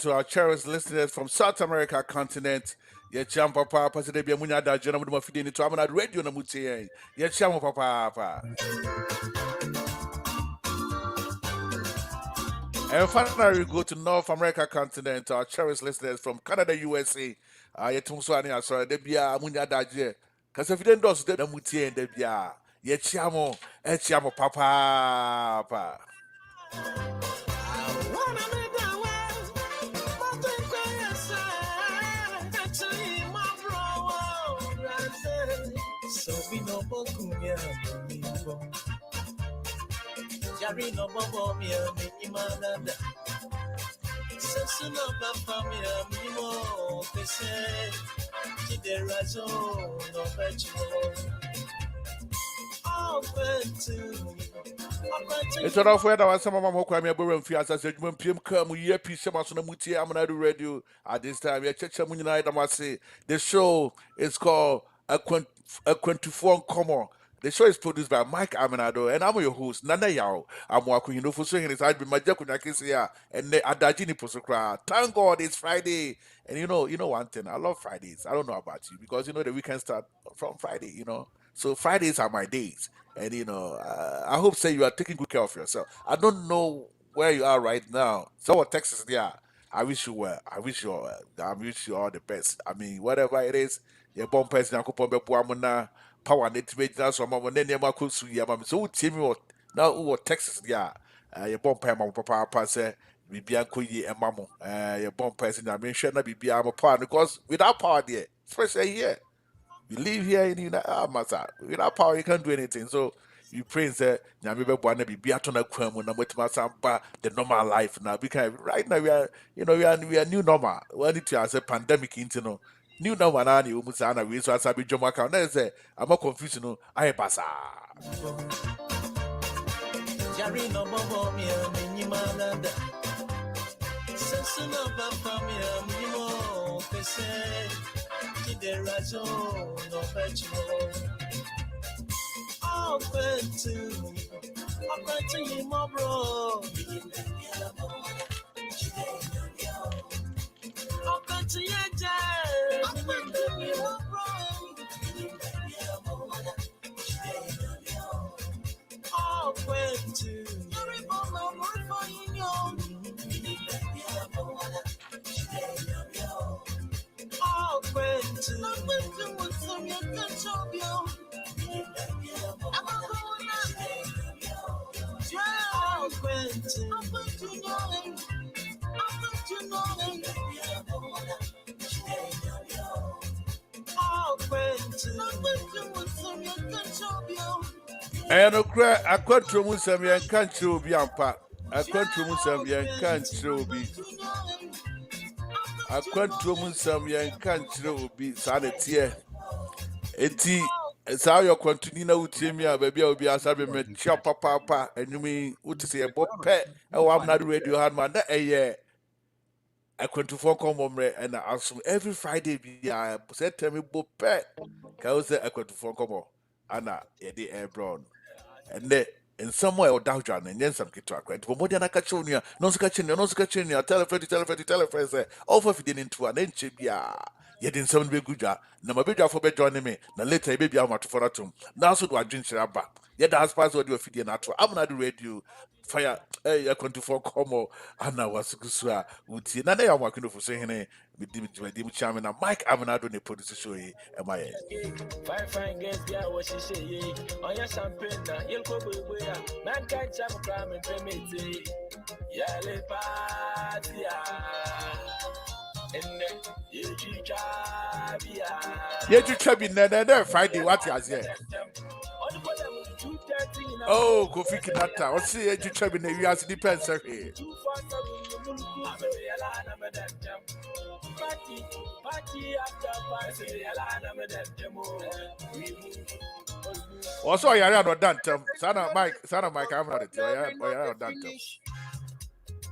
to our cherished listeners from South America continent. Ye cham papa pase de bia munya da jona mu de mafide ni to Amenado radio na mutie. Ye cham papa. And finally, we go to North America continent. Our cherished listeners from Canada, USA. Ye tum so ani asore de bia munya da je. Kase fide ndos de na mutie de bia. Ye cham papa. So we no bokunya mimbo. Jari no bobo mi Amenado. Sensu no baba mi mimo pese. Kiderazo no becho. It's an offer that was some of my Kwame Abraham Fias as a human PM come year piece of Muti Amenado radio at this time. Yeah, check some united. I must say the show is called Akwantufor Nkomo. The show is produced by Mike Amenado, and I'm your host, Nana Yao. I'm working, for saying it's I'd be my Jakunakisia and the Adajini Posokra. Thank God it's Friday. And you know one thing, I love Fridays. I don't know about you because the weekend start from Friday, So Fridays are my days. And I hope say you are taking good care of yourself. I don't know where you are right now. So what Texas there? I wish you well. I wish you all the best. I mean, whatever it is, your bomb person power net made now so mama then ma ko su ya mama so timi what now what Texas there. Your bomb mama papa say bibia ko yi e mamo. Your bomb person na me share na bibia mo power because without power there, especially here. You live here in Masa. Without power, you can't do anything. So you pray and say, Nyamibe Bwana be atona kwamu na mwetima samba the normal life now. Because right now we are new normal. We need to as a pandemic into new normal na ni umusana we so asabi joma ka na say I'm confused I pasa. Jari no bobo mi Amenado. Sensu no baba mi mimo pese. Kiderazo no becho. Open to you, my bro. Open to your jazz. Open to you, my bro. Open to And Akwantufor some young country will be ampa. Akwantufor some young country will be. Akwantufor some young country will be sanity. Eti how your continue with him, baby, will be as I be met papa, and you mean what to say about pet? Oh, I'm not radio hard man. That a year. Akwantufor Nkomo and I ask every Friday be I said tell me about pet. Cause Akwantufor Nkomo. Anna, Eddie Air Brown. And then in somewhere or down and then some kid to acquaint. But more than a catchonia, no scatching, tell a friend, say, over if you didn't to an inch, yeah. Yet in some big good job, no my baby for bed joining me, no later baby I'm out for a tomb. Now so do I drink her back. Yet the husband's what you are feeding natural. I'm not the radio. Fire, Akwantufor Nkomo, Anna was good, would see. None I'm working for saying, with Dim Chairman and Mike Amenado, the producer show, am I? fine girls, yeah, what she say, on your champagne, you'll go away. Man can't jump a crime and permit. Yeah, le party. And then you Chubby, never Friday, what you say? Oh, Kofi Kinata. What's the age of Chubby? You ask depends here. Also, I am done. Sana Mike, I'm not it. I am done.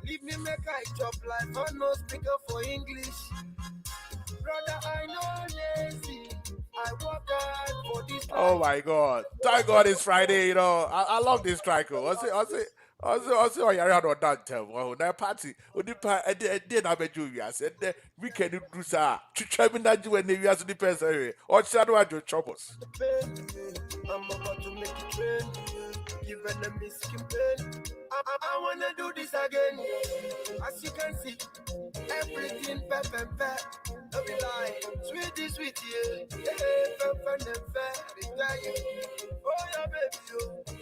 Leave me make I chop like on no speaker for English. Brother, I know lazy. I work hard for this. Oh my God! Thank God it's Friday. I love this track. Also, you're out that time. Oh, that party. Onipa, I did not bet you. I said, we can do sa. Chichabi na ju when you as the person. Or shadow at your troubles. I'm about to make it trend. Give enemies skin pain. I wanna do this again. As you can see, everything pep. Don't be lying. Sweet, yeah. Yeah, pep. Be dying. Oh, yeah, baby.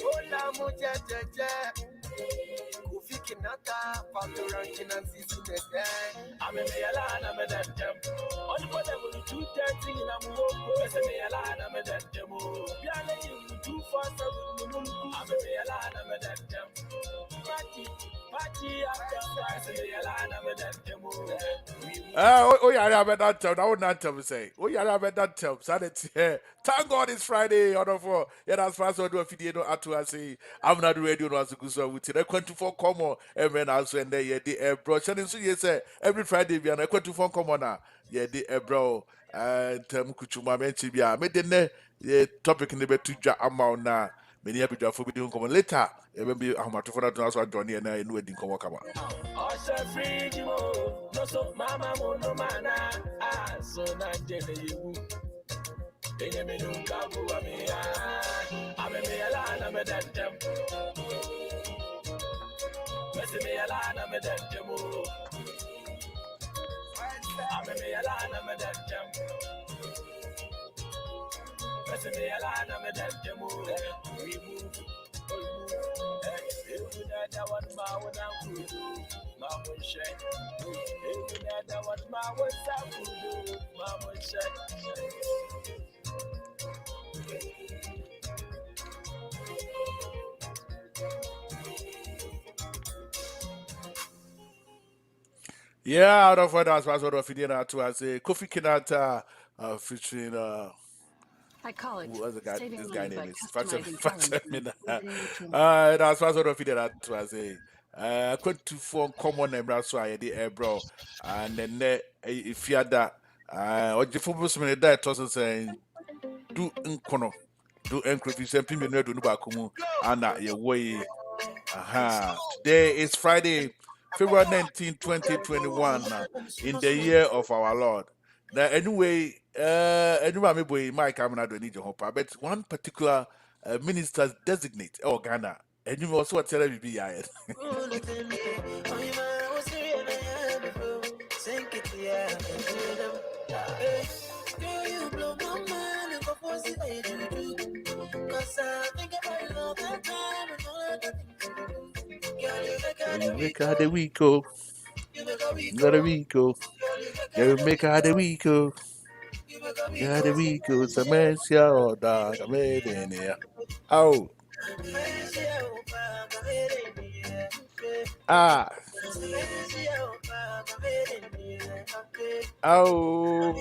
Oh, la mucha. Kofi Kinata, Pablo Rankin and Sisi Nede. I'm a Mayala, I'm a dead gem. On the bottom of the 230 in a move, as a Mayala, I'm a dead gem. Yana, you 247, I'm a Mayala, I'm a dead gem. Party, after Mayala, I'm a dead gem. Oh, yeah, I bet that time. I would not tell me say. Oh, yeah, I bet that time. Sanity. Thank God it's Friday. Order for. Yeah, that's fast. I do a video. No, at to say. I'm not ready. No, as a good so with it. Akwantufor Nkomo. And also and there, yeah, the bro. Shannon, so yes, every Friday we are Akwantufor Nkomo now. Yeah, the bro. And Kuchuma mention ya. Me the yeah topic in the bed to ja amount na. Many have been for video come later. Maybe I'm out for that. Also, Johnny and I know it didn't come up. Osha free mo, no so mama mo no mana. Ah, so na jene you. Enye me nunca bua me ah. Ame me ala na me dentem. Mesi me ala na me dentem. Ame me ala na me dentem. Mesi me ala na me dentem. We move. That one my one out my one shake. That one my one out my one shake. Yeah, out of what I was sort of feeding to as a Kofi Kinata featuring I call it what's the guy saving this money guy by name is customizing Factor. That's what sort of feeding to as a Akwantufor Nkomo na so I the bro and then if you had that or the football man that was saying do nkono do encryption pin me do no ba kumu and your way. Today is Friday, February 19, 2021, in the year of our Lord. Now, anyway, anyway, Mike Amenado need your hope, but one particular minister designate Ghana, and you also tell me be I. You make how the week go. Got a week go. You make how the week go. Got a week go. Samancia or dog. I made in here. Oh. Ah. Oh.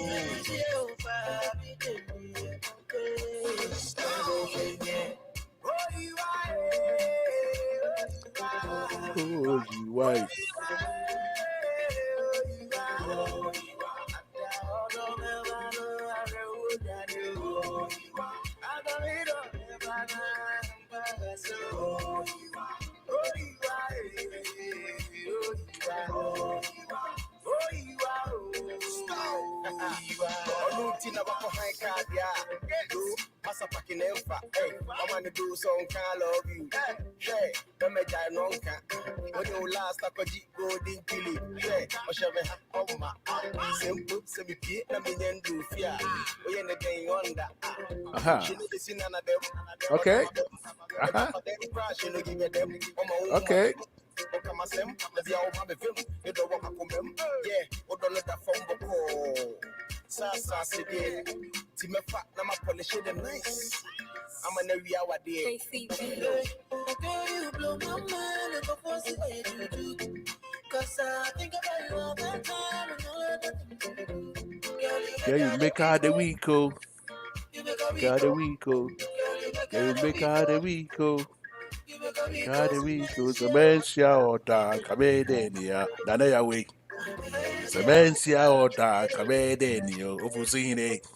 Oh, you wife. I want to do some kind of you. Hey, let me die nonka. When you last I could go din kili. Hey, I shall be my simple semi pit. Let me do fear. We in the day on that. She need to see none of them. Okay. Okay. Nice. I'm an area what they you blow my mind cause I think about you all the time. Yeah, you make how the week go. Got a week go. Yeah, you make how the week go. Got a week go. Samancia or dog. Come in here. Nana ya week. Samancia or dog. Come in here. Overseeing it.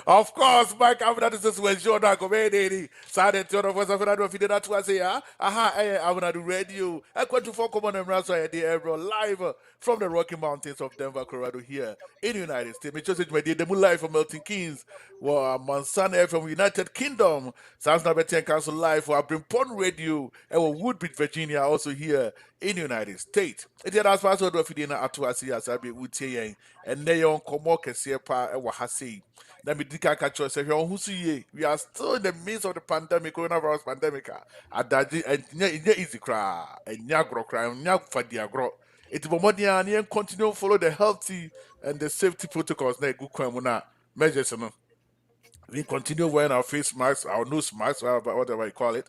Of course, Mike Amenado is when show that comedy. Saturday, turn of us Amenado if you did that was say, aha, Amenado Radio. Akwantufor common and Rasa live from the Rocky Mountains of Denver, Colorado here in the United States. Me just my the moon live from Milton Keynes. Well, Monsanto from United Kingdom. Sounds now better Council live for Brimpon Radio and Woodbridge, Virginia, also here in the United States. It is as far as if you didn't atuasi as I be with you and they on Nkomo Kesiepa and Wahasi. Let me catch us if you're we are still in the midst of the pandemic, coronavirus pandemic. Adaji and easy cry and nyagro cry and nyag fadiagro. It's Bomodia and continue follow the healthy and the safety protocols. Good kwamuna measures. We continue wearing our face masks, our nose masks, whatever you call it.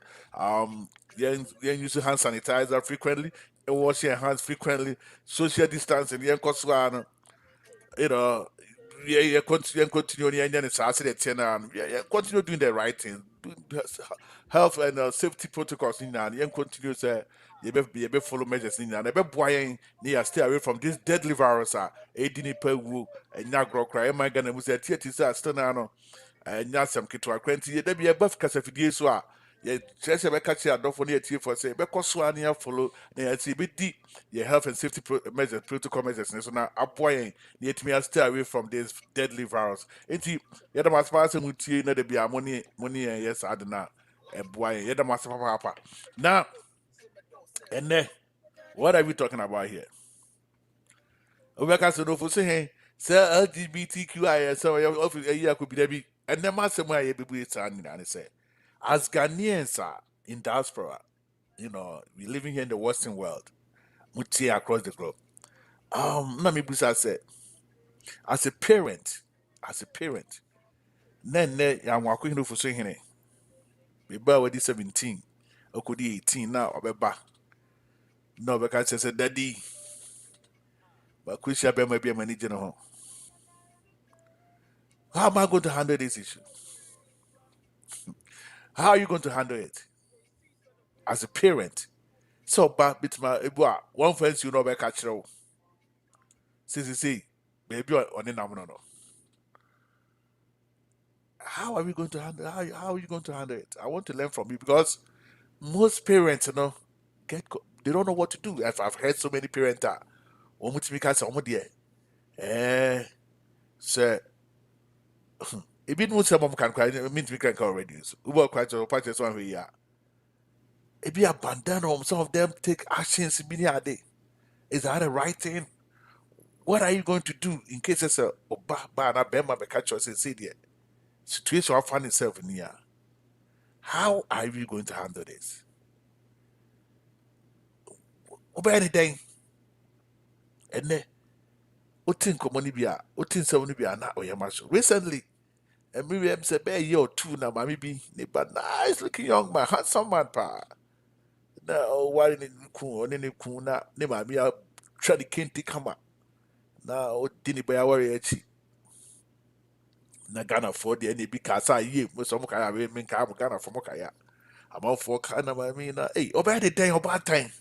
Use hand sanitizer frequently, wash your hands frequently, social distancing. You know, continue doing the right thing, health and safety protocols in and continue say you be follow measures in and be boying near stay away from this deadly virus edini pewu and nyagro cry my gonna say theater still now nya some kitwa kwanti ye da bia baf kasafidie so a ye chese be ka chi adofo na etie for say be koso an ya follow na ya ti be di ye health and safety measures protocol measures so na aboyen na yetimi stay away from this deadly virus enti ye da maspa mutie na da bia money yes adna boyen ye da maspa papa now and what are we talking about here? Obeka so no for say LGBTQIA so ya could be and the master way be standing and say as Ghanaians are in diaspora, we living here in the Western world, muti across the globe. Let me say as a parent, then ya wako hinu for saying here. We ba 17, okudi 18 now obeba. No because say daddy. But Krisha be maybe a manager no. How am I going to handle this issue? How are you going to handle it as a parent? So, but my one friend you know by catch you. See, baby on the no. How are we going to handle? How are you going to handle it? I want to learn from you because most parents, they don't know what to do. I've heard so many parents that sir. It been most some can cry, it means we can already. Uber quite a patches one way, yeah. It be abandoned. Some of them take actions immediately. Is that the right thing? What are you going to do in case it's a bad bema catch us and say there? Situation will find itself in here. How are we going to handle this? Over anything. And then Utin Comonibia, Utin Samonibia, not Oyamaso. Recently, and maybe I'm say, a year or two now, maybe, but nice looking young man, handsome man, pa. Now, why in the Kuna, Nema, me, I'll try to can't come up. Now, didn't buy our na Ghana for the any because I ye with some kind of women come Ghana from Okaya. I'm all for kind of hey, over the day of bad time.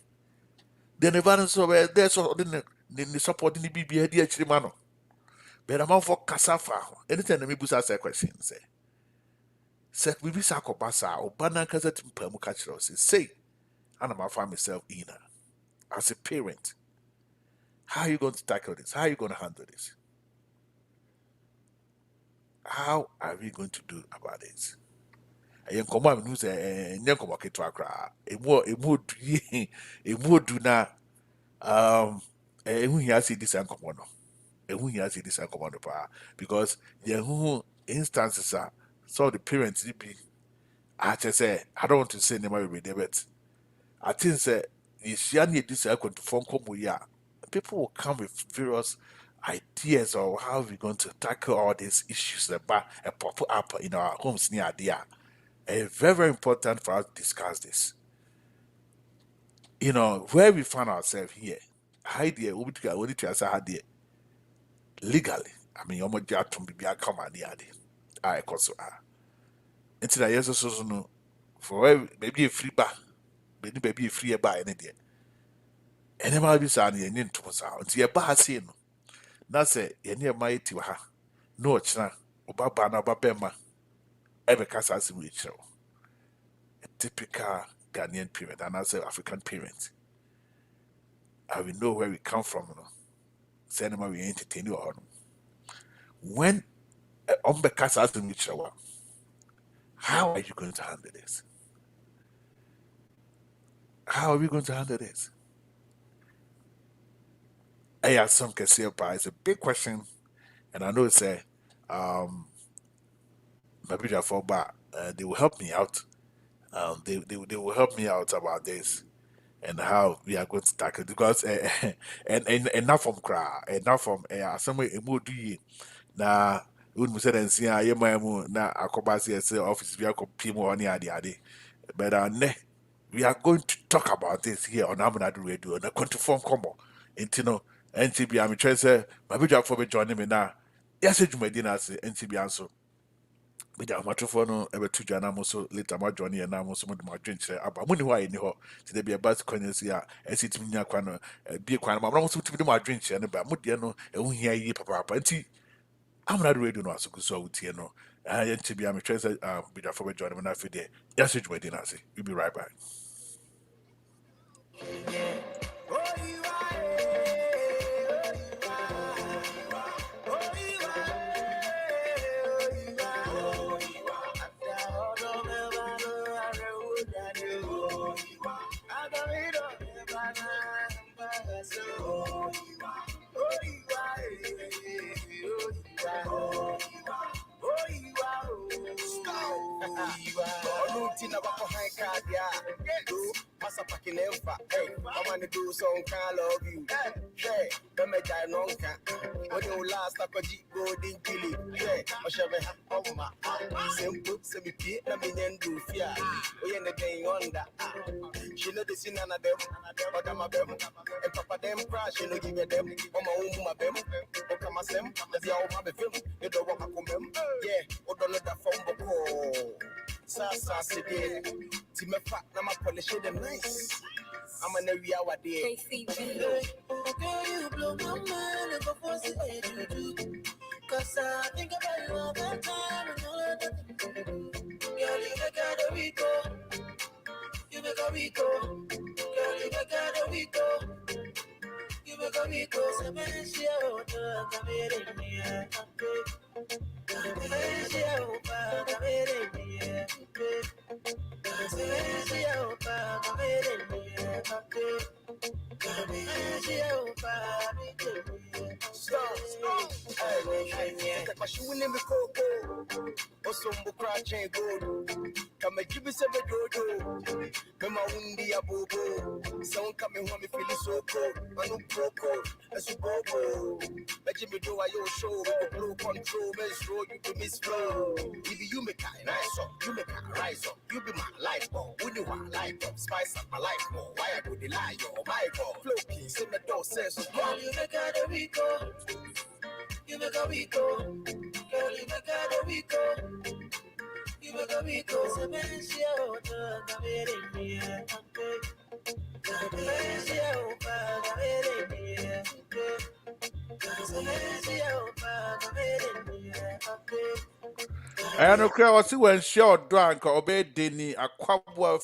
Then the balance of there's all the support in the BB actually mano. But I'm all for Casafa. Anytime me boost a question, say we be sako basa or banana cassette permucatros say, and I'm find myself in as a parent. How are you going to tackle this? How are you going to handle this? How are we going to do about this? Nkomo am news nkomo ketwa kra emu do na ehu hia see this nkomo no ehu hia see this nkomo no pa because yehu instances are so the parents be I just say I don't want to say name we there but I think say if you need this Akwantufor Nkomo ya people will come with various ideas of how we're going to tackle all these issues that pop up in our homes near there. It's very, very important for us to discuss this. Where we find ourselves here, idea, we need to answer idea legally. I mean, almost just to be a command here. I also are. Until I also know for maybe a free bar, maybe a free bar any day. And then I'll be saying, you need to was out. Until your bar saying, that's it, you're near my tiwa. No, it's not. Obaba na Babema, ever Casas Rachel. A typical Ghanaian parent, and as an African parent. I will know where we come from. Send them we entertain you on. When Casas Rachel, how are you going to handle this? How are we going to handle this? I have some can say about it's a big question, and I know it's a maybe therefore, but they will help me out. They will help me out about this and how we are going to tackle it because and not from cry and not from somewhere a more do ye na when we said and see I am na akobasi say office we are people on the but we are going to talk about this here on Amenado Radio on Akwantufor Nkomo intino NTB I'm trying to say my video for me joining me now yes you may dinner say NTB answer media amatofo no ebetu dwa na mo so later ma join ye na mo so mo de ma dwenkyere aba mo ni ho ayeni ho ti de bia bus kwanyasi a esitimi nya kwa no bie kwa no ma mo so timi de ma dwenkyere ne ba mo de no ehu hia yi papa nti Amenado Radio no asukuso awutie no ya nti bia me twese media for me join me na fe de yes you may dinner say we be right back. Massa packing them fat. Hey, I wanna do some kind of you. Hey, the mega nonka. When you last I could golden killing. Hey, I shall be happy. My simple semi pit, I mean, do fear. We ain't the thing on that. She know the sin none of them, but I'm a bem. And papa them crash, you know, give them. On my own, my bem. Okay, my sem, that's the old my film. You don't want to come. Yeah, or don't let that phone call. Sasa Sidi, Timmy Fat, Nama polish them nice. I'm an area what day. You blow my mind if I force it to do. Cause I think about you all the time and all that. Girl, you make a Rico. You make a Rico. Girl, you make a Rico. You make a Rico. So many she out there, come here in here. Come give me some dodo. Come undi a bobo. Sound coming home, me feeling so cold. I no coco, as you bobo. Let me do a yo show. Blue control, let's roll you to miss flow. If you make a nice up, you make a rise up. You be my life, oh. When you want life up, spice up my life more. Why I go the lie, yo, my God. Flow keys in the door says, girl, you make a Rico. You make a Rico. Girl, you make a Rico. You make a Rico. So many she out there, come here in here. So many she out there, come here in here. So many she out there, come here in here. I know crowd was when short drunk obey Denny Aquabua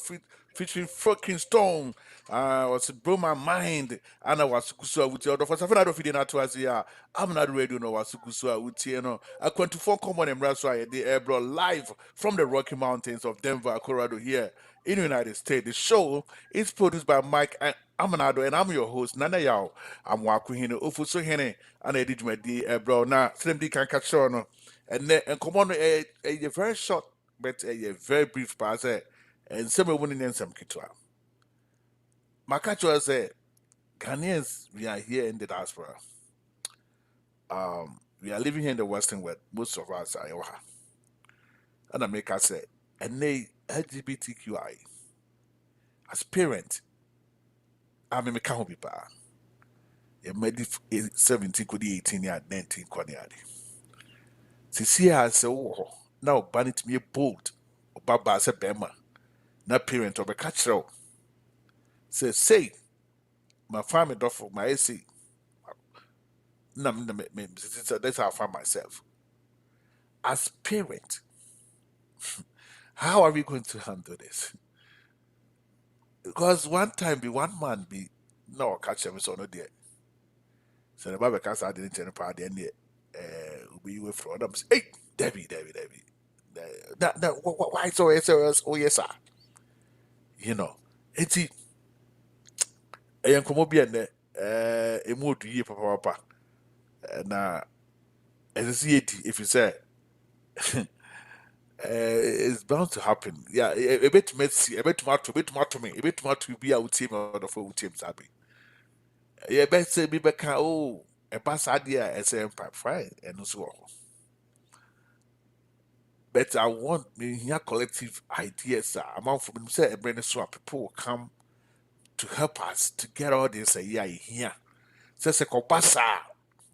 featuring fucking stone. Was it blew my mind and I was kusua with your first I don't feel that was here. I'm not ready no was kusua with you know. Akwantufor Nkomo and Raswa the air brought live from the Rocky Mountains of Denver, Colorado here in the United States. The show is produced by Mike and Amenado and I'm your host Nana Yao. I'm Wakuhino Ufuso Hene and I did my D bro now. Slim D can catch on. And then and come on a very short but a very brief pass and some winning and some kitwa. Makacho said Ghanaians we are here in the diaspora. We are living here in the Western world. Most of us are Yoha. And I make us say and they LGBTQI as parent I mean can't be pa. You made 17 could 18 year 19 kwaniadi. Sisi has oh now ban it me bold. Baba said Bema. Na parent of a catcher. Say my family for my AC. That's how I find myself. as parent, how are we going to handle this? Because one time be one man be no catch him so no there. So the Bible can't start the part then we were from them. Hey, Debbie. That why so yes, oh yes, sir. You know, it's a Nkomo bi ene emu odu yie papa na as if you say it's bound to happen. Yeah, a bit messy, a bit tomato me, a bit tomato be out team or the full team sabi. Yeah, bet say be back oh a pass idea as a fine and so on. But I want me here collective ideas. Amount from them say a brand swap people will come to help us to get all this yeah here. Says a compasa.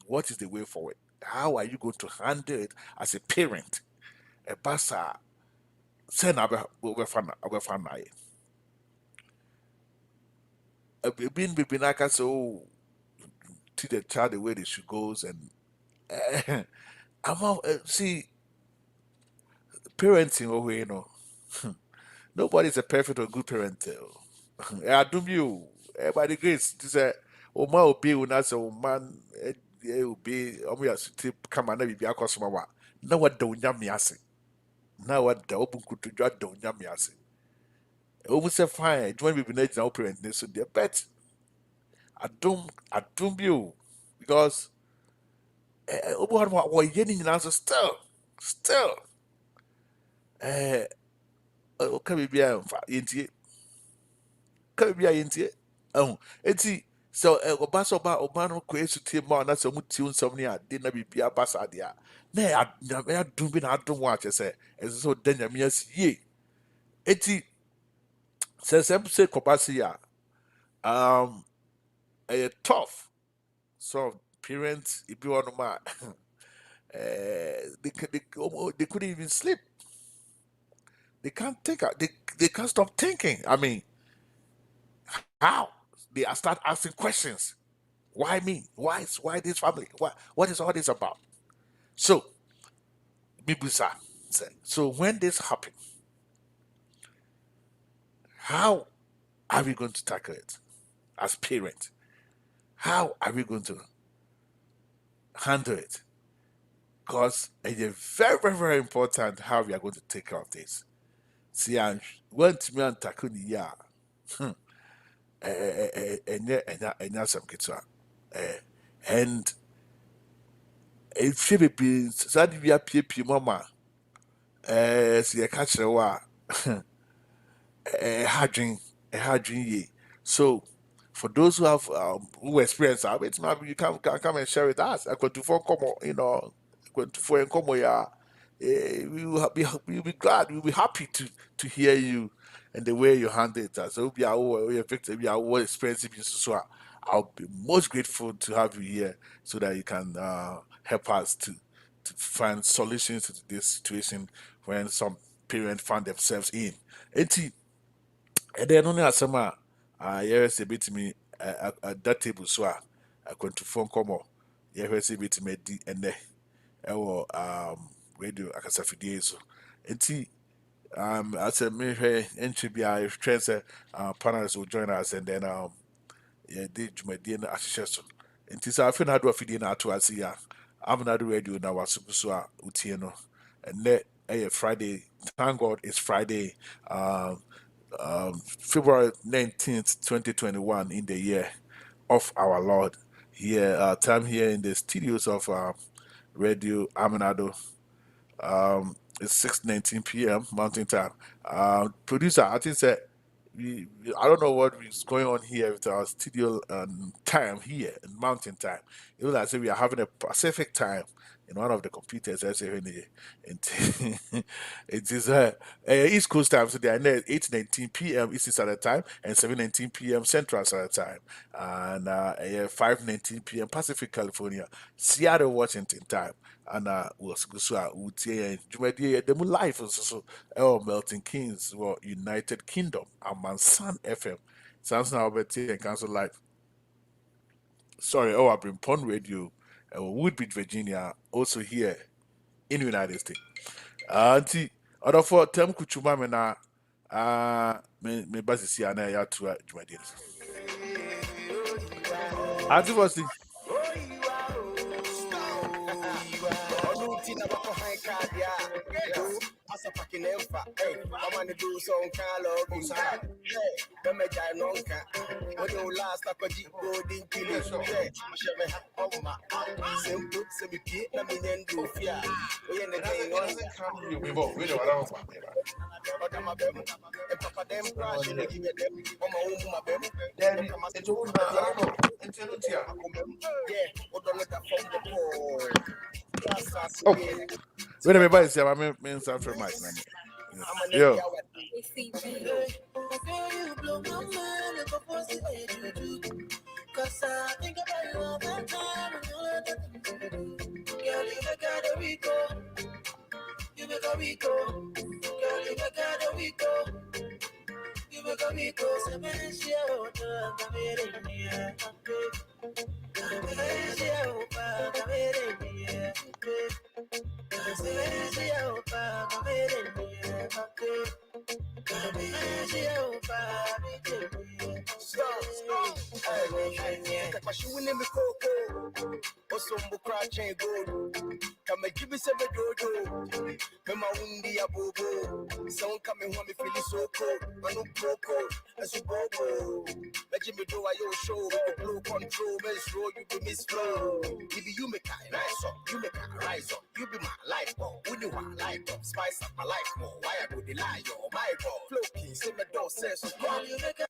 What is the way forward? How are you going to handle it as a parent? A basa send over fan being Bibinaka so to the child the way that she goes and see parenting over you know nobody's a perfect or good parent. I do you by the grace this oh my obi will not say oh man will be almost tip come and be a customer no what don't yam yasi now what the open could to judge don't yam yasi almost a fine join me now parent this so dear bet I don't you because what yelling in answer still eh can we be a inti can we be a inti oh enti so oba no ko esu tie ma na so muti unsam ne ade na bibia basa de a na ya dum bi na adum wa kyese eso so danya me asie enti se kobasi ya tough so parents if you want ma they couldn't even sleep. They can't think. They can't stop thinking. I mean, how they start asking questions. Why me? Why this family? What is all this about? So, Bibusa said. So when this happened, how are we going to tackle it as parents? How are we going to handle it? Because it is very important how we are going to take care of this. See, I went to me and tackle the year. And some kids and ɛfie bebree saa de bi apiepie mu ama sɛ yɛka kyerɛ wo a ɛha adwen yie so for those who have who experience you come and share with us Akwantufor Nkomo you know Akwantufor Nkomo yeah we'll be glad we'll be happy to hear you and the way you handle it so be our victim be our experience so I'll be most grateful to have you here so that you can help us to find solutions to this situation when some parents find themselves in. Enti, ɛdɛn no ne asɛm a yɛhwɛ sɛ ɛbɛtumi ada table so a Akwantufor Nkɔmmɔ yɛhwɛ sɛ ɛbɛtumi adi ɛnnɛ ɛwɔ radio akasafidie so. Enti, asɛ mehwɛ ntwe bi a yɛhwɛ sɛ panelists will join us and then yɛde dwumadie no ahyehyɛ so. Nti sɛ afei na ado afidie no ato ase a Amenado radio na waso so a wotie no ɛnnɛ ɛyɛ Friday. Thank God it's Friday, February 19th, 2021, in the year of our Lord. Here, time here in the studios of Radio Amenado. It's 6:19 p.m. Mountain Time. Producer, I think that I don't know what is going on here with our studio time here in Mountain Time. It was as if we are having a Pacific time in one of the computers. I say it is East Coast time, so they are 8:19 p.m. Eastern Standard Time and 7:19 p.m. Central Standard Time and 5:19 p.m. Pacific California, Seattle, Washington time. And was so would say the life so Melting Kings were United Kingdom Amansan FM sounds now better and Council Life. Sorry, I've been Pond Radio, Woodbridge, Virginia, also here in the United States. Auntie, other for Tem Kuchuma mena me basisi ana ya to Jumadi. Auntie was the Asa fucking empa, hey, I'm on the do some kind of hey, me die nonka. When you last up a deep golden killer, hey, oh my, simple, semi pit, na me do fear. We in the day on. we both we know I don't want My bem, and papa them crash in the give them. On my own, my bem, then it's all I don't know. It's a lutia. yeah, what don't let that phone go. Oh, wait a minute, buddy. I'm in San Fran, Mike. Yo. Cause I think about you all the time. Girl, you make a Rico. You make a Rico. Girl, you make a Rico. You make a Rico. Se me decía otra, camerenia. Se me decía otra, camerenia. Se me decía otra, camerenia. Osombo crash and go. Come and give me some dodo. Mema undi ya bobo. Sound coming home me feel so cold. Manu coco, as you bobo. Let me do a yo show. Blow control, let's roll you be miss flow. If you make a rise up, you make a rise up. You be my life, who you want life up? Spice up my life more. Why I go the lie, yo, my God. Flow king, say me don't say so. Call you make a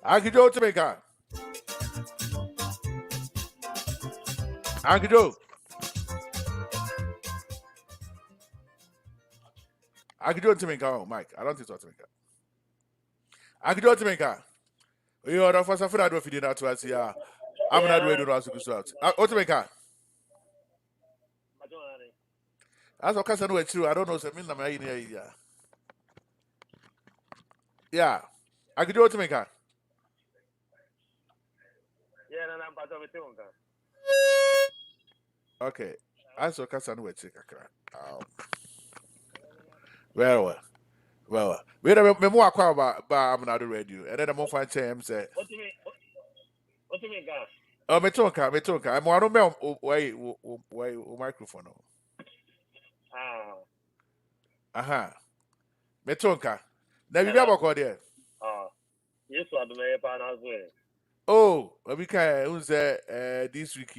Uncle Joe to make a. Uncle Joe. Uncle Joe to make a. Mike, I don't think so to make a. Uncle Joe to make a. You are the first of all, I don't feel that to us here. I'm not ready to ask you to out. What to make a? As a cousin, it's true. I don't know. So, I'm in here. Yeah. Uncle Joe to make a. Okay. As a cousin, it's well. Wait a minute, more about Amenado radio, and then I'm going to find him say. What do you mean? What do you mean, guys? Oh, me talk. I'm one of them. Why, microphone? Aha. Me talk. Now you got what there. Yes, what do you plan as well? Oh, we can use this week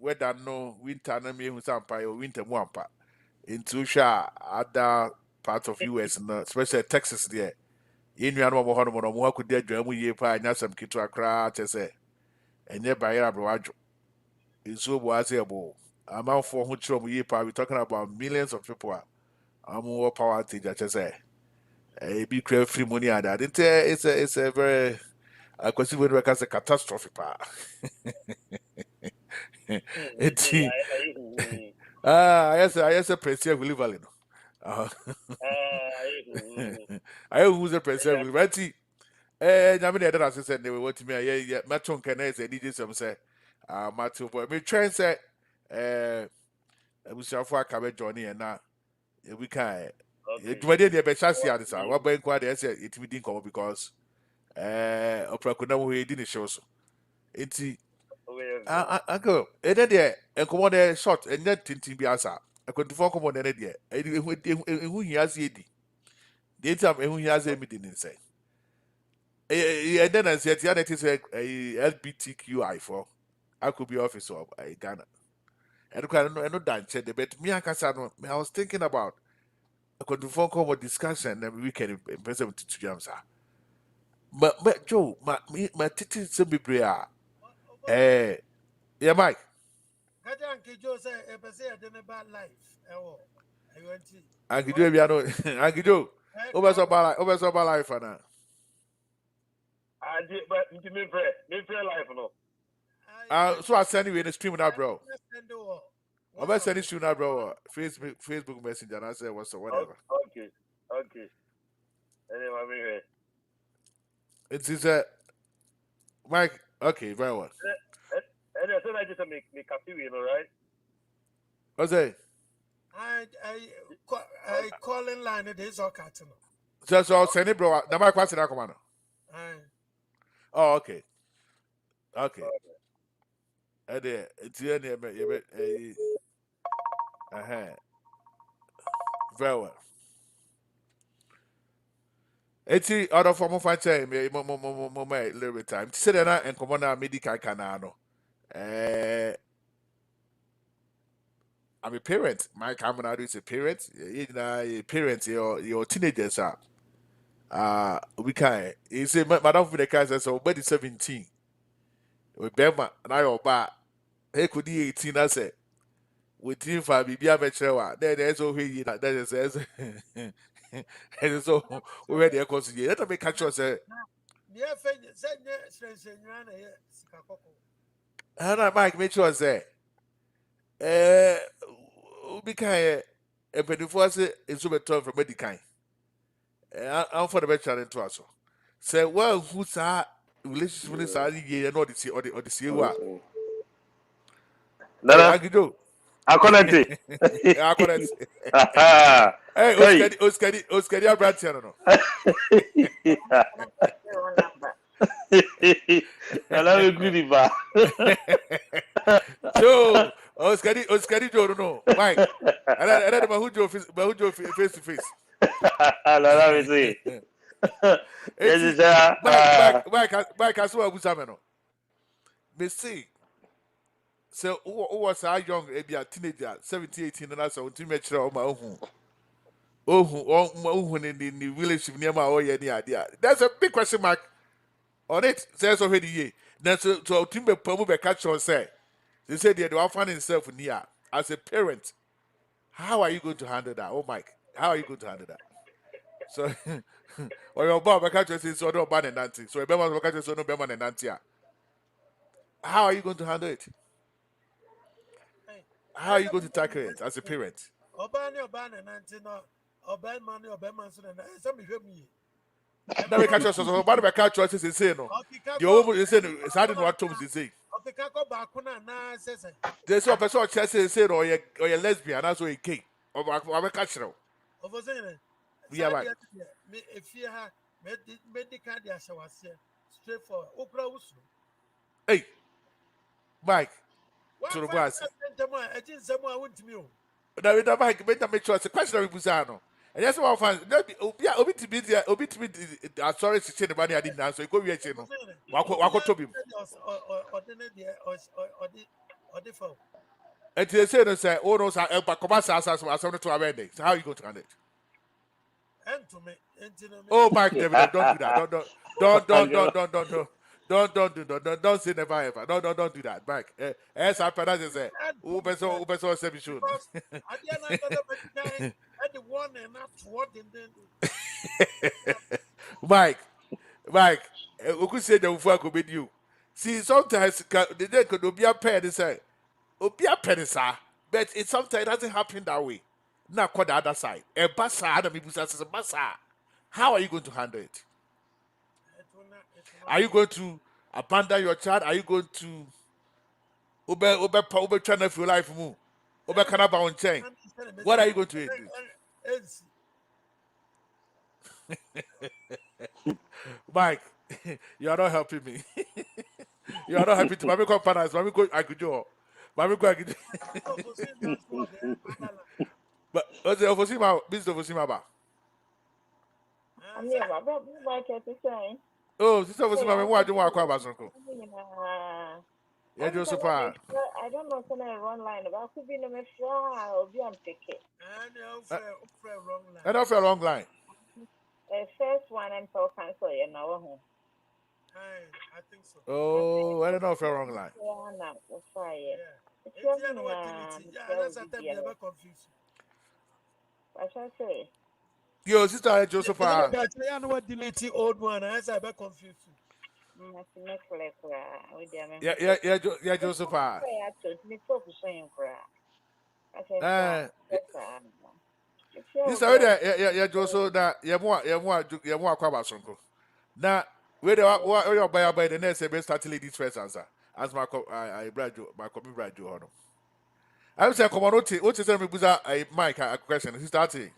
weather no winter no me who's or winter one into other parts of US, especially Texas there. In your normal home, or more could get German ye pie, not some kid to a crowd, say, and never I have it's so was able. Amount for which ye pie, we're talking about millions of people. I'm more power to just say. A big crave free money and that. It's a very, I consider it as a catastrophe. It's, I guess a pressure will live a I who's a pressure will write. I mean, I said they were watching me. Yeah, Matron can say, DJ some say, Matthew, boy, me try and say, we shall for Cabbage Johnny and now we can. It might be a best chance here. This what by inquiry, I said it we didn't come because, Opera could know we didn't show so. It's, I go, and then there, and come on there short, and then Tintin be answer. I couldn't come on there, who he has ye. The time who he has anything inside. And then I said, yeah, that is a LBTQI for. I could be officer of Ghana. And I know that said, but me and Cassano, I was thinking about a phone call discussion and we can present to James. But Joe, my titi so be prayer. Yeah, Mike. Kajanki Joe say, "If I say I didn't bad life, oh, I went to." I could do it. I could do. Over so bad life for now. I did, but you me pray life no. So I send you in the stream now, bro. I'm going to send it to you now, bro. Facebook Messenger, and I say what's whatever. Okay. Anyway, I'm here. It is Mike. Okay, very well. And I said I just make coffee, you know, right? What's that? I call in line. It is all catching. So I'll send it, bro. The Mike, what's in that command? Oh, okay. And it's the end very well. It's the other form of time, little time. Say that and come on, medical canano. I'm a parent. My Amenado is a parent. A parent, your teenagers are. We can. You say, Madam for the car says, oh, but it's 17. With Bema, and I oba. He could be 18, I say. With him for Bibi Amechewa. There's all he that says. And so, we read the course here. Let me catch us. And I might make sure say, we can. And when you force it, it's a better from medical. I'm for the better into us. Say, well, who's our relationship with this idea and all the sea or the sea? I could do. Akwantufor. Hey, Oscar, Brad Channel. Hello, goodie bar. Joe, Oscar, Joe, no, Mike. I don't know who Joe face to face. Let me see. Mike, I saw a Busameno. Missy. So, who was our young, maybe a teenager, 17, 18, and that's a teenager on my own. Oh, in the village near my own idea. That's a big question mark on it. Says already, ye. Then so Timber Pomu catch on say. They said they don't find himself near as a parent. How are you going to handle that? Oh, Mike, how are you going to handle that? So, or your Bob catch says so no ban and dancing. So, a Beman catch so no Beman and dancing. How are you going to handle it? How are you going to tackle it as a parent? Obani, and Antino, Obama, some of me. Now we catch us. So, what about catch us? Is saying no. The woman is saying it's hard to what Tom is saying. There's a person who says or you're lesbian, that's what you came. Or I'm a catcher. We are right. If you have medical, straight for Okra. Hey, Mike. To the boss. I didn't say I want to me. Now, with the Mike, better make sure it's a question of Busano. And that's what I found. Yeah, Obi to be sorry to say the money I didn't answer. You go here, channel. Walk to him. Or the phone. And they say, oh, no, sir, but come as to our wedding. How are you going to handle it? And to me, Oh, Mike, David, don't do that. Don't say never ever. Don't do that, Mike. As I say, Ubeso Sebishun. because I didn't know the guy at the one and after what and then Mike, we could say the Ufa could be you. See, sometimes the day could be a penny, say, be a penny, sir. But it sometimes doesn't happen that way. Now, quite the other side. A bassa, other people say, a bassa. How are you going to handle it? it will not Are you going to abandon your child? Are you going to ube trying to feel life move? Ube kanaba on chain. What are you going to do? Mike, you are not helping me. You are not happy to Mami Companas, Mami go Agujo. Mami go Agujo. But what's the Ofosima, Mr. Ofosima ba? I'm here, but my cat is saying. Oh, Sister Ofosima, what do you want to call Basonko? Yeah, Every Joseph. time I don't know when I run line, but I could be in a fly or be on ticket. I don't feel long line. First one and so cancel you know. I think so. Oh, I don't know if you're wrong line. Yeah, no, that's why. It's Yeah, that's what I say. Yo, Sister Joseph. I know what deleting old one as I be confused. Yeah, Joseph. This already, yeah, Joseph. That you want to Basonko. Now, where you by the next semester start ladies first answer. As my I my copy graduate. I was saying, come on, what is me buza a mic a question. Who's starting?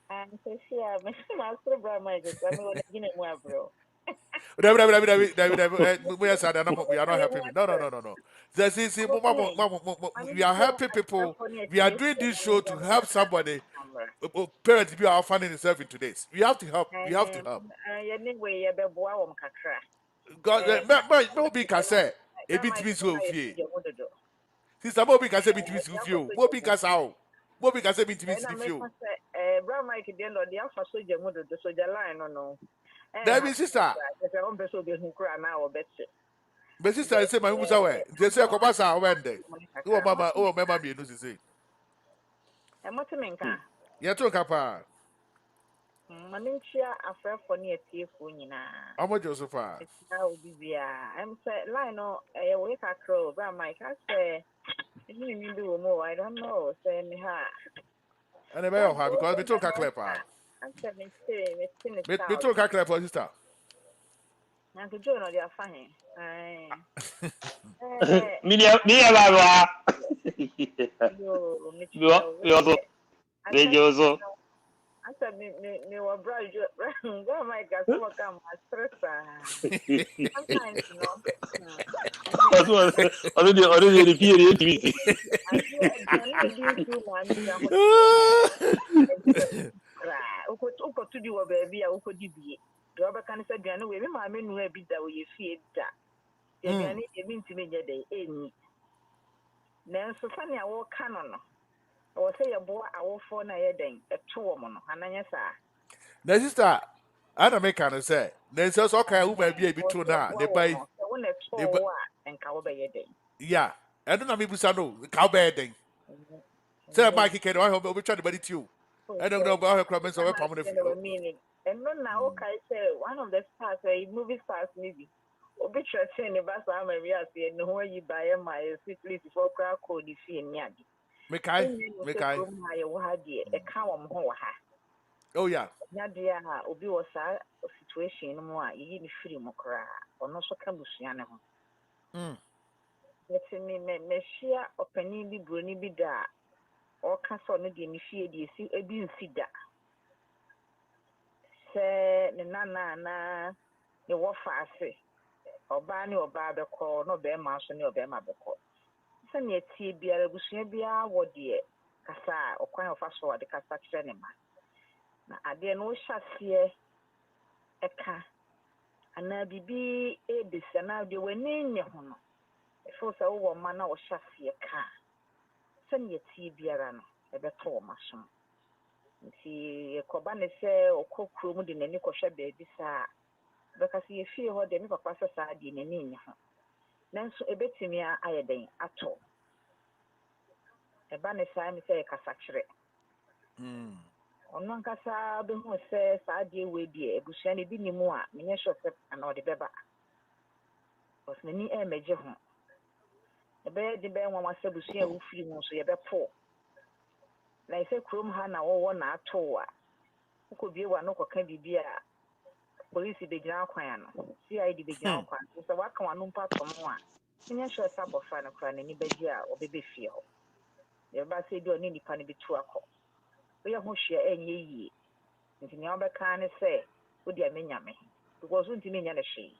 I'm so sure. My sister, my just I'm going to get more, bro. David, we are not helping me. No. See, we are helping people. We are doing this show to help somebody. Parents be our funding itself in today's. We have to help. We have to help. Anyway, you be boa kakra. God, Moby can say, a bit to be so few. Sister Moby can say, bit to be so few. Moby can say, Moby can say, bit to be so few. Brown Mike, the end of the alpha soldier, the soldier line, no. David, sister. But sister, I say, my who's away. They say, Kobasa, when they. Oh, Mama, me, no, say. And what mean, can You took up a Maninchia affair for near Tiafunina. how much Joseph? Now, I'm saying, Lino, a week a crow, Brown Mike, I say, you do more, I don't know, say me ha. And I may have because we took a clip. I'm 17, We took a clip for sister. Uncle John, they are fine. Mia Baba. You also. I said, me were bright. Oh my God, some of them are stressed. Sometimes, you know. I don't need to be. Uko to do baby, I could be. The other can say, Granny, we my men will be that way, feed that. Granny, you mean to me, any. Then so funny, I walk cannon. Or say a boy, I will phone a day, a 2 woman, and I say. The sister, I don't make kind of say. There's also okay who may be a bit too now. They buy and cowbay a day. Yeah, I don't know maybe no cowbell thing. Say Mikey can I hope we try to buddy you. I don't know about her comments or permanent meaning. And now, I say one of the stars, a movie stars, maybe. Obituary saying the bus I'm a real and where you buy my sickly for crowd code you see in Yagi. Make I a cow oh yeah. Nadia Obi was a situation more you free mokra or no so cabusiana. Let's me share opening be brony be da or castle no the initiate you see a being feeder. Say the nana the warfare or banny or barber call no bear mouse or bear mother call. Send ye tea beer bushia beer what dear Cassa or quite of us for the Cassac I didn't know Shassie a car. And I be a bis and now they were named your honor. If was a woman or Shassie a car. Send your tea beer a better machine. nti yɛkɔba ne sɛ ɔkɔ kurom de n'ani kɔhwɛ baabi saa bɛka sɛ yɛfie hɔ de me papa sɛ saa deɛ n'ani nni ho nanso ɛbɛtumi ayɛ den atɔ ɛba ne saa me sɛ yɛkasa kyerɛ ɔno ankasa bɛhu sɛ saa deɛ wei deɛ abusua no bi ne mu a menyɛ sure sɛ ana ɔde bɛba because n'ani ɛmmɛgye ho ɛbɛyɛ de bɛyɛ nwanwa sɛ abusua a wofiri mu nso yɛbɛpo na ɛsɛ kurom ha na wɔwɔ na atoo a wokɔbie wa no kɔka biribi a polisi bɛgyina akwan ano CID bɛgyina akwan sɛ waka wano mpa tɔm a menyɛ sure sɛ abɔfra no koraa n'ani bɛgye a ɔbɛbɛ fie hɔ yɛbɛba sɛ bi ɔne nnipa no bɛtu akɔ woyɛ ho hyia ɛnyɛ yie nti nea wobɛka ne sɛ wode a menyame because wontumi nyɛ no hwee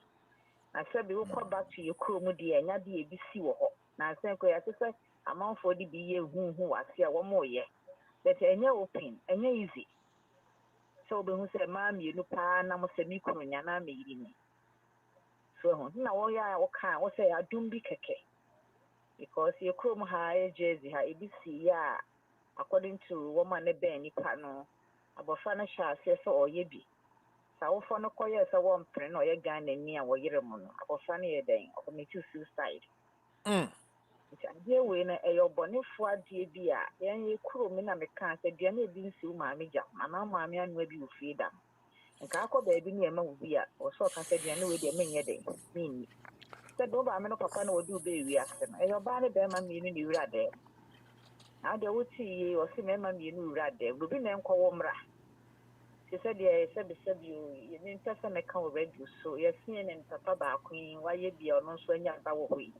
na sɛ bi wokɔ back to yɛ kurom deɛ ɛnya de ebi si wɔ hɔ na asɛn kɔ yɛate sɛ amanfoɔ de bi yɛ huhu wɔ ase a wɔmɔɔyɛ but ɛnyɛ open ɛnyɛ easy sɛ wobɛhu sɛ maa mmienu paa nam sɛ me kunu nya na meyiri ni so ɛho na wɔyɛ a wɔka wɔ sɛ adom bi kɛkɛ because yɛ kurom ha yɛ jersey ha ebi si yɛ a according to wɔn a ne bɛn nipa no abɔfra no hyɛ aseɛ sɛ ɔyɛ bi saa wofɔ no kɔyɛ sɛ wɔmpere na ɔyɛ Ghana ni a wɔyere mu no abɔfra no yɛ dɛn ɔkɔmɛti suicide nti adeɛ wei no ɛyɛ ɔbɔnefoɔ adeɛ bi a yɛn yɛ kurom na meka sɛ dua no ebi nsi wo maame gya anaa maame anoa bi wɔ fie da nka akɔ baabi ne ɛma wo bi a ɔsɛ ɔka sɛ dua no wei deɛ menyɛ dɛn menni sɛ de wo baame no papa na wɔde wo bɛɛwi ase no ɛyɛ ɔbaa ne bɛrima mmienu ne wura dɛm na deɛ wotii yie ɔse mmarima mmienu wura dɛm obi na nkɔwɔ mmra te sɛ deɛ sɛbisɛbi yɛne mpɛ sɛ mɛka wɔ radio so yɛsie ne papa baako yi wayɛ bia ɔno nso anya ba wɔ hɔ yi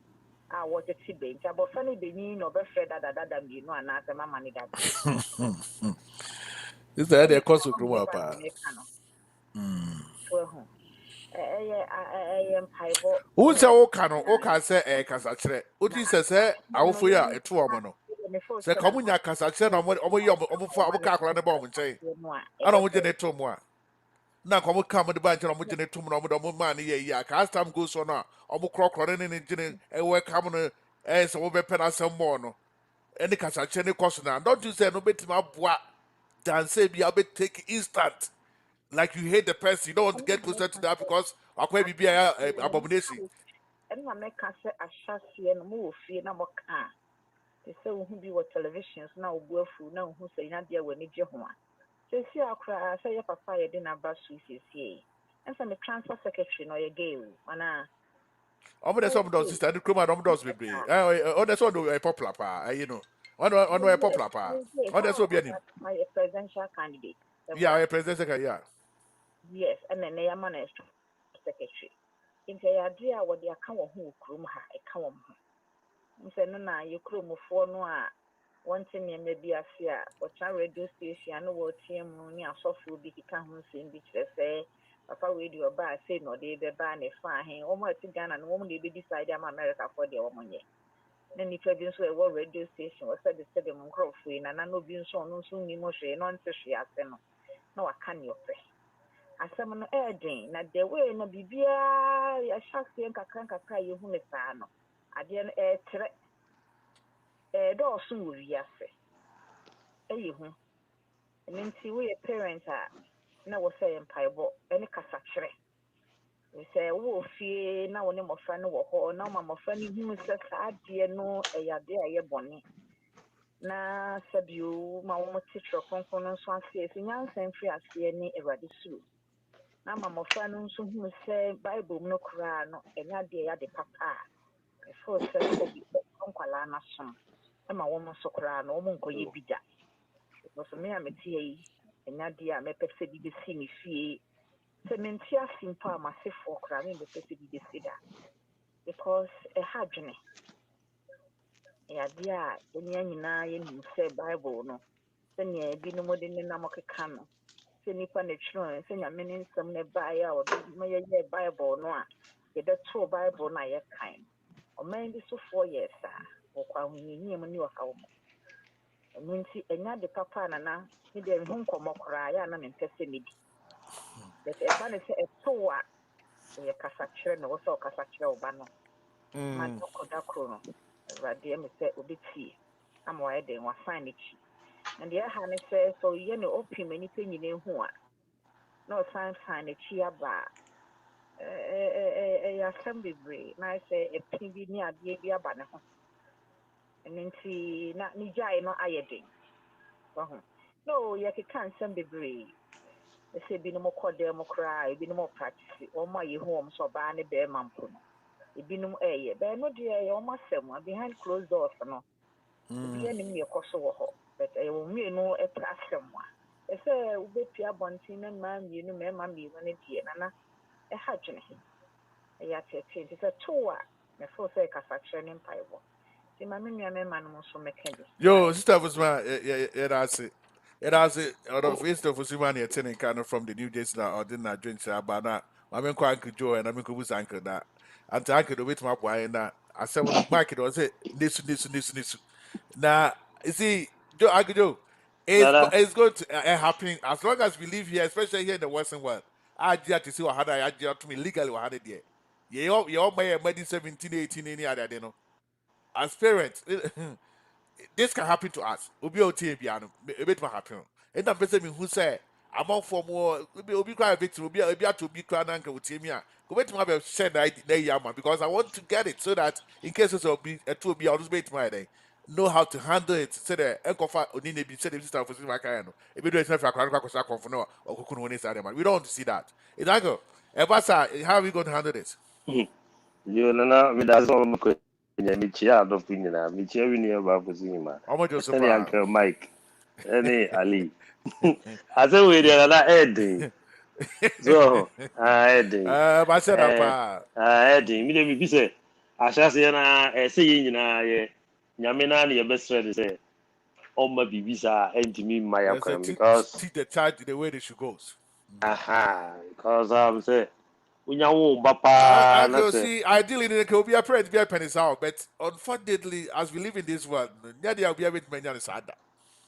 a wɔtete bɛn nti abɔfra no bɛnyin na ɔbɛfrɛ dadadada mmienu anaasɛ mama ne dada this is the cost of kurom apa so ɛho ɛyɛ mpaebɔ wo sɛ woka no woka sɛ kasa kyerɛ woti sɛ awofo yi a ɛto ɔmo no sɛ ka ɔmo nya kasa kyerɛ na ɔmo yɛ ɔmo fa ɔmo ka akora ne ba ɔmo nkyɛn ana ɔmo gye ne to mu a na ka ɔmo ka ɔmo de ba nkyɛn ɔmo gye ne to mu na ɔmo de ɔmo maa ne yɛ yi a ka as time goes on a ɔmo korɔkorɔ ne gye ne ɛwɔ ka mo no sɛ ɔmo bɛpɛ n'asɛm mɔɔ no ɛne kasa kyerɛ ne kɔ so na don't you say no betumi aboa danse bi a bɛ take instant like you hate the person you don't want to get closer to that because akwa bibi abomination ɛna mɛka sɛ ahyɛseɛ no mo wɔ fie na mo ka te sɛ wohu bi wɔ television so na wobu afu na wohu sɛ nya deɛ w'ani gye ho a sɛsi akora sɛ yɛ papa yɛde n'aba so siesie ɛnsa me transfer secretary no ɔyɛ gay o anaa ɔmo de sɛ ɔmo dɔs sister de kuroma ɔmo dɔs bebree ɔmo de sɛ ɔmo popular paa you know ɔno popular paa ɔmo de sɛ obi anim a presidential candidate yeah presidential candidate yeah yes ɛna ne yɛma no secretary nti ɛyɛ adeɛ a wɔde aka wɔ ho wɔ kurom ha ɛka wɔn ho nsɛ no na yɛ kuromufoɔ no a wɔnte nneɛma bi ase a wɔkyerɛ radio station no wɔteɛ mu ne asɔfoɔ bi keka ho nsɛm bi kyerɛ sɛ papa wei deɛ ɔbaa sei na ɔde bɛba ne fa ahen wɔn a ɛte Ghana no wɔn na ɛbɛdecide ama Americafoɔ deɛ wɔn nyɛ na nnipa bi nso ɛwɔ radio station wɔsɛbesɛbe mu nkurɔfoɔ yi na obi nso ɔno nso nnim hwee na ɔnte hwee ase no na waka ne ɔpɛ asɛm no ɛɛden na the way na biribiara yɛhyɛ aseɛ nkakra yɛhu ne saa no adeɛ no ɛɛtrɛ ɛɛdɔɔso wɔ wiase ɛyɛ hu ɛno nti woyɛ parent a na wɔsɛ yɛ mpaebɔ ɛne kasakyerɛ sɛ wowɔ fie na wo ne mmɔfra no wɔ hɔ na woma mmɔfra no hunu sɛ saa adeɛ no ɛyɛ adeɛ a ɛyɛ bɔne na sɛbio ma wɔn te twerɛ kronkron no nso aseɛ sɛ nyansa mfiri aseɛ ne Awurade suro na ma mmɔfra no nso hunu sɛ Bible mu no koraa no ɛnyɛ adeɛ yɛade papa a ɛfo sɛ sɛbi nkwalaa no asom ma wɔn nso koraa no wɔn nkɔyɛ bi da because me a mete yi ɛnyɛ adeɛ a mɛpɛ sɛ bi bɛsi ne fie sɛ mente ase mpo a masefoɔ koraa me mɛpɛ sɛ bi bɛsi da because ɛha adwene ɛyɛ adeɛ a ɛnea nyinaa yɛnim sɛ Bible no sɛnea ebinom de nenam keka no sɛ nipa na twerɛ sɛ nyame ne nsɛm na baeɛ a ɔde yɛyɛ Bible no a yɛbɛtoo Bible no a yɛkan ɔman bi sofoɔ yɛ saa wɔkɔ ahonyiyim ne ɔhaw mu ɛno nti ɛnya de papa nana ne deɛ meho nkɔmmɔ koraa yɛ a na mempɛ sɛ medi but ɛba ne sɛ ɛtoo a ɛyɛ kasakyerɛ na wɔ sɛ ɔkasakyerɛ wo ba no ma dɔkɔda koro no Awurade me sɛ obɛtie ama wayɛ den wasan n'akyi and the other says so you know open many penny in who no sign a chia bar assembly break na say a pinby near the abana and then see not nijai no ayeding no you can send the break. They say be no more call them cry, be no more practice. Or my home so ban a bear mampo. It be no air, bear no dear, almost someone behind closed doors no. Be enemy a coso, but I will me no a plus someone. They say, Ube Pia Bontin and man, you know, mammy, when it dear, Nana, a hatching. A yat a change is a tour, a full say cassaction in Pivo. See, my minion man also make candy. Yo, sister was my that's it. That's it. Out of East of Usimani attending kind of from the New Jersey or didn't I drink about that. I mean, quite Uncle Joe and I mean, who's Uncle that. And to Uncle the wait my boy and that. I said, when the market was it, this. Now, you see, Joe, Uncle Joe, it's going to happen as long as we live here, especially here in the Western world. I just to see what I had to me legally what had it there. You all my 17, 18, any other, you know. As parents, this can happen to us. Obi oti ebiano, a bit happen. And that person who say, I'm all for more. Obi cry a victim. Obi to be crying and go to me. Go wait to have a shed yama because I want to get it so that in case it's a two be, I'll just wait my day. Know how to handle it. Say the encofa onine be said the sister for my kind. If you do it for no or could we don't want to see that. It's like how are we going to handle this? You know, me that's all my question. Me chia do finina. Me chia we near ba fuzima. How much just Any Uncle Mike. Any Ali. I say we there na Eddie. So, Eddie. I said Eddie. Me dey me say. Asha say na say yin nyina ye. Nyame na na ye best friend say. Oma bibisa entimi maya kwam because teach the child the way they should go. Because say unyawo bapa na say see, ideally, there could be a parent, be a penny's out, but unfortunately, as we live in this world, near the be a bit many sad.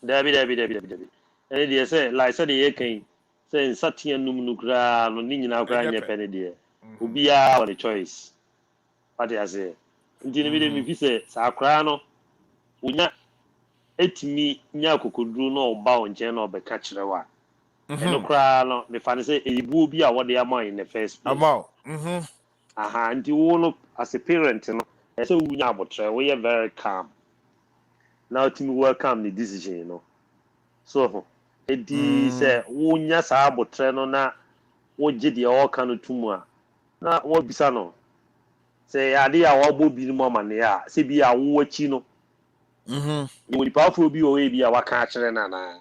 Debi. And they say like say the can say Satian numnukra no ni nyina kra nya penny there. Ubia on the choice. What I say. Nti bi me fi say sa kra no unya etimi nya kokoduru no oba onche na obeka kirewa. Eno kra no me fa say eyibu bi a wode ama in the first place. Amount. Nti wo no as a parent no say unya abotre we are very calm. Now to me welcome the decision, you know. So edi say wonya sa abotre no na wo gye de o ka no tumu a na wo bisa no say ade a wo bo bi no mama ne a se bi a wo achi no you will powerful bi o we bi a waka a kire na na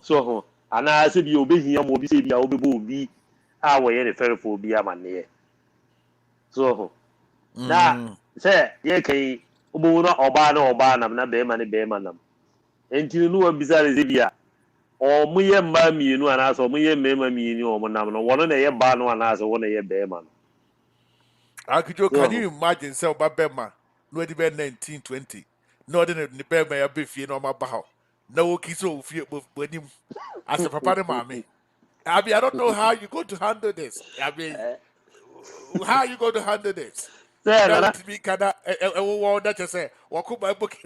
so ana se bi obehia mo bi se bi a obebo obi a wo ye ne ferefo bi ama ne so na say ye kai ubu na oba na be ma nam enti nu wa bizare zebia o mu ye mba mienu ana so mu ye mema mienu o mu nam no wono na ye ba no ana so wono ye be ma no Akijo, can you imagine say oba bema no di be 1920 no de ne bema ya be fie no ma ba ho na wo kiso fie bonim as a papa de mama. I don't know how you going to handle this. How are you going to handle this? That me kada that you say wakuba book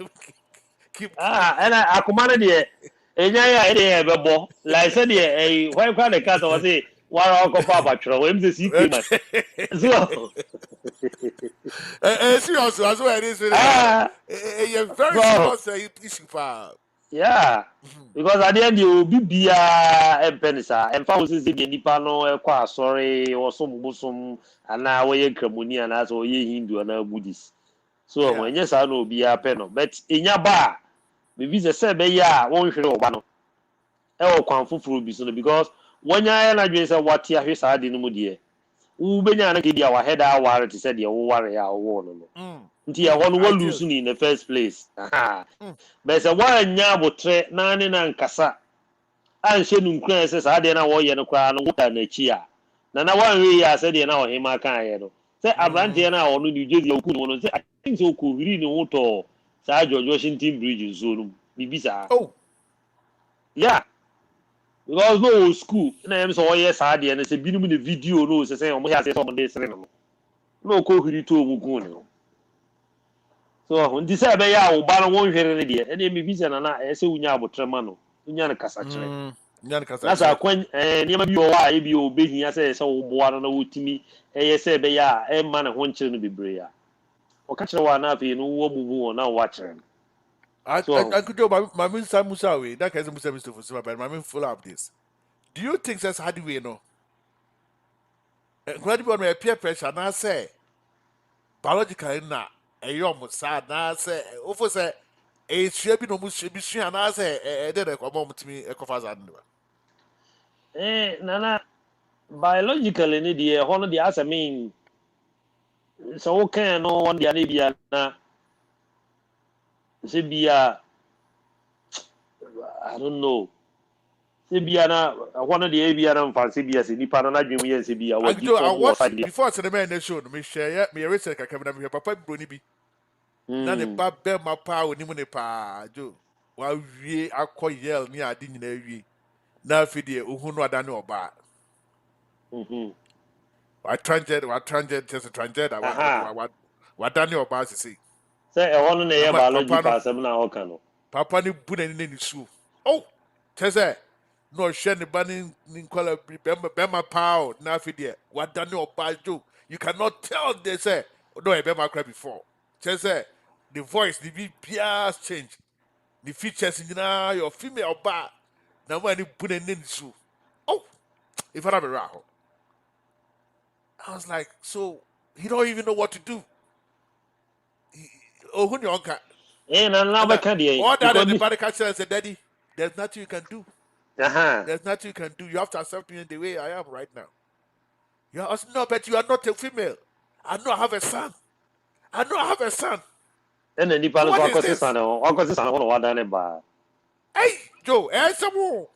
keep and akumane de enya ya ede be bo like say de why kwa the cat was say wara ko papa tro we mse CK man so serious as well it is a very serious issue for yeah because at the end you be bia empenisa emfa wo sisi de nipa no e kwa sorry wo so mubusum ana wo ye kramuni ana so ye hindu ana buddhist so when yes I no bia pe no but enya ba me bi se be ya won hwere oba no e wo kwanfoforo bi so no because wonya na dwen se wate ahwe sa de no mu de wo benya na ke dia wa head aware te se de wo ware ya wo no nti ya hono wo lose ni in the first place but se wa nya abotre na ne na nkasa anhye nu nkran se sa de na wo ye no kwa no wuta na chi a na wa nwe ya se de na wo hema kan ye no se abrante na wo no ni jezi oku no se I think so ko hiri ni wuto sa George Washington Bridge so no bibisa yeah because no school na em so ye sa de na se binum ne video no se o mo ya se so mo de sere no ko hiri to omugun no So when this say be ya wo ba no won hwere ne de e me visa na e se unya abotrema no unya ne kasa kire Nyan kasa na sa che. kwan niam bi wo wa e bi obehia se wo boa no na wotimi e se be ya e ma ne ho nkire no bebre ya o ka kire wa na afi no wo bubu wo na wa kire I so could do my mean Sam Musawi. That case Musa Mr. Fusima, but my mean full of this. Do you think that's how do we know? Incredible me peer pressure and I say biologically na a yom sad na say ofo say a shebi no musu bi sua na say e de ko mom timi e ko fa sad no. nana biologically ne de ho no de asa mean so wo kan no won de na bia na se bia I don't know se bia na ho no de bia na mfa se bia se nipa no na dwem ye se bia I wadi do I form wo watch fa de before I man na show no me share me research ka kamera me papa broni bi. Na ne ba be ma pa oni mu ne pa jo. Wa wie akoyel ni ade nyina wie. Na afide ohun no adane oba. Wa transit just transit aha wa dane oba sisi. se e ho no na ye Ama biological asem na ho kan no papa ni bu na ni su oh tese no hwe ne ba ni kwala bi bema pao na afide wada ne obajo you cannot tell they say no e bema cry before tese the voice the bia change the features nyina your female ba na ma ni bu na ni su oh if I be raho I was like so he don't even know what to do oh who you onka na and ba kan de all that because the me body catcher said daddy there's nothing you can do. aha There's nothing you can do. You have to accept me in the way I am right now. You are no, but you are not a female. I know I have a son. I know I have a son. na nipa So no so what is akosesa this? no no wada ne ba Hey, Joe, answer more.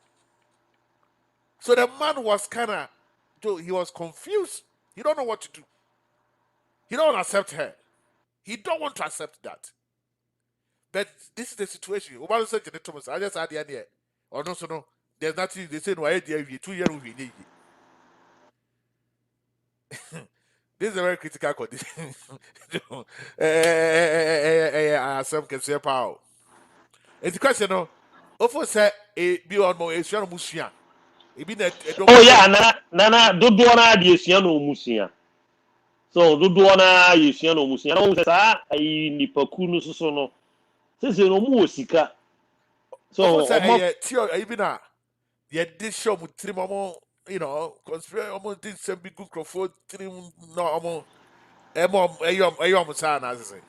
So the man was kind of, Joe, he was confused. He don't know what to do. He don't accept her. He don't want to accept that. But this is the situation. Obama said to Thomas, I just had the idea. Or no, so no. There's nothing. They say no. I 2 years old. This is a very critical condition. Some can say power. It's the question, no. Ofo say be on mo esua no musua. E bi na edom oh edom. yeah na dodo na de esua no musua so dodo na yesua no musua na wo se sa ayi nipa ku no so no se no mu osika Ofo so say omo tio e bi na ye dis show mu trim omo, you know, conspire omo dis some big microphone trim no omo eyom sa na say.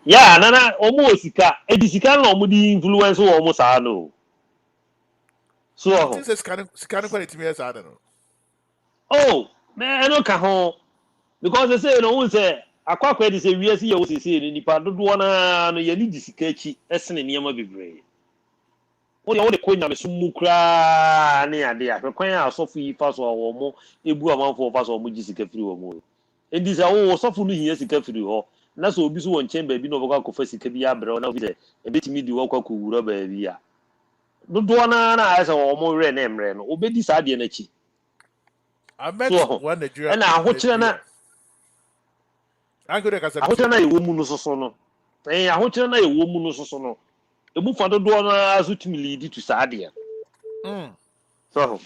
yeah na omo osika edisika na omo di influence wo omo sa no You so think say scanning quality me sa no. oh me no ka ho because they say no one say akwakwa de say wiase ye wo sese ni nipa dodo na no ye ni disika chi esene niam bebre wo de ko nyame so mu kra ne ade a kwan a asofo yi fa so wo mo ebu amanfo fa so mo gi sika firi wo mo endi sa wo sofo no hia sika firi ho na so obi so won chen ba bi no baka kofa sika bi abre na obi se ebetimi di wo kwa ko wura ba bi a dodo na asa wo mo re na emre no obedi sa de na chi I met so one na ahokyere na I'm going to ahokyere na ye wo mu no soso no ahokyere na ye wo mu no soso no ebu fa dodo na so timi lead to sa de so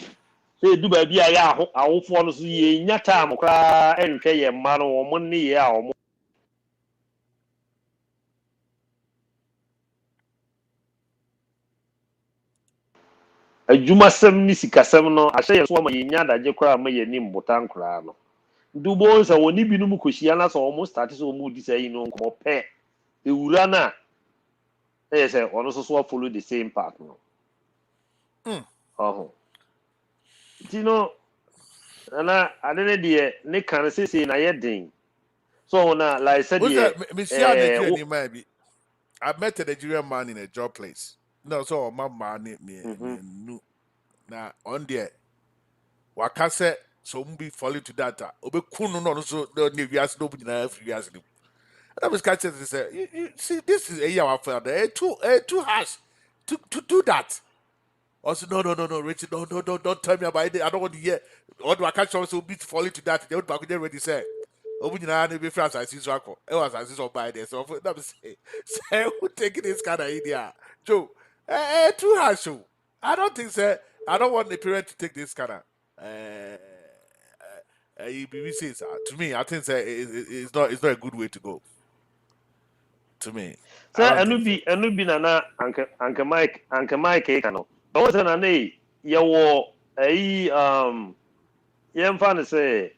say du ba bia ya awofo no so ye nya time kra enhwe ye mma no wo ne ye a wo adwumasem ni sikasem no ahye ye so ma ye nya daje kra ma ye ni mbotan kra no dubo nsa woni binum kohia na so wo start so wo di say no nko pe ewura na e say ono so follow the same path no oh tino na ade ne de ne kan sese na ye den so na like said What's de that? Me see a Nigerian in my be. I met a Nigerian man in a job place. No, so my man me new na on there. Wakase so be falling to that. Obe kunu no so no we as no be na free as them. And I was catching to say, you see, this is a year after too harsh to do that. Also, no, Richard, don't tell me about it. I don't want to hear. What do I catch also be falling to that? They would back there already say. Open your hand, be France, I see Swako. It was as is by there. So, let me say, who taking this kind of idea? Joe, too harsh. I don't think so. I don't want the parent to take this kind of. BBC to me, I think it's not a good way to go. To me, So I don't think so. enu bi na na anke Mike ka no. But what na na ye wo ye mfa ne say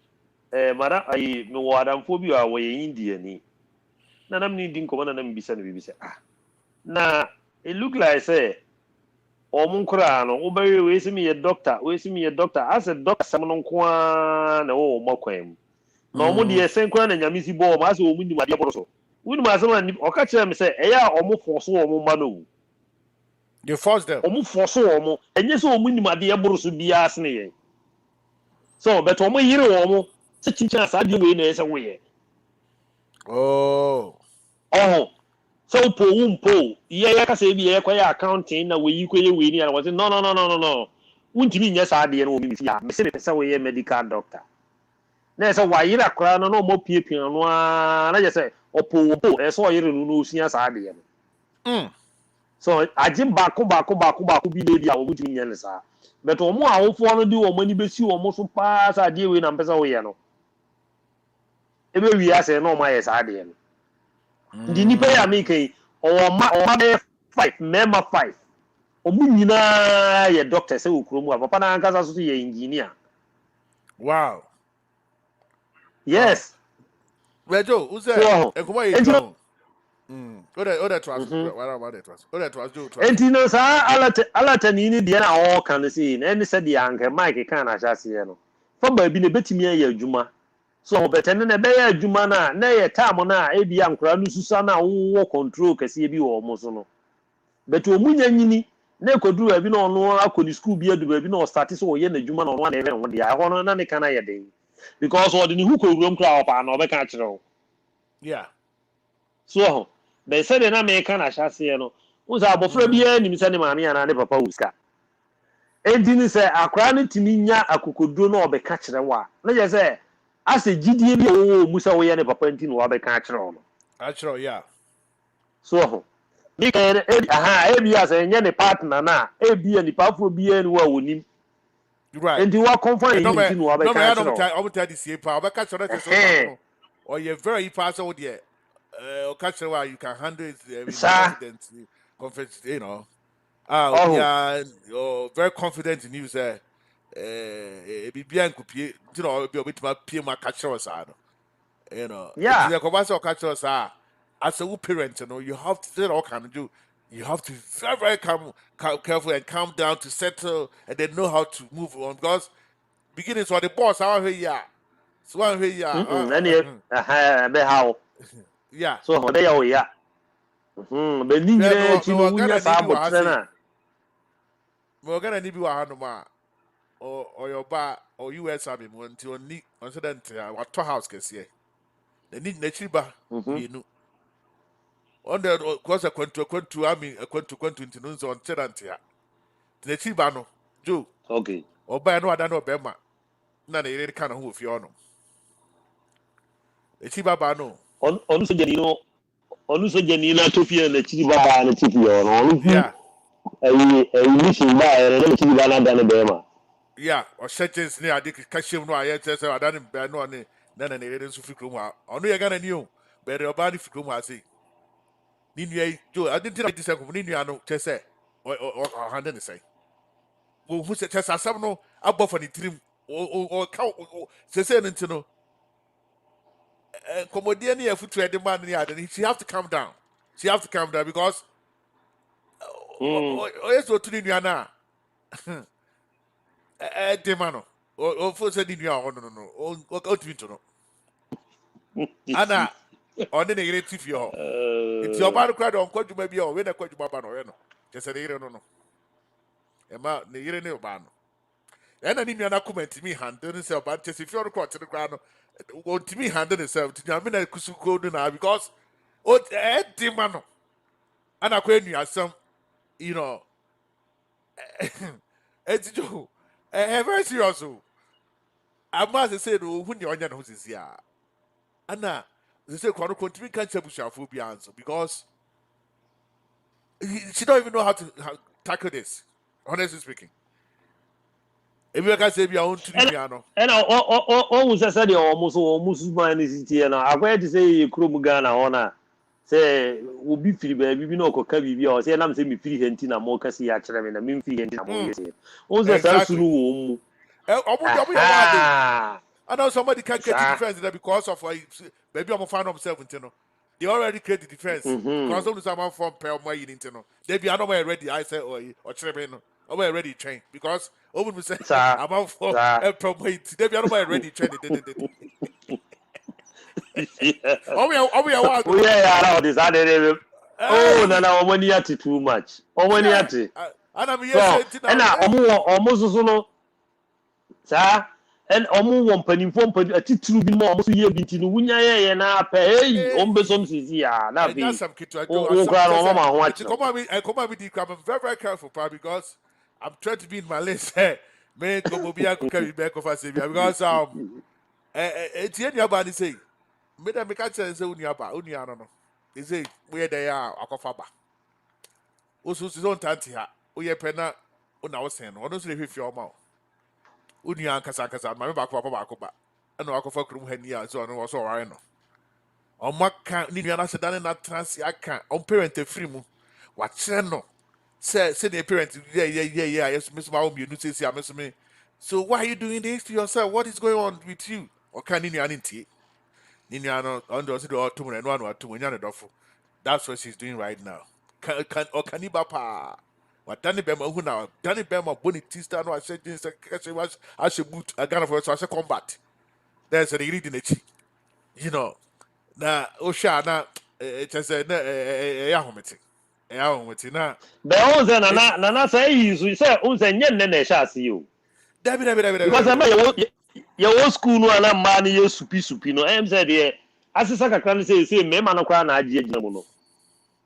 mara ayi me wo adamfo bi a wo ye India ni. Na nam ni din ko na nam bisa ne bibisa. Ah. Na it look like say omun kura no obere we simi ye doctor as a doctor sam no nko na wo makwan. Na omu de sen kura na nyame si bo ma as omu ni made boro so. Wuni ma asema ni oka kire me say eya omu force omu ma no. You force them. Omu force omu enye so omu ni made boro so bia ase ne ye. So but omu yire omu se chinchan sa de we na ese wo ye. Oh. Oh. So po ye ya ka say bi ye kwa ya accounting na we yi kwa ye we ni na wo say no. Wuntimi nya sa de no omi fi ya. Me se me pesa we ye medical doctor. Na ese wa yire akra no mo piepie no na je say opo ese o yire no osia sa de no. So ajim baako bi na bi a wo mutumi nya ne sa. But omo awofo no di omo ani besi omo so pa sa de we na mpesa wo ye no. Ebe wi ase no ma ye sa de no. Ndi nipa ya make o ma 5 member 5. Omo nyina ye doctor se wo kromu a papa na nkasa so ye engineer. Wow. Yes. Rejo, who's that? So Nkomo ye John. Oda twas. Wala about it was. Oda twas do twas. enti no sa alata ni de na o kan se na ene se de anka Mike kan na hya se no. Fa ba bi na betimi ya adwuma. So betene na be ya adwuma na ye time na e bia nkura no susa na wo control kase bi wo mo so no. But omunya nyini na ekoduru abi na ono akoni school bi adu bi na o start so wo ye na adwuma na ono na ebe no de ya ho no na ne kan na ye den. Because what the who room crowd pa na obeka kire. Yeah. So they said na me kan ahya se no. Unza abofra bi ya nim se ne maame ya na ne papa wuska. Enti ni se akra ne timi nya akokoduro na obeka kire wa. Na je se ase gidie bi wo musa wo ye ne papa enti no obeka kire no. Actually, yeah. So mi kan ebi ase nya ne partner na ebi ni pafo bi ya ni wa wonim. Right. Enti wa confirm No enti no obeka kire. I'm tell this here, pa. Obeka kire te so or you're very fast out there. Catch why you can handle it Sa confident, you know. oh You're very confident in you, sir. Bibian could be, you know, be a bit my PMA catcher or side. You know, it's yeah. like a master catcher as a parent, you know, you have to say all kind of do. You have to be very careful and calm down to settle and then know how to move on because beginning so the boss, how here, so one here, Any be how yeah. so ho dey o ya be ni Yeah, nyina chi no me wunya gonna sa need you abotre say. na We're gonna need you or your bar or US Army until on incident what house can see. They need Nachiba, you know. On the course, a army, a quantu into news on Chedantia. The Chibano, Joe, okay or by no other no Bema. None of kind of who you know. The Chibabano, onu so jeni na tofie na chi baba na chi yo no onu fi yeah, mission ba na chi baba na da be ma yeah, or searches near Dick Kashim no, I just I done bear no one, none of the Sufikuma. Only a gun new, but your body Fikuma say. Nini Joe, I didn't tell this Nini, I know, just say, or hand in the say. Well, who said, just as some no, above for the dream, or cow, say, to know. Comedian here for trade man and she have to calm down. She have to calm down because yes, what to do now? Demano. Or for sending you on no. Or go to no. Anna, on the negative you. It's your bad crowd on what you may be or when I quote you Baba no. Just a year no. Emma, the year no ban. And I need an comment to me handle himself, but just if you're a to the ground, want to me handle himself to Jamina Kusuko now because oh, demano. And I quit you some, you know, it's Joe. Very serious. I must say, when you're on your nose is here. Anna, they say Kwano continue can't bushafo be answer because she don't even know how to tackle this. Honestly speaking. If you can say your own to piano. And almost said almost man is here now. I went to say Krumugana honor. Say, will be free, baby, no cocabi, or say, I'm saying me free hentina more kasi actually, and I mean free hentina more. Also, Exactly. aha. I know somebody can't get the Sir. defense there because of maybe I'm find himself in Tino. They already create the defense because of someone from Pelma in Tino. They be another ready. I say, or Tremeno. I'm ready train because over me say Sir. about for Sir. Pelma. They be another ready train. We are what? We are out this other. Oh, no, no, money at too much. Oh, money at it. And I'm here So, saying, and now, almost so, sir. And one penny from a titulu be more almost year between Winya and I pay on Besom Sia. That be some kid to oh, do. mama watching. I come with the I'm very, very careful, because I'm trying to be in my list. May Nkomo be a carry back of us because it's any about say. Me that me catch say unia no. They say where they are akofaba. Also is on tanti ha. Oye pena una was saying. Ono say if your mouth. Unia kasa ma me back ba. Ano akofa krum hani a so no was all right no. Ọmaka ni nua na sedane na transi aka on parent free mu wa kire no say the parent yeah yes miss ma omi nu say am me so why are you doing this to yourself, what is going on with you oka ni nua ntie ni nua no on do say do otum no anu atum nya ne dofo. That's what she's doing right now. Can okaniba pa wa dani bema hu na dani bema boni tista no I said this was I should boot a gun for so I should combat. There's a read in the chi, you know. Na osha na chese na ahomete na But also, Nana say you say, on the yen and shall you. dabi Because I mean, your school no and a man, you supi no. I'm said, yeah, as a second can say, me man, crown, I did no.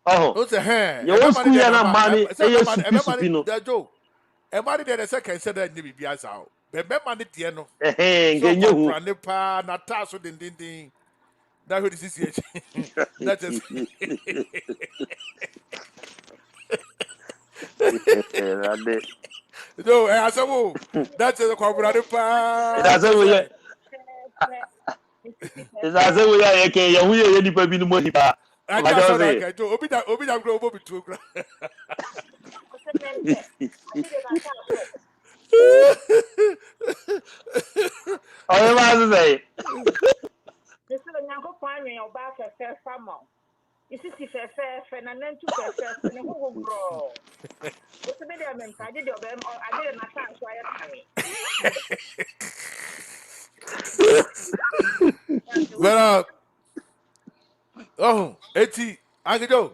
Oh, no say hey your school and a man, you supi no. da jo e ma de the second said that ni bibia sa o be ma de de no Eh, so can you? comprendre pa na ta so din that what is this that is no asamo that is comprendre pa That's a it's as if we are okay. You are any baby no money. I Like just I saw that say, guy. Obi da grow obi too. I was say, This is a young family of back a fair farmer. You see, fair, and then to fair, and who will grow. What's the matter? I did your them, or I did not chance why Oh, eti, Agido.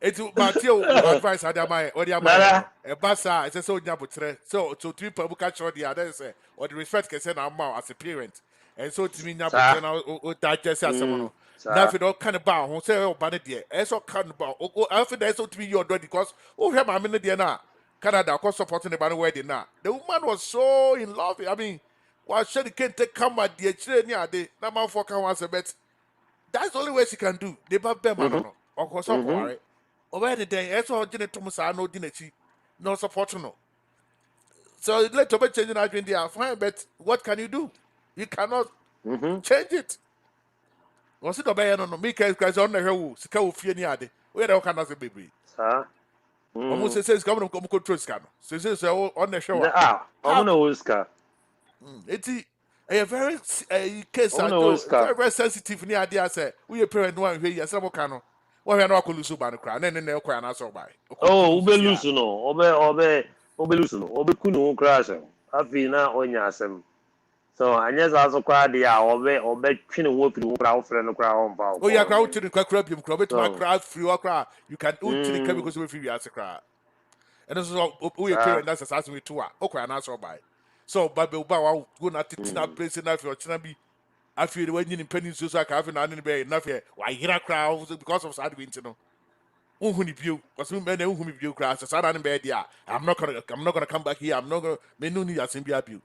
Eti, Matthew, advice had my, or the Nana, a bassa, it's a so nyabutre. So, to three people catch all the others, or the respect can send our mouth as a parent. And so to me, sir, nyabutre, or digest as someone. Now, if sir, you don't kind of bow, who say, oh, banner dear, as all kind of bow, oh, after that, so to me, you're doing because, oh, have my minute dear now. Canada, of course, supporting the banner wedding now. The woman was so in love. I mean, why should can't take come at the children, yeah, they, now my for can once a bet. That's the only way she can do. They bab them, no. Of course, I'm worried. Over the day, that's all Jenny Thomas, I know, didn't she? No support, no. So let to be changing our green there, fine, but what can you do? You cannot change it. Was it obey no me because on the hill, Sika will fear near the where the can as a baby. sir. Almost says government come control scan. So says on the show. Ah, I'm gonna Oscar. It's a very case I'm I gonna do Oscar. very sensitive near the say we a parent one here, some cano. Why we are not going to lose by the crown, and then they'll cry and answer by. Oh, ube lusu no, obe lusu no, obe kunu crash. Afi na onya asem. So anya za so kwa dia obe twene wo piri wo kra wo frɛ no kra wo mpa. Oh, yeah, crowd to the crowd, you crowd, my So, crowd, free or cry. You can to the because we free as a crowd. And this is all we a parent that's assassin with two. Okay, and answer by. So, Baby Bow, go not to Tina place enough your chinabi. I feel when you in pennies, so I have an bay enough here. Why, here are crowds because of sad winter. Who view was men whom you crash, a sad bed, yeah. I'm not gonna come back here. I'm not gonna menuni as in be abu.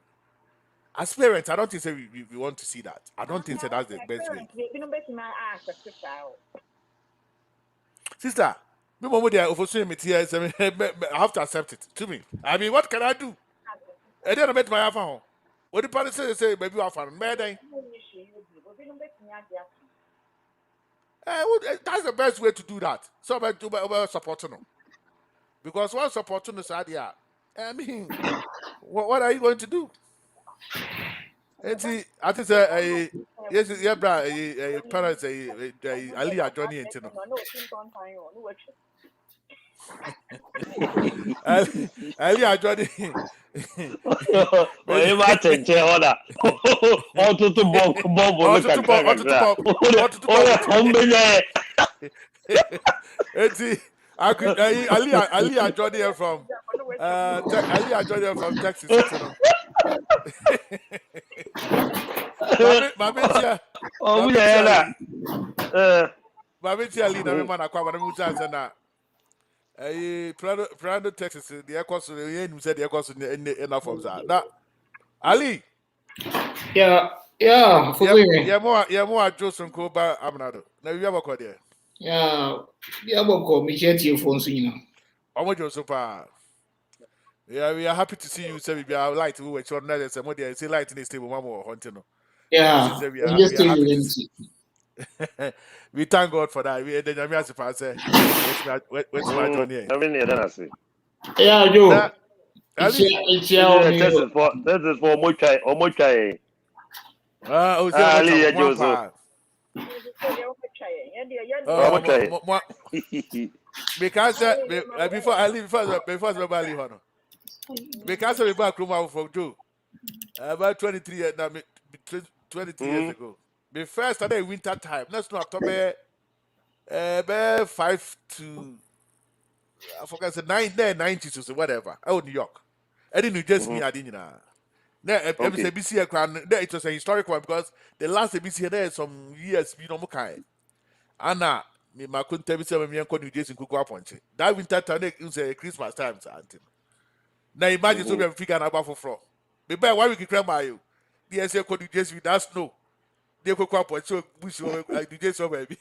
As parents, I don't think say we want to see that. I don't think say that's the best way. Sister, me mom there over me tears. I have to accept it. To me, I mean, what can I do? I didn't met my phone. What the parents say, baby, you are fine. That's the best way to do that. So about supporting them. Because once supporting the side, yeah, I mean, what are you going to do? And see, I think yes, yeah, bro, parents, Ali Johnny and Tino. Ali Johnny. Oye ma chenche hoda. Otutu bombo no kakra. Oye hombenye. And see, Ali Johnny from Ali Johnny from Texas, you know. Mami tia. Oh, we are Mami tia leader me man akwa na mu chance na. Prado Texas the aircourse the enu said the aircourse enough of that. Now Ali. Yeah, for me. Yeah, more Joseph Koba Amenado. Now you have a call there. Yeah, but call me here to your phone, you know. Omo Joseph. Yeah, we are happy to see you. Say we are light. We were sure that some there say light in the stable. Mama or hunting. Yeah, we are happy to see. We thank God for that. We are the Jamias Passe. What's my Johnny? I mean, I see. Yeah, Joe. This is for Mochai. Ali Joseph. Because before I leave, before Ali Hono. Because we back room from Joe. About 23 years now, 23 years ago. The first started winter time. That's not October 5 to I forgot the 90s or whatever. Oh, New York. I didn't just me. I didn't know. Now, BC it was a historic one because the last BC there some years we don't kind. Anna, me my couldn't tell me some me uncle New Jersey could go up on it. That winter time it was a Christmas time. Now imagine so we have figured out for floor. Maybe why we can cry my you. The SL could New Jersey with that snow. They could go up on so bush New Jersey baby.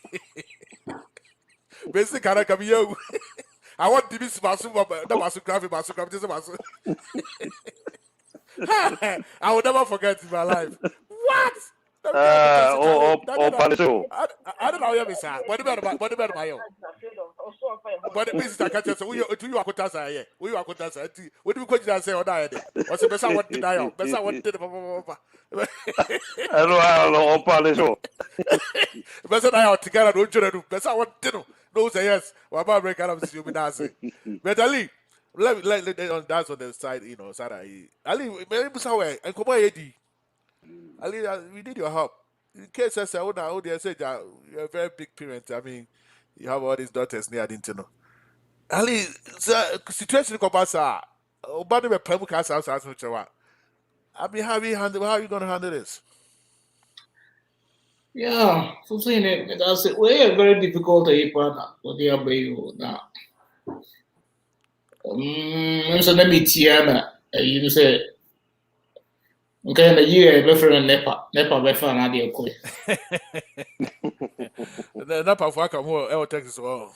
Basically, can I come here? I want to be Masu, that was a graphic Masu. I will never forget in my life. What? I don't know how you say. What about my own? But the business I can't say. We are Kotasa here. We are Kotasa. What do we go say on that? What's the best I want to die? Best I want to I know. Palisho. Best I want to get a best I want to know. No, say yes. What about break out of you? But Ali, let on that's on the side, you know, Sarah. Ali, maybe somewhere and come on, Eddie. Ali, we need your help. In case I say, oh, they say that you're a very big parent. I mean, you have all these daughters near, I didn't know. Ali, the situation in Kobasa, about the Pemu Casa house, I mean, how are you going to handle this? Yeah, for saying it, that's it. We're very difficult to eat partner. What they are you now. So let me tell you say. Okay, the year before Nepa before na dey ko. The Napa for more Texas well.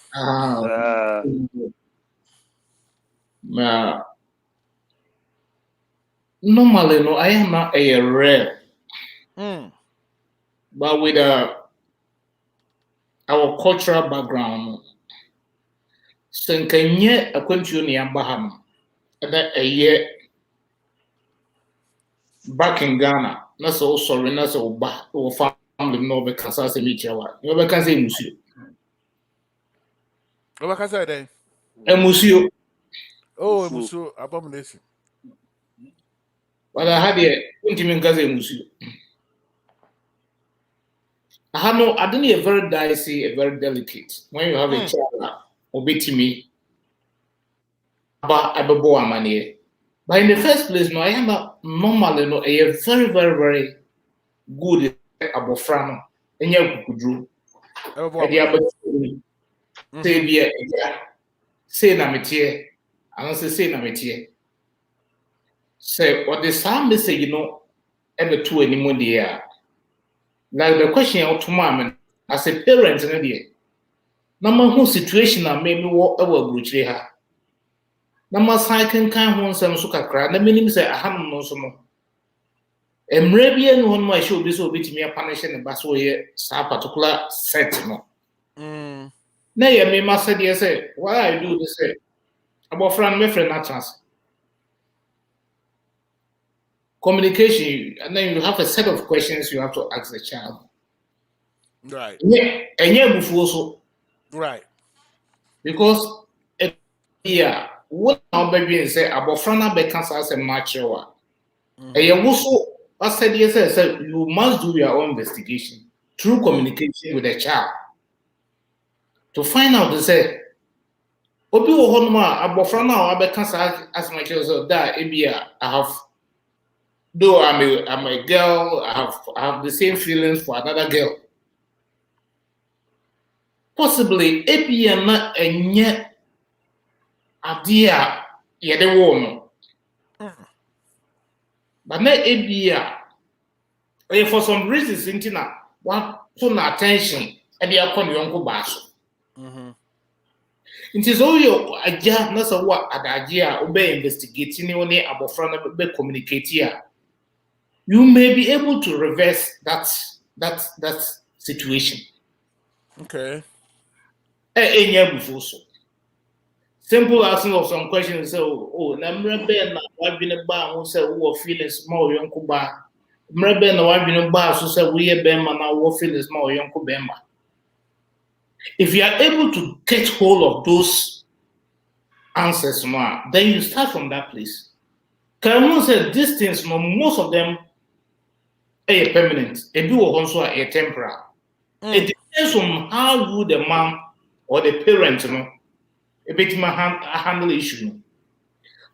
Normally no, I am not a rare. But with our cultural background, Senkanye Akwantufor ni Abraham, that a year back in Ghana, that's also that's all back or family no because as a michawa. You ever can say Musio. What can I say then? A Musio. Oh, Musio abomination. But I had a intimate cousin Musio. I don't a very dicey, a very delicate. When you have a child, obey me. But in the first place, no, I am normally no a very, very, very good about Frano. And you could do. Say Namitie. I don't say Namitie. Say what the sound say, you know, ever to anymore there. Like the question of tomorrow, as a parent, in the number who situation I made me walk over Bruce. Number cycling can one some suka cry, the minimum say I have no some. Mrabian one my show this will be to me a punishing the bus way, some particular set. Mm. Nay, I may must say, why I do this about friend, my friend, not chance. Communication, and then you have a set of questions you have to ask the child. Right. Yeah, and yeah, before so. Right. Because yeah, what our baby say about Frana Beckans as a mature. And you also, I said, yes, I said, you must do your own investigation through communication with the child to find out to say, Obi Ohonma, about Frana Beckans as my child, so that I have, though I'm a girl, I have the same feelings for another girl. Possibly, ABA not a yet idea, yet a woman. But not ABA. For some reasons, Intina, what put attention and the upon your uncle Basso. It is all your idea, not so what idea, obey investigating only about front of the communicate here. You may be able to reverse that situation. Okay. Simple asking of some questions. So, number Ben, I've been a bar who said, who feelings small, your uncle bar. Maybe no one been bar so say we Bemba now what feelings more Yonko Bemba. If you are able to get hold of those answers more, then you start from that place. Karamon said these things, most of them are permanent. A do also a temporal. It depends on how you the mom or the parent a bit handle issue.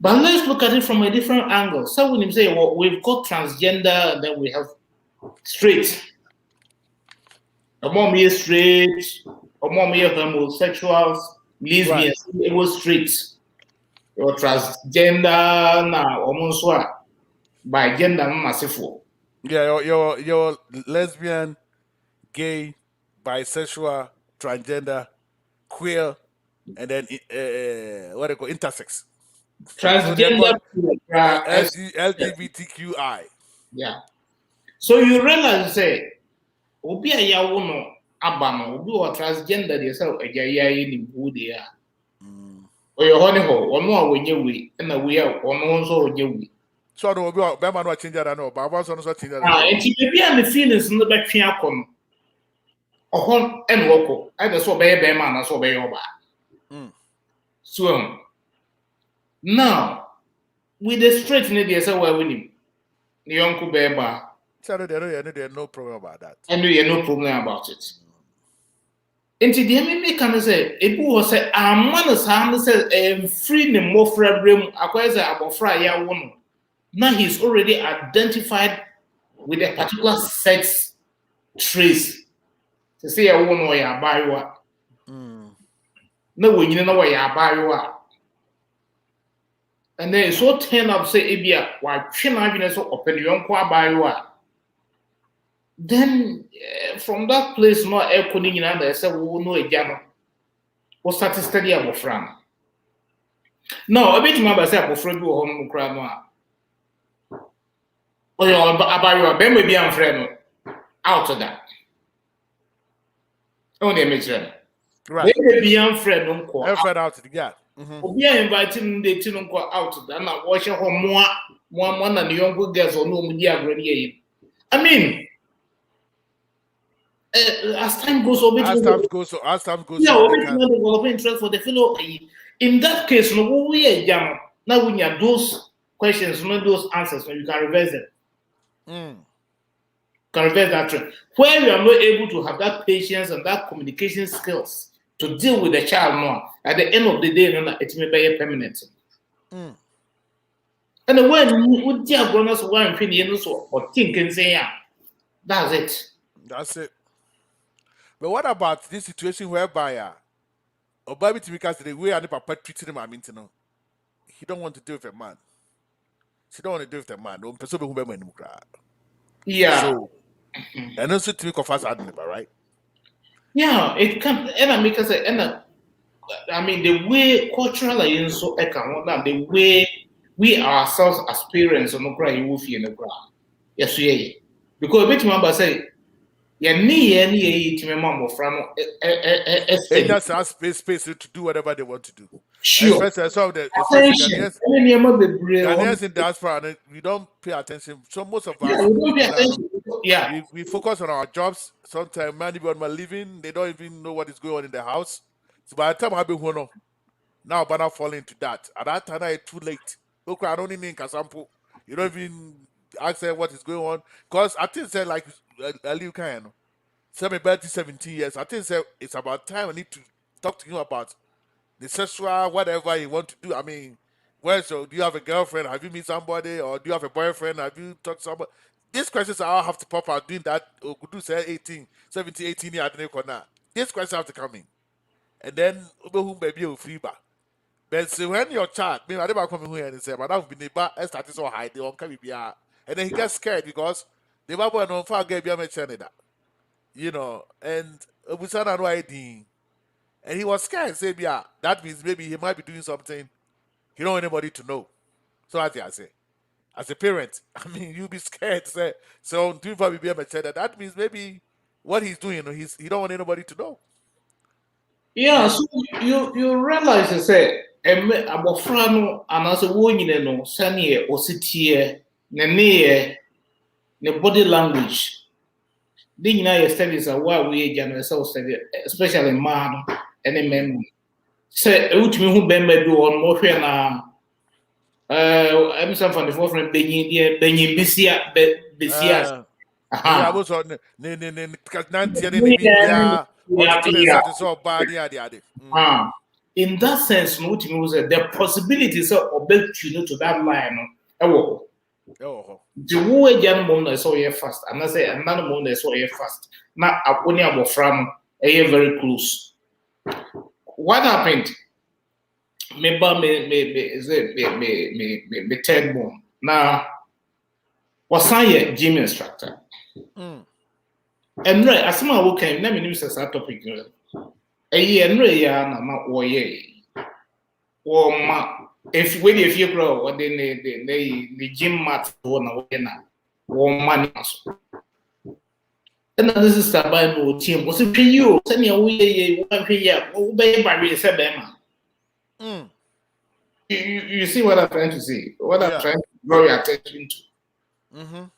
But let's look at it from a different angle. So when you say, well, we've got transgender, and then we have straight. A mom is straight, a mom is homosexuals, lesbians, it was straight. Your transgender now, almost what? By gender, massive. Yeah, your lesbian, gay, bisexual, transgender, queer, and then what they call intersex. Transgender, LGBTQI. yeah. So you realize, say, Obi a yawono abano, Obi or transgender, they say, a jaya in woody. Or your honey hole, or more when you we, and we are on also you. So I don't know about what change that I know, but I was also change that. And she may be on the feelings in the back come. Or and local, I just obey a man as obey your back. So now, with the straight media, so we're winning. The uncle Beba. So there's no problem about that. And we have no problem about it. And the enemy can say, if we will say, our man is hand says, free the more frame, acquires about Friday woman. Now he's already identified with a particular sex trace. To say a woman or ya buy what. No, when you know what you buy what. And then so turn up say, Abia, why chin happiness open your uncle buy what. Then from that place, no air cooling in under, I said, we will know a jam. Or start to study about Fran. No, a bit remember, I said, about Fred or home crab. Oh, you're about your baby, be on friend out of that. Only a mixture. Right. Be on friend, don't friend out to the gap. We are inviting the children out of that. I'm not watching home one and the young girls or no media already. I mean, as time goes on, develop interest for the fellow. In that case, no, we are young. Now, when you have those questions, no, those answers, so you can reverse them. Can reverse that trend. Where you are not able to have that patience and that communication skills to deal with the child more, at the end of the day, it may be permanent. And when would dear grown us one opinion or think and say, yeah, that's it. That's it. But what about this situation whereby Obabi Timika said the way I papa treating him, I mean to know he don't want to deal with a man. She don't want to deal with a man. Don't pursue who in the crowd. Yeah. So, and also to make of us right? Yeah, it can and I make us say and I mean the way cultural is so now the way we ourselves experience on the ground you will feel in the ground. Yes, yeah. Because bit remember say yeah ni to my mom from And that's our space to do whatever they want to do. sure. Especially some of the especially Attention. And then Ghanaians in diaspora, and we don't pay attention. So most of yeah, us, we don't pay attention. Yeah. we focus on our jobs. Sometimes man, even on my living, they don't even know what is going on in the house. So by the time I be one, now but not fall into that. At that time, it's too late. Look, I don't even Kasampo. You don't even ask them what is going on. Because I think say like Ali Kayano, 17 years. I think say it's about time I need to talk to him about the sexual whatever you want to do. I mean, where so do you have a girlfriend? Have you met somebody, or do you have a boyfriend? Have you talked to somebody? These questions I have to pop out doing that. Could do say 18, 17, 18 years. These questions have to come in, and then who maybe you free back. But so when your child, I never come here and say, "But I've been able to start so high, they won't come here," and then he gets scared because the Bible don't forget be mentioned that, and we said that ID. And he was scared. Say, yeah, that means maybe he might be doing something he don't want anybody to know. So I say, as a parent, I mean, you'll be scared. Say, so doing for BBM that means maybe what he's doing, he don't want anybody to know. Yeah, And so you realize say abofra no anase wo nyine no sane ositie ne body language de nyina ye studies a wa we agya so study especially man no ene men say utumi hu bemba bi won mo hwe na I'm some from the forefront benyin besia yeah, I aha was on the or to the certain so bad, yeah. in that sense no utimi was the possibilities of bet you to that line no Oh, the wo agya no mom na so ye fast and I say and no mom na so ye fast na akoni abofra no very close. What happened? Me third born. Now, was I gym instructor? And right, as my work came, let me use that topic. A year and ya na ma wo ye. Or ma if you grow, what then the gym mat or na na or money. And this is the Bible team. Was it you? Send your way, one year, obey by me, you see what I'm trying to say? What I'm trying to draw your attention to.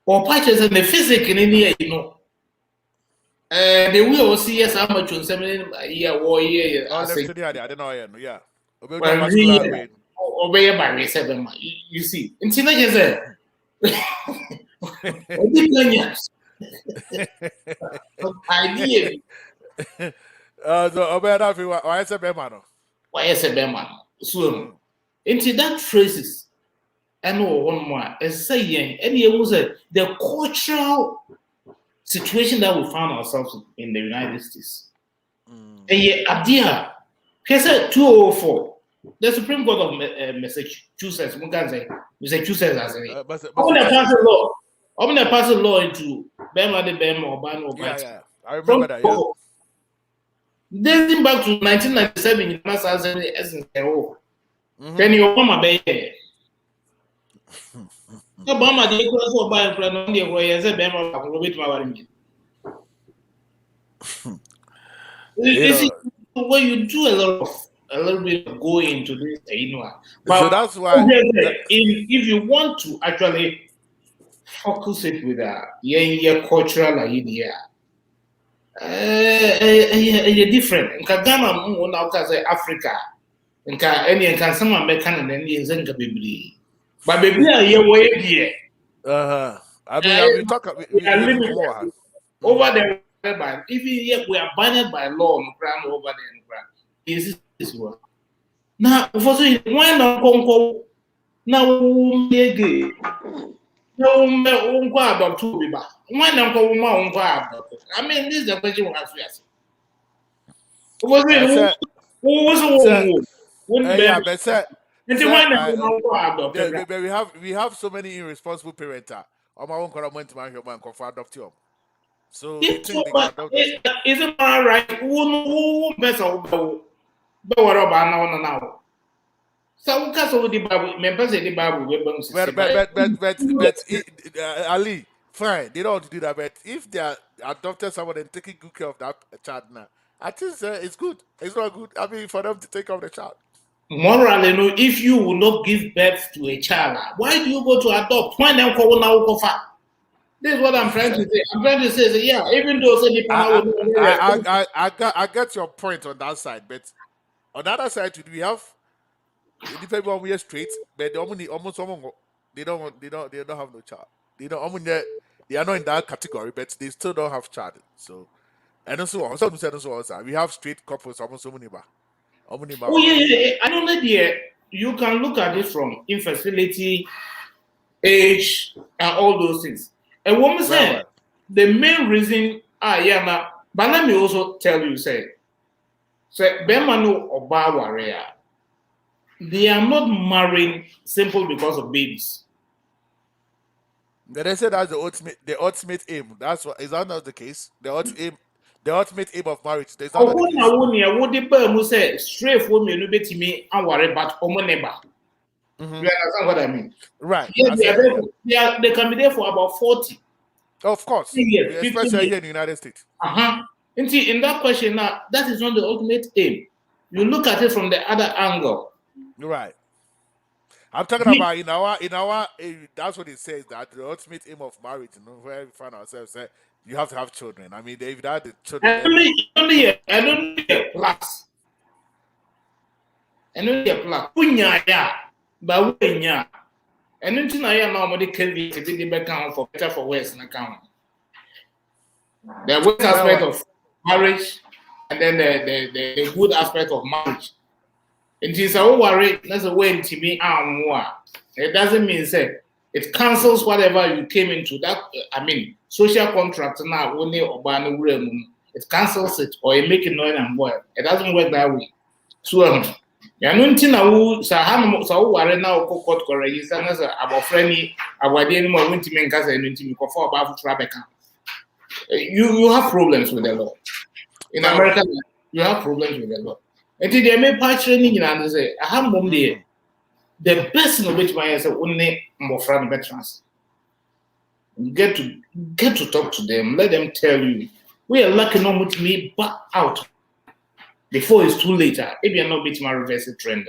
Or patches and the physics in India, the way we see yes, how much on 7 year war year. I don't know, yeah. Obey by me 7. You see, in Tina, you said, idea. So, obey that, why is a bemano? Why is a beman? So, into that phrases. And one more, as saying, and it was the cultural situation that we found ourselves in the United States. And yet, idea, he said 204, the Supreme Court of Massachusetts, Massachusetts as a I'm going to pass a law into Bema de Bema or Bano. Yeah, I remember that. Yeah. Dating back to 1997, you must have the essence. Then you come a bay. Obama dey cross for buy friend on the way say be ma ko bit ma wari when you do a little bit of go into this but so that's why if you want to actually focus it with a cultural idea different nka Ghana mo na ka say Africa nka any nka some American and any nka bebre. But baby, way here. I mean, we talk over there. Even yet, we are banned by law. Over there, this is one. Now, for say, why not Congo? Now, me no, me unko adopt to be back. Why not go unko adopt? I mean, this is the question we have to ask. Yeah, but we we have so many irresponsible parents my own government man for adopt you. So they If so, think they can but adopt us. is it all right? Who best of but what about now? So because of the Bible, members of the Bible, we're going to say, But Ali, fine, they don't want to do that. But if they are adopted someone and taking good care of that child now, I think it's good. It's not good. I mean, for them to take care of the child. morally, no, if you will not give birth to a child, why do you go to adopt? When them call now go far? This is what I'm trying to say. I'm trying to say, yeah, even though say I get your point on that side, but on the other side, we have it depends on we are straight, but they almost they don't have no child. They don't they are not in that category, but they still don't have child. So and also we have straight couples almost so many oh yeah. I don't know there. You can look at it from infertility, age, and all those things. A woman said the main reason but let me also tell you, say Bemano or Bawaria, they are not marrying simple because of babies. They say that's the ultimate aim. That's what is that not the case? The ultimate aim of marriage. There's not the case. What the say straight for me, no bet me and worry about omo neighbor. You understand what I mean? Right. Yeah, they can be there for about 40. Of course. Years, especially here in the United States. And see, in that question now, that is not the ultimate aim. You look at it from the other angle. Right. I'm talking about in our that's what it says, that the ultimate aim of marriage, where we find ourselves, you have to have children. I mean, if they had the children, I don't need a plus. I don't need a plus. Punya, but when and until I am normally can be the background for better for worse in account. The worst aspect of marriage and then the good aspect of marriage. And it's a worry, that's a way to me. It doesn't mean say it cancels whatever you came into. That I mean, social contract now only it cancels it or it make it null and void. It doesn't work that way. So ya no nti na wo sa ha no sa wo ware na wo court register na sa abofrani awade ni mo ntimi nka sa no ntimi ko for ba futura beka. You have problems with the law. In America, you have problems with the law. And they may patch training and say, I have mom there. The best in which my say only more friend veterans. Get to talk to them, let them tell you. We are lucky not with me back out before it's too late. If you're not beating my reverse trend.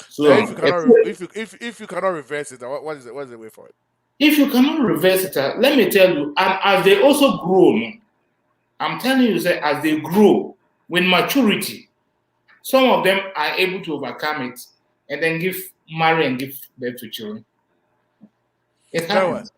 So if you cannot reverse it, what is the way for it? If you cannot reverse it, let me tell you, and as they also grow, I'm telling you, say, as they grow with maturity, some of them are able to overcome it and then marry and give birth to children. It happens.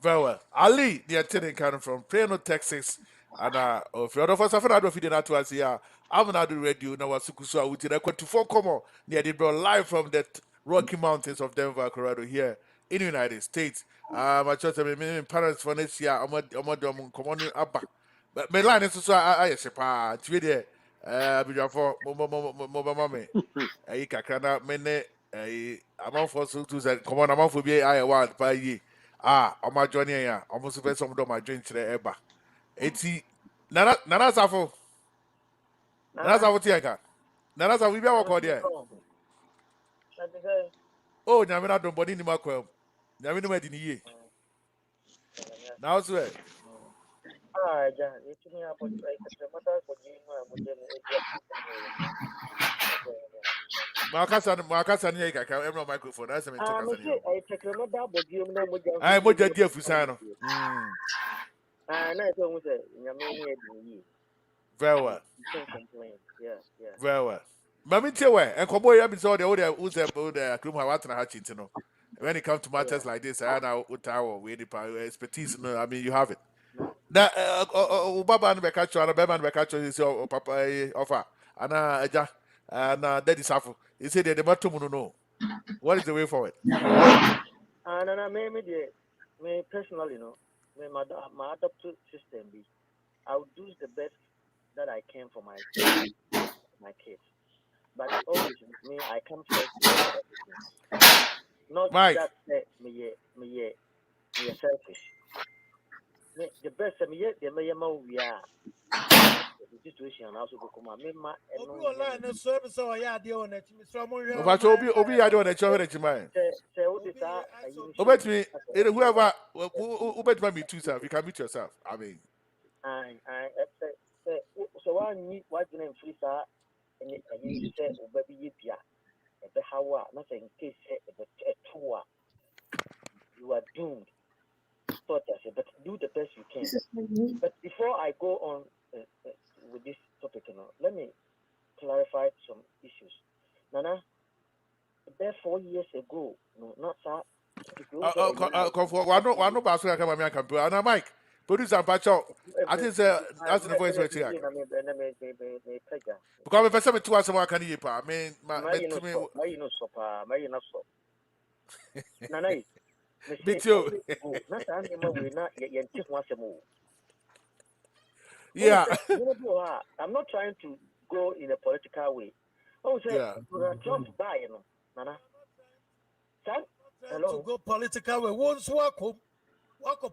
Very well. Ali, the attendant coming from Plano, Texas, and if you're not for something, I don't feel that to us here. Amenado Radio, now Sukusua, which is Akwantufor Nkomo, near the bro, live from the Rocky Mountains of Denver, Colorado, here in the United States. My church, my parents for next year, I'm coming up. But my line is so I say, it's really for Mobama, I can't mene, I'm on for so to say, come on, I'm on for be I want by ye. On my journey, yeah, almost the some of my drink to the eba. Eti, Nana Safo. Nana Safo Tiaka. Nana Safo, we be our call there. Oh, Namina don't body in my quell. Namina went in ye. Now, swear. Makasa ni ka ka emro microphone na se me toka sani. Ai mo jadi afusano. Na so mu say nyame ni edin. Very well. Very well. Mami tewe enkobo ya bi so de wo de akrum ha watna ha chinti no. When it comes to matters like this, I know utawo we the expertise no, I mean you have it. Na baba no be catch you, baba no be catch you say papa offer. Ana eja na daddy safo. He said the matter no. What is the way forward? No, me personally, no, my adoptive system be, I would do the best that I can for my kids. But always, me, I come first. Not Mike. that me yet the Mayama we are the situation and also go come Mema and Obi online na so be so ya de on ati so mo hwe But Obi ya do na echo na chima. say what is that Obet me whoever Obet me too, sir. You can meet yourself. I mean, I so one need what name free sir and you say Obabi Yipia a Hawa, nothing in case a tour you are doomed. Thought I said, but do the best you can. But before I go on with this topic, let me clarify some issues. Nana, about 4 years ago, no, not sir. one no basso come me can do. And Mike, producer Pacho, I think that's the voice we're here. Because if I say to us, someone can hear. I mean, my no sopa, my no so. Nana, me too. not we not yet once a move. Yeah. I'm not trying to go in a political way. Oh, say, Trump buy, Nana. to go political way. Once walk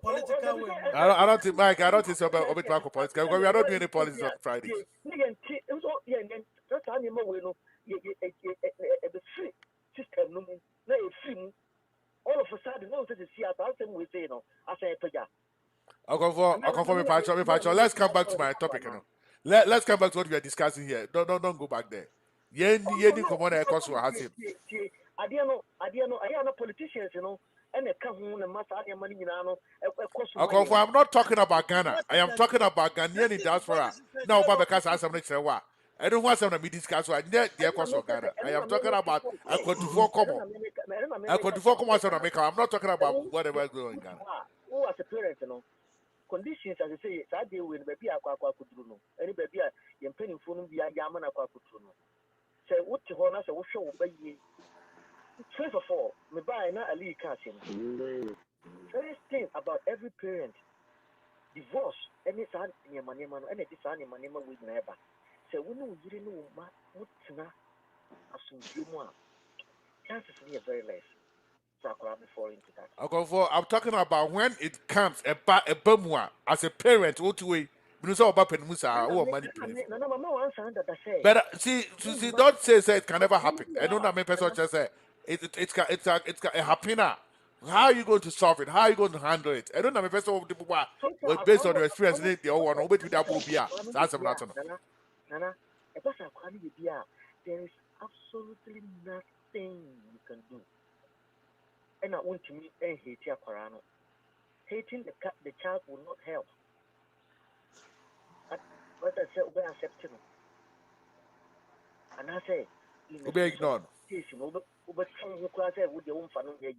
political way. I don't think, Mike, I don't think so about politics because we are not doing any politics on Fridays. All of a sudden, no, this is here. We say, I say, I'll come for me, Pacho. Let's come back to my topic. Let's come back to what we are discussing here. Don't go back there. Yendi come on air course has it. I am politicians, and they come home and master money, I'm not talking about Ghana. I am talking about Ghanaian in diaspora. Now, because I am I don't want some to be discussed. I need the course of Ghana. I am talking about Akwantufor Nkomo. Akwantufor Nkomo is America. I'm not talking about whatever is going on in Ghana. Who as a parent, conditions as I say, I deal with baby aqua any baby, you're penning for them via Yaman aqua. Say, what to honor, so what show by ye. First of all, me buy not a league casting. First thing about every parent, divorce, any son in your money, and it is son in my name with never. So we know you didn't know what's not as soon as you want. Chances are very less. So I'll fall into that. I'm talking about when it comes about a bumwa as a parent, what way. But see, don't say it can never happen. I don't know many person just say it's a happening. How are you going to solve it? How are you going to handle it? I don't know many person was based on your experience. They all want to wait with that will be that's a matter. Nana, there is absolutely nothing you can do. And I want to meet and hate your Corano. Hating the child will not help. But I say, we accept him. And I say, be ignored. But some who class with your own family.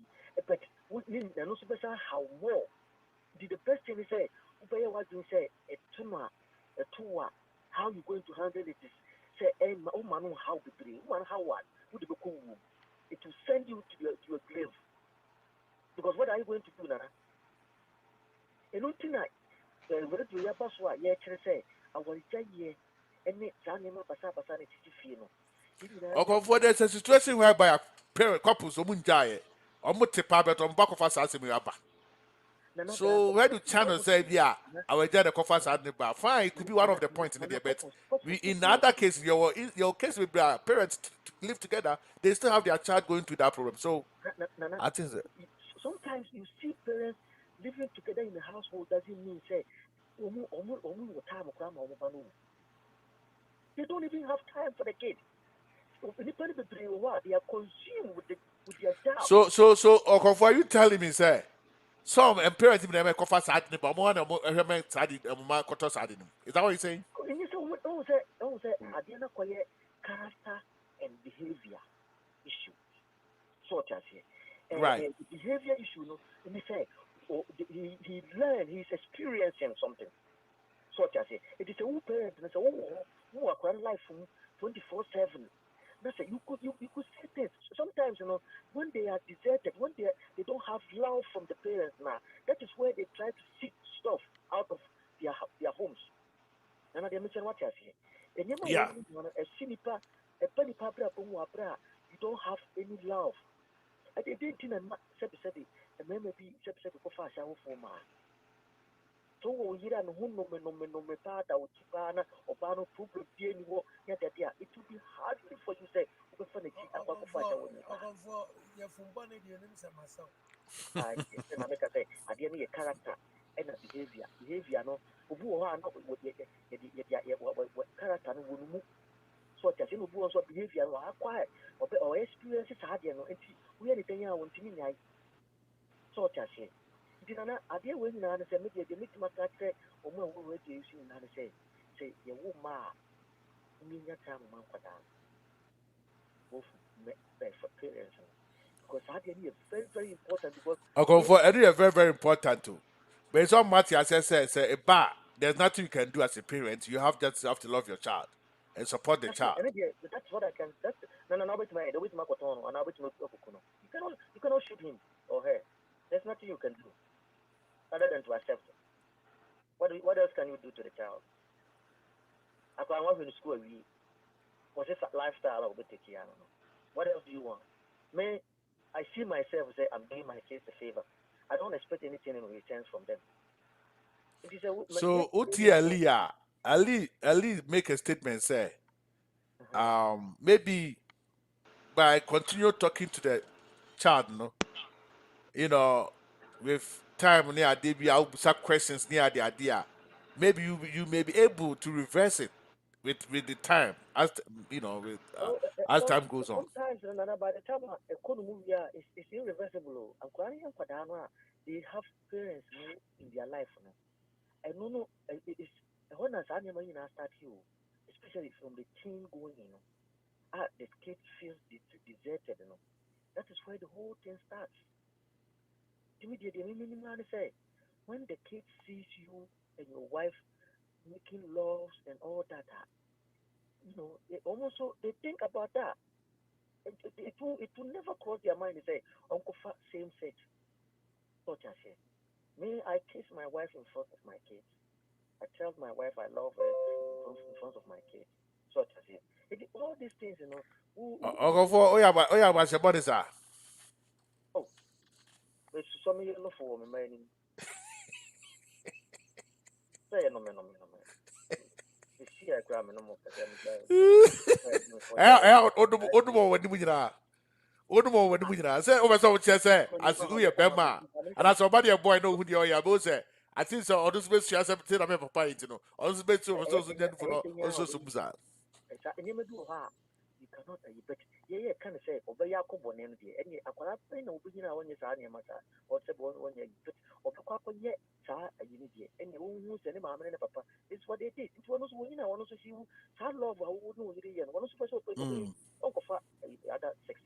But we need no special how more. Did the best thing say, Ubaya what you say, a tumor, a tour, how you going to handle it is say, oh man, how to bring one, how what would be cool. It will send you to your grave. Because what are you going to do, Nana? And not tonight, the word to your password, yeah, say, I will tell you, and it's animal Pasapasani Fino. Okay, for there's a situation whereby a parent couples will die. Or multiple but on back of us as we are back. So where do channel say, yeah, I will get the coffers at the bar. Fine, it could be one of the points in the debate. In other cases, your case with parents live together, they still have their child going through that problem. So I think sometimes you see parents living together in the household doesn't mean say they don't even have time for the kid. They are consumed with their job. So Okofor, you telling me, say, some parents even have a coffee side, but more than my quarter side. Is that what you're saying? Character and behavior issue. Sort of here. Right. The behavior issue, let me say, he learned, he's experiencing something. Sort of here. It is a who parent and say, who are quite life from 24/7. That's you could see things. Sometimes, when they are deserted, when they don't have love from the parents now, that is where they try to seek stuff out of their homes. And they mention what you say. Yeah. You don't have any love. I didn't think maybe So we hear no me part out Chipana or Bano to be anymore. Yet it will be hard for you say, open for the cheat and walk for your fumbani, the names of myself. I make a say, I didn't a character and a behavior no, who are not what character no will move. So that you know, what behavior or acquire or experiences hard, you know, and we anything I want to mean. I so that say. Dinana, I dear when I say, maybe the meet my character or more words you see, and I say, your woman, mean your time, man, for that. Both for parents. Because I think it's very, very important because Akwantufor, it is very, very important too. Based on Matthew, as I said, say a bar, there's nothing you can do as a parent. You have just have to love your child and support the that's it. child. And that's what I can. That's no, with my kotono, and with my kokono. You cannot shoot him or her. There's nothing you can do other than to accept it. What else can you do to the child? I was in school. We was this lifestyle I will take care. I don't know. What else do you want? Me, I see myself say I'm doing my kids a favor. I don't expect anything in return from them. It is a So Uti Ali make a statement say, maybe by continue talking to the child, no, with time near DB, I'll some questions near the idea. Maybe you may be able to reverse it with the time as with as well, time goes on. sometimes by the time a movie is irreversible. I'm crying for Dana. They have parents in their life. I don't know. It's when as animal in start you, especially from the teen going, the kid feels deserted. That is where the whole thing starts. Immediately, say when the kid sees you and your wife making loves and all that, they almost they think about that. It will never cross their mind to say, Uncle same sex. Such as it. Me, I kiss my wife in front of my kids. I tell my wife I love her in front of my kids. Such as it. All these things, Okofo, oh yeah, what's your body, sir? oh, it's some you know for me, man. Say no, man. You see, I grab me no more. Odumo when you are. Odumo when you are. Say, over so say, as you are Bema, and as somebody a boy know who you are, both say. I think so. All those best chance to tell me papa, all those best so for also some bizarre. You cannot, but yeah, kind of say, obey Yakobo and any aqua pain or begin on your son, or say, when you put or papa yet, sir, you need and you won't any mamma and papa. It's what they did. It was when I want to see you, child love, I would know the and one special uncle for other sex.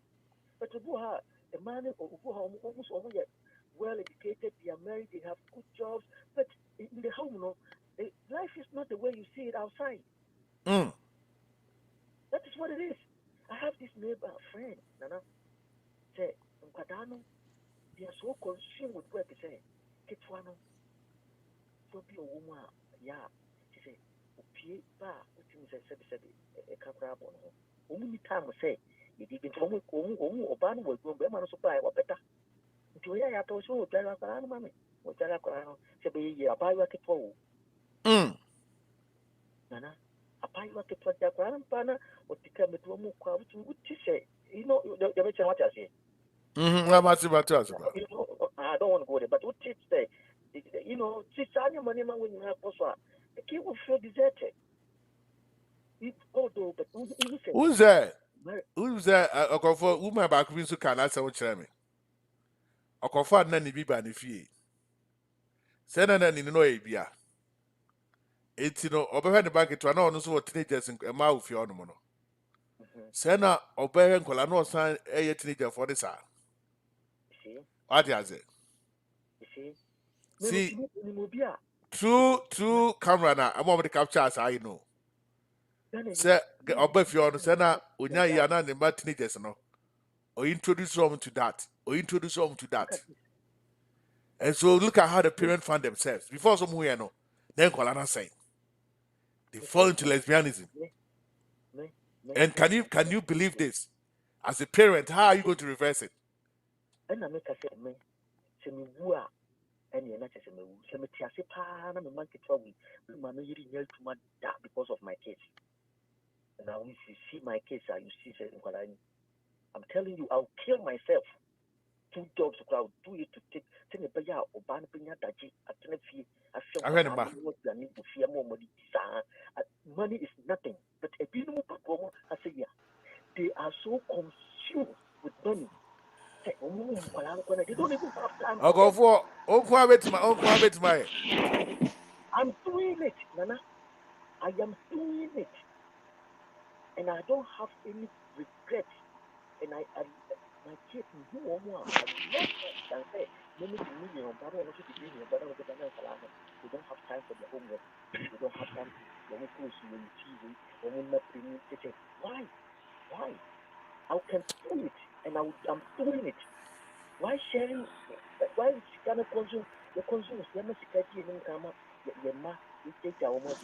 But to Buha, the man or Buha almost all yet well educated, they are married, they have good jobs, but in the home, life is not the way you see it outside. That is what it is. I have this neighbor friend, Nana, say, Nkadano, they are so consumed with work, say, Kitwano, so be a woman, yeah, she say, Upie, ba, which is a cabrabon. Only time will say, you didn't tell me, or ban will go, Beman supply, what better. Until I told you, Jalakan, mammy, or Jalakan, say, be a buy work at Nana, a pilot to put their grandpana or to come to a more crowd to say, the rich what I say. I don't want to go there, but what it say, Cisania Manima when you have Poswa, the kid will feel deserted. Although, but Who's that? Who's that? Okofo, woman back who can answer what you mean. Okofo, none be by the fee. Send an in no abia. It's over the bank to another so teenagers in a mouth for your mono. Sena obey and colano sign a teenager for this hour. What is it? See, true camera now. I'm over the capture as I know. Say, obey if you're on Sena, when you're not the teenagers, no. Or introduce them to that. And so look at how the parents find themselves. Before somewhere, no, then Colana say they fall into lesbianism. And can you believe this? As a parent, how are you going to reverse it? And I make a say, me, say me wua, and you're not just a cemetery, and a monkey trouble. My yiri yell to my dad because of my kids. And now if you see my kids, you see, I'm telling you, I'll kill myself. 2 jobs, I'll do it to take a paya or ban pinya daji. I I heard him. need to fear more money. Money is nothing. But a people, I say, yeah, they are so consumed with money. They don't even have time I'll for go them. for Uncle my. I'm doing it, Nana. I am doing it. And I don't have any regret. And my kids, I love them. Can say, many to million, but I also to million, but I was they don't have time for their homework. They don't have time for their clothes, TV, Why? Why? I can do it, and I'm doing it. Why sharing? Why is kind of consume? The consume is never security in Kama. Your ma, you take our money,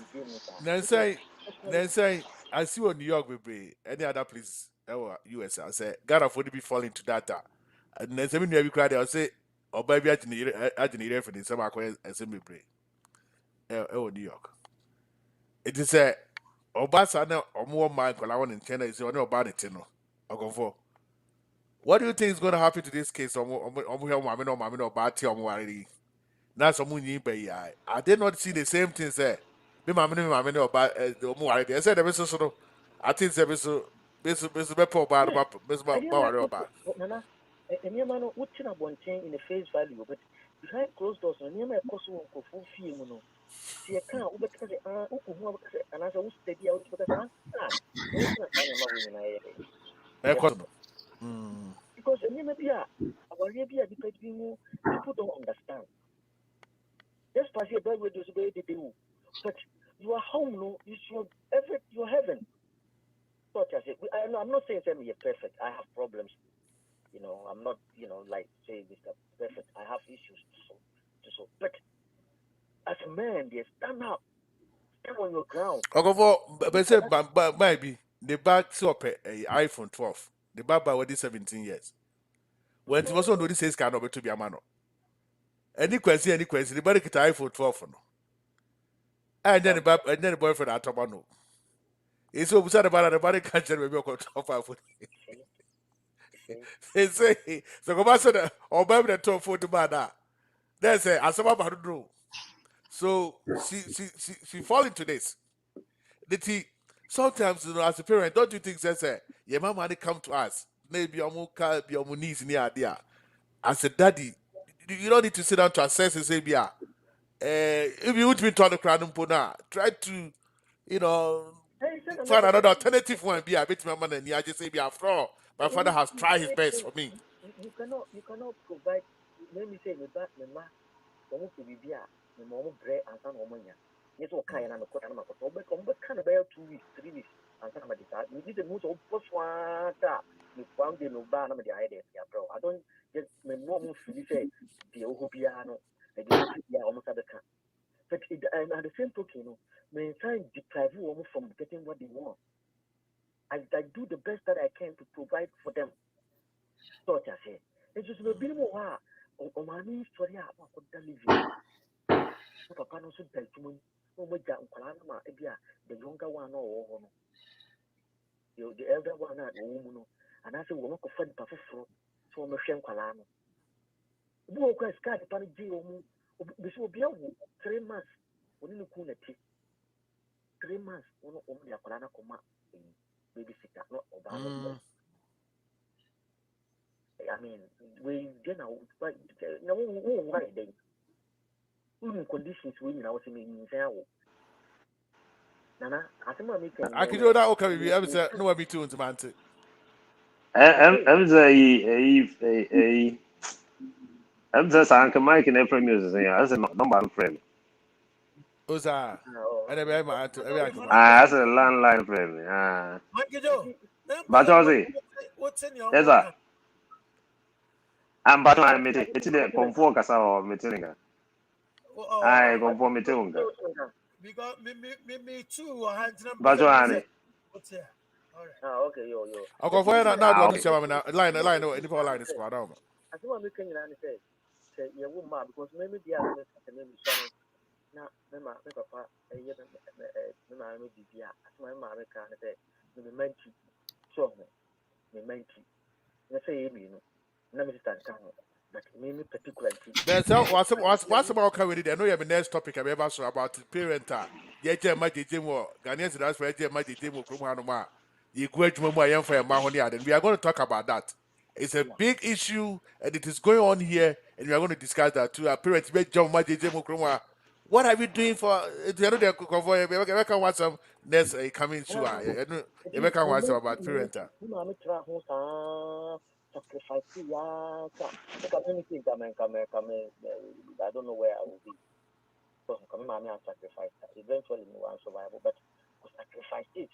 Then say, I see what New York will be. Any other place, US, I say, God of would be falling to data. And then seven year cried, I'll say, or baby, I didn't reference some acquaintance and semi break. New York. It is a Obasa or more Michael, I want in China is on about it, I'll go for. What do you think is going to happen to this case? Mammy or Batty or Mwari? Now, someone you pay. I did not see the same thing, sir. Be mammy or Mwari. I said, there is a I think there is a Miss Beppo about Miss Bauer about. Nana, and your man, what can I want in the face value, but behind closed doors, and you may cost one for full fee, See, I can't, but and as I was steady out, because because people don't understand. Just pass your bed with this way they do. But you are home, no, it's your heaven. Such as it. I'm not saying you're perfect. I have problems. I'm not, like saying this perfect. I have issues to solve. But as a man, they stand up, stand on your ground. I'll go for, but say, maybe the back up a iPhone 12. The back by what is 17 years. When it was on this says kind of to be a man. Any question, the body get iPhone 12. And then the boyfriend at Tomano. It's so sad about the body can't tell me about 12. They say, so go back to the or baby the 12 to man. They say, as about to do. So she fall into this. Sometimes, as a parent, don't you think, say, your mama they come to us, maybe your muka, your knees near there. As a daddy, you don't need to sit down to assess and say, yeah, if you would be trying to cry, try to, you know, find another alternative one. Be a bit my man, and I just say, be after all, my father has tried his best for me. You cannot provide. Let me say, me ma, omo to be there, me omo bread and some omo nya. Yes, okay, and I'm a quarter of a kind of 2 weeks, 3 weeks, and some of the you did the most of post one. You found the no ban of the idea, bro. I don't just my mom feel say the Ohobiano, and the almost at the camp. But and at the same token, may try and deprive you from getting what they want. I do the best that I can to provide for them. So I say, it's just a bit more. Omani story about what living. Papa no so die to me. No more jam kolana the younger one or the elder one at woman. And I say, we're not going to papa for my shem kolana. Who can sky the panic deal? This will be 3 months. When you cool 3 months, one of the kolana coma babysitter, not Obama. I mean, we get now, but no one then. Conditions we now see me Nana, I think I can do that. Okay, we have said, no, one be too into man. I'm say sanka Mike na frame music say I say number frame. Oza, and every man to every uncle. I say landline frame. But I say, What's in your yes sir. I'm but I meet it the conform kasa or meeting. I conform meeting. Because me too. But I What's here? All right. Okay, yo. I'll go for now. Do I line? Any line is squad over. I think what I'm making say, say yeah woman because maybe the other maybe son na me papa me no bibia asma me ma me kan say me menti so me menti na say you no na me sister kan but me particularly There's what's about coming there? I know you have a next topic I'm ever so about parent. Yeah, my DJ more Ghanaians that's where my DJ more Krumanoma. You go to Mama Yan for a Mahoni, and we are going to talk about that. It's a big issue and it is going on here, and we are going to discuss that too. Our parents make John my DJ Mokroma. What are we doing for the other convoy? We can want some next coming through. You can want some about parent. me try ho sa sacrifice ya ka anything come I don't know where I will be. So come mommy and sacrifice. Eventually we will survive, but sacrifice is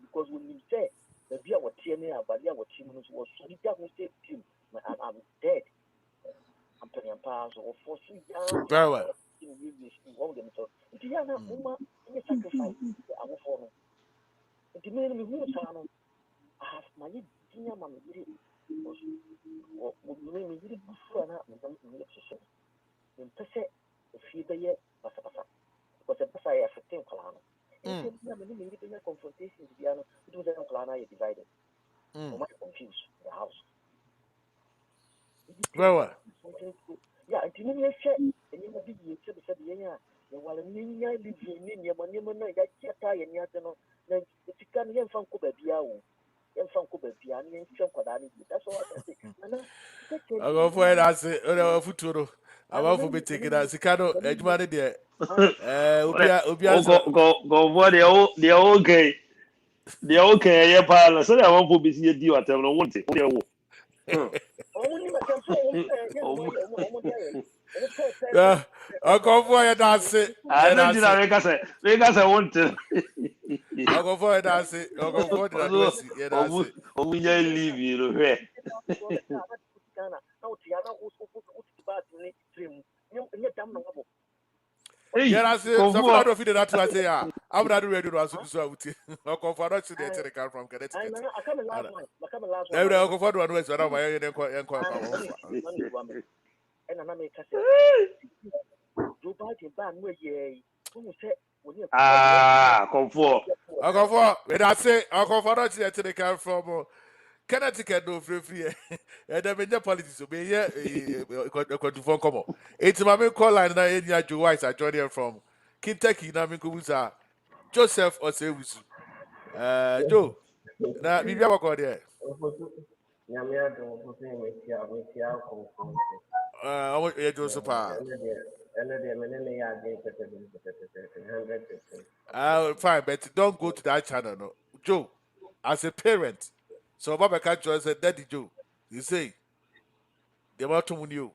because when you say the beer what TNA but yeah what team was so you who say team I'm dead. I'm telling you pass or for so young Very well. one them so it is na uma any sacrifice I will follow. It mean me who say no I have my dinner man me me really before na me me obsession. Me pese if you be basa basa because the basa ya 15 klano. And then na me me be confrontation with the it was a klano you divided. So much confused in the house. Very well. Yeah, it mean you share and you be you said yeah. You were ninya living in your money no ya chata ya nya no. Na it can yen fan ko ba bia wo. Yen fan ko ba bia ni yen hwem kwada ni. That's all I can say. Nana, I go for it as a futuro. I'm out for me taking that. Sikano, Edmani there. Go for the okay. The okay, yeah, pal. So I won't put busy a deal at them. I want it. only my tempo I go for it as it. I And don't I know. say, Make us I want to. I go for it as it. I go for it as Also, it. And I say, we leave you. yeah, Hey, I say, come so I on. don't feel that to say, yeah, I'm not ready to answer this. I go for it to the car from Connecticut. I come last one. Then I go for one way, so I'm And I make a Joe Biden ban where ye who said when you Ah, come for. I go for when I say I go for it to the car from Connecticut, no free. And then the politics obey here, Akwantufor Nkomo. It's my main call line now in your Joe White. I join here from Kentucky. Now, Minkubusa Joseph Osewusu. Joe, now, maybe I'm going there. I want you to Joseph. Fine, but don't go to that channel. No, Joe, as a parent, so Baba can't join say, Daddy Joe, you say, they want to win you.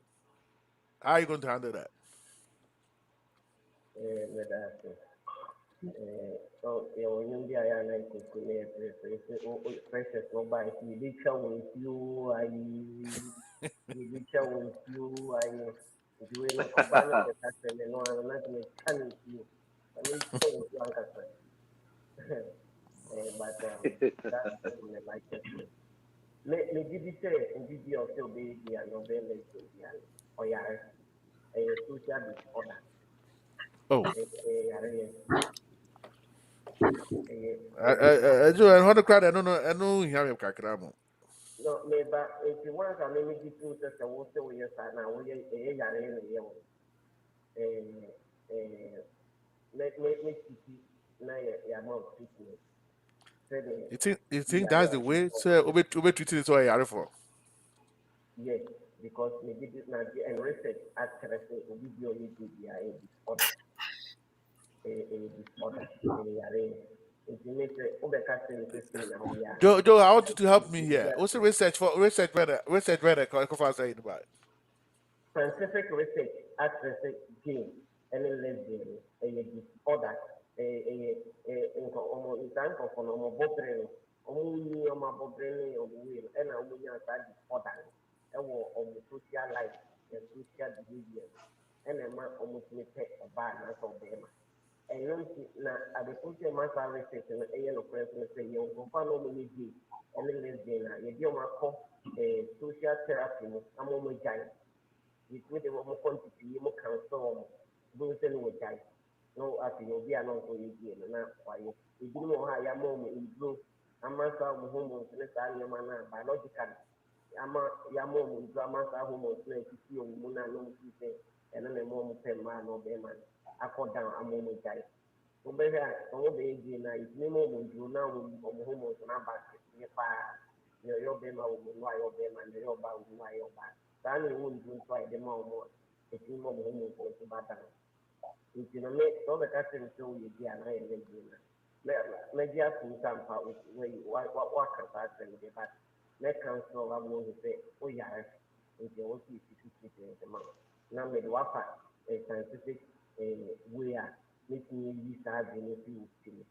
How are you going to handle that? So when you are like precious no by you reach out with you I reach out with you I do it not combine the castle and no I'm not make can you I mean so with you but that's what I like to say me did say in video still be the no be lesbian or yeah a social disorder Oh, a Joe, and how the crowd, I know, you have a cacramo. no, maybe if you want to maybe give you just a water with your son, now we are yare in the let me see na ya amount treatment. You think that's the way? So, Obe treating it so I are for. Yes, because maybe this now and research actually say we be only do a disorder, a disorder, a yare. It makes over casting the thing now we are. Joe, I want you to help me here. Also, research better, because I say about it. Scientific research actually gay any lesbian a disorder nka ɔmo nsa nkɔfɔ no ɔmo bɔbere no ɔmo nyi ɔmo abɔbere no ɔmo wei no ɛna ɔmo nya saa disorder no ɛwɔ ɔmo social life and social behaviour ɛna ɛma ɔmo tumi pɛ ɔbaa n'asɔ ɔbɛrima ɛno nti na adekun sɛ ɛma saa research no ɛyɛ nokorɛ nso no sɛ yɛ nkɔfɔ na ɔmo yɛ gay ɛne lesbian a yɛde ɔmo akɔ social therapy no ama ɔmo gyae. yɛtumi de wɔn quantity mu cancel wɔn ebi sɛ no wɔ gyae no afei obi a no nso yɛdie no na wayɛ ebinom wɔ hɔ a yɛama wɔn nduro ama saa wɔn hormones ne saa nneɛma no a biological ama yɛama wɔn nduro ama saa hormones no a ɛsisi wɔn mu no a na wɔn fi sɛ ɛno na ɛma wɔn pɛ mmaa na ɔbɛrima no akɔ down ama wɔn gyae wobɛhwɛ a wɔn bɛyɛ die na yɛtumi ma wɔn nduro na wɔn hormones no aba yɛ paa na ɛyɛ ɔbɛrima wɔ mu no ayɛ ɔbɛrima na ɛyɛ ɔbaa wɔ mu no ayɛ ɔbaa saa na ɛwɔ nduro nso a yɛde ma wɔn a ɛtumi ma wɔn hormones no nso ba down nti no me sɛ ɔbɛka kyerɛ me sɛ woyɛ die a na yɛ ne die na mɛgye atom sɛ ampa waka saa kyerɛ me deɛ but mɛka nso a wabɔ hu sɛ woyare nti ɛwɔ sɛ yɛsisi treatment ma na mede wafa scientific way a mɛtumi yi saa adwe no fi wo tiri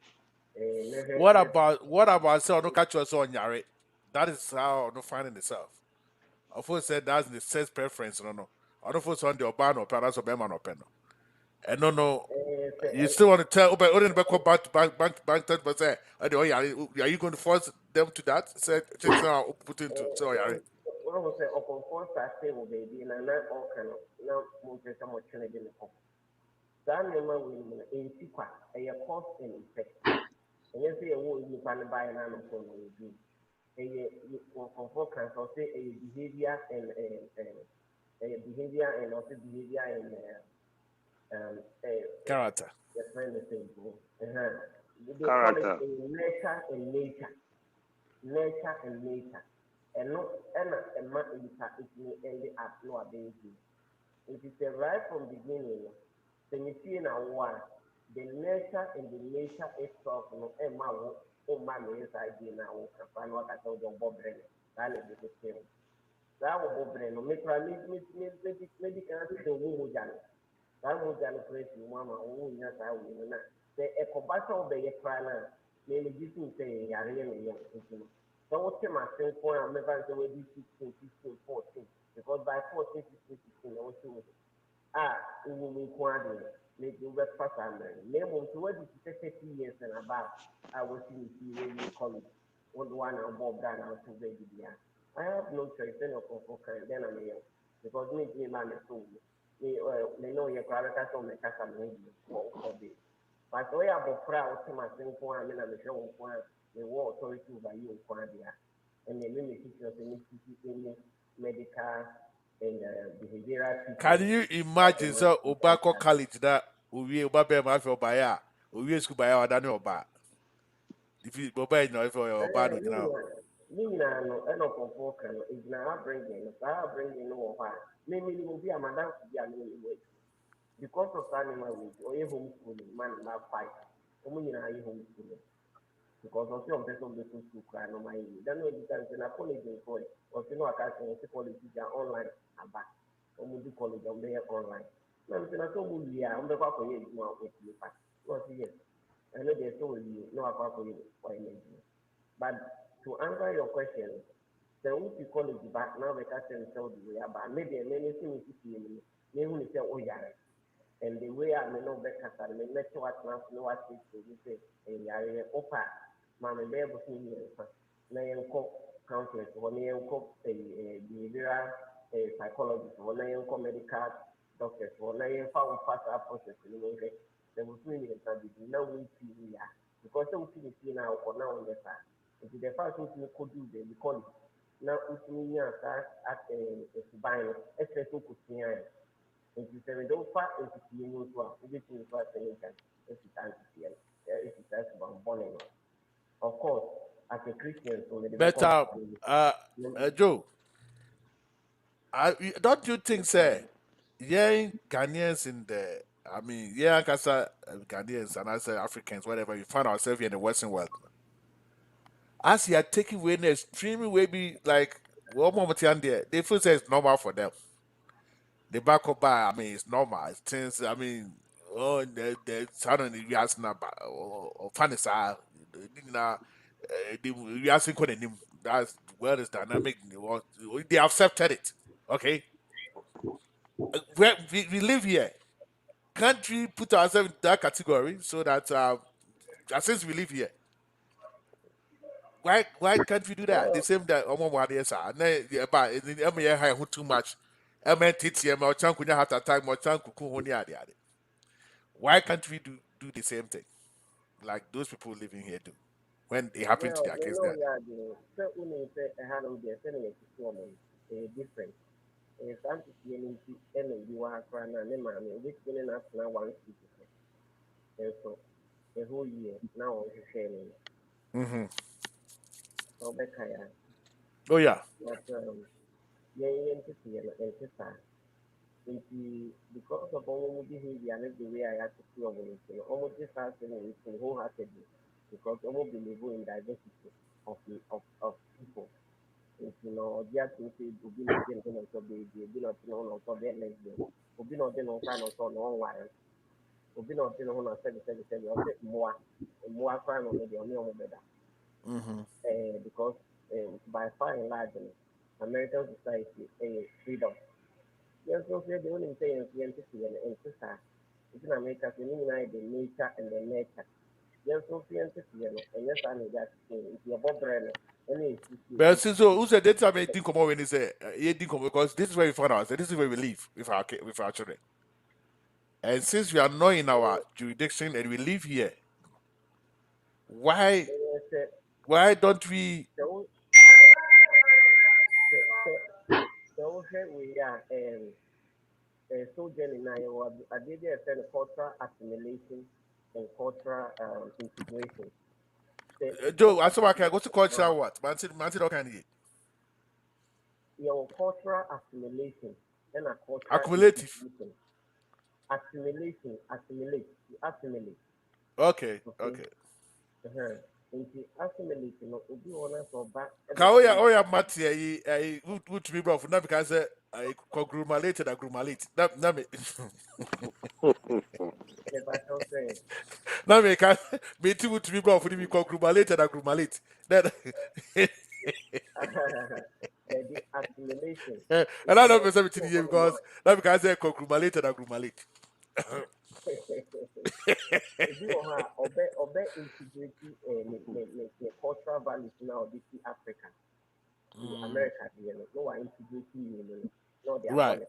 What about say no catch us on yare? That is how no finding itself. Of course, said that's the sex preference. No. I don't force on the urban or parents or Beman or Penno. And no, you still want to tell, but only back bank 10%. Are you going to force them to that? Said, check now, put into so yare. One will say, "Oh, conform to stable baby," and I'm not all kind of now move to some training in the home. That number will in sequence a cause and effect. And you say, "Oh, you can buy an animal from you." A conform can say a behavior and also behavior and Character. the friend the same. They call Character. it nature and nature. Nature and nature. And not a man in it end up no ability. It is right from beginning. Then you see in a war, the nature and the nature itself, no, a man, oh man, is idea now, and what I told you, Bob Brennan. That is the same. That was Bob Brennan. Maybe can't see the woman. That was the operation, Mama, who is not out. The Ecobasso obey a crime, maybe you can say, Yarian, so what's my same point? I'm never going to be 16, 15, 14. Because by 14, 15, 16, I was doing we will be quadring. Make the web pass and name of 20 to 30 years and about. I was in the college. One above that, I was to baby. I have no choice, then of course, then I'm here. Because me, man, is so. They know your character, so make us a maybe for this. But we have a proud to my same point, and I'm sure the war authority by you in and the limit teachers in medical and behavioral. Can you imagine so Obako College that we Obabe Mafia Baya, we school by our Daniel Ba? If you Boba, no, if you're bad now. Nina no ɛna ɔkɔfo ka no egyina abirigin no saa abirigin no wɔ hɔ a mmemme no bi a madam bi a no wɔ because of that nneɛma wɔ ekyi ɔyɛ home schooling man na 5 wɔn nyinaa yɛ home schooling because ɔsi ɔmpɛ sɛ ɔbɛkɔ school koraa no ɔmo ayɛ yi dan ɔdi ka nsɛ na college nso yɛ ɔsi no aka sɛ ɔsi college ti gya online aba ɔmo di college ɔmo bɛyɛ online na nsɛ na sɛ ɔmo wie a ɔmo bɛkɔ akɔyɛ edwuma wɔ fie pa na ɔsi yɛ ɛno deɛ sɛ ɔwie na wakɔ akɔyɛ ɔyɛ edwuma but to answer your question, the only college back now we can tell the way about maybe many things you who say oh yeah and the way I may know better than me let what now know what you say and yeah opa mama be able to hear na yenko counselor or na yenko a behavioral psychologist or na yenko medical doctor or na yenko fast process you know they will feel it that now we see here because we see now or now on the side. Nti the fact that you could do the college now utumi nya saa at suban no ɛsɛ so kusua yɛ nti sɛ mede wofa ntitie no nso a wobɛtumi so asɛ ne nka ɛsi saa ntitie no ɛsi saa suban bɔne no of course as a Christian so mede Better, Joe, don't you think, say, yeah, Ghanaians in the, I mean, yeah, Kasa Ghanaians and I say Africans, whatever, you find ourselves here in the Western world. As you are taking away an extreme way, be like, one moment there, they feel say it's normal for them. The back up by, I mean, it's normal. It's things, I mean, oh, the suddenly you ask about, or funny side, you asking what name. That's the world is dynamic. They accepted it. Okay, we live here. Can't we put ourselves in that category so that since we live here, why can't we do that? The same that but too much, heart attack, why can't we do the same thing like those people living here do when it happens to Yeah, their you kids know, there? yeah, so when you say a hand of the sending it to woman, different. Some people you are crying and them, which meaning us now one citizen. And so, the whole year, now I'm sharing. Mm-hmm. So, Becca, Oh yeah. but, yeah, entity and entity. Because of all behavior and the way I had to feel almost this has been wholeheartedly because almost believe in diversity of people. Just to say, Obi not then on top baby, Obi not then on top that lesbian, Obi not then on kind of on wild, Obi not then on a or say more crime on the only better. Mm-hmm. Because by far and large, American society, freedom. Yes, so the only thing is the entity and sister. It's in America, so you know the nature and the nature. Yes, so the entity, and yes, I know that it's your Bob Brenner, and But it's since so who said that time I think about when he say because this is where we found out this is where we live with our children. And since we are not in our jurisdiction and we live here, why the don't we the the head we are soldier in Iowa, I did a cultural assimilation and cultural integration. The Joe, I cultural saw I can go to assimilation, culture what? Man said okay. your cultural assimilation and a cultural Accumulative. integration. Assimilate, you assimilate, Okay, okay? okay. Nti assimilate no obi wɔ na sɛ ɔba Ka ɛbɛtena mu oya mati who to be bro for now because I congrumalate and agrumalate. Na me yɛba kyɛw sɛ na me ka me ti to be bro for me congrumalate and agrumalate. Then yɛde assimilation and I nti don't deɛ know ɛsi everything wɔ here hɔnom a because that because I congrumalate and agrumalate. ebi wɔ hɔ a ɔbɛ integrate ne cultural values na ɔde fi Africa to America deɛ no na wa integrate yie no na ɔde abɔ Right. ne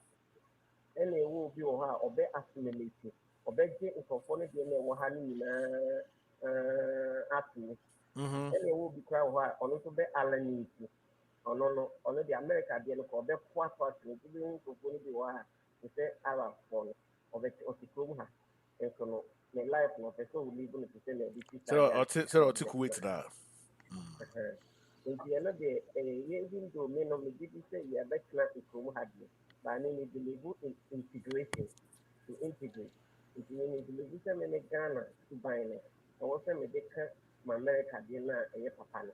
ɛna ɛwɔ obi wɔ hɔ a ɔbɛ assimilate ɔbɛgye nkurɔfoɔ no deɛ na ɛwɔ ha no nyinaa ato mu Mm-hmm. ɛna ɛwɔ obi koraa wɔ hɔ a ɔno nso bɛ alienate ɔno de America deɛ no kɔ ɔbɛko ato ato mu ebi nkurɔfoɔ no bi wɔ hɔ a te sɛ Arabfoɔ no ɔte kurom ha nso no ne life no ɔpɛ sɛ ɔlive no te sɛ na ɛde ti saa de So take Kuwait now. nti ɛno deɛ even though me no megye di sɛ yɛbɛtena kurom ha deɛ baa ne believe in integration to integrate nti me believe sɛ me ne Ghana suban no ɛwɔ sɛ mede ka ma America deɛ no a ɛyɛ papa no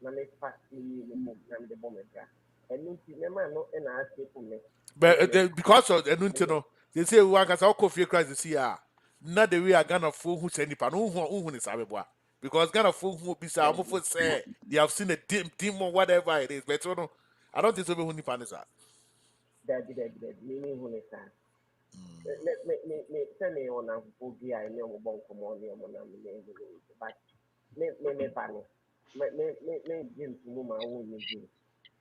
na mefa ne yie no mu na mede bɔ me bra ɛno nti mɛma no ɛna asepo me But ɛna because of the no, they say one can say coffee crisis here. Not the way I gonna fool who send it, who is Abeba. Because Ghana fool who be say, I'm for say they have seen a dim or whatever it is. But you know, I don't think so. Who nipa is that? dabi me hu ne saa me sɛ ne wɔ nankopɔ bi a ɛne ɔmo bɔ nkɔmmɔ ne ɔmo nam ne but me ba no me gye ntomu ma wonyɛ gye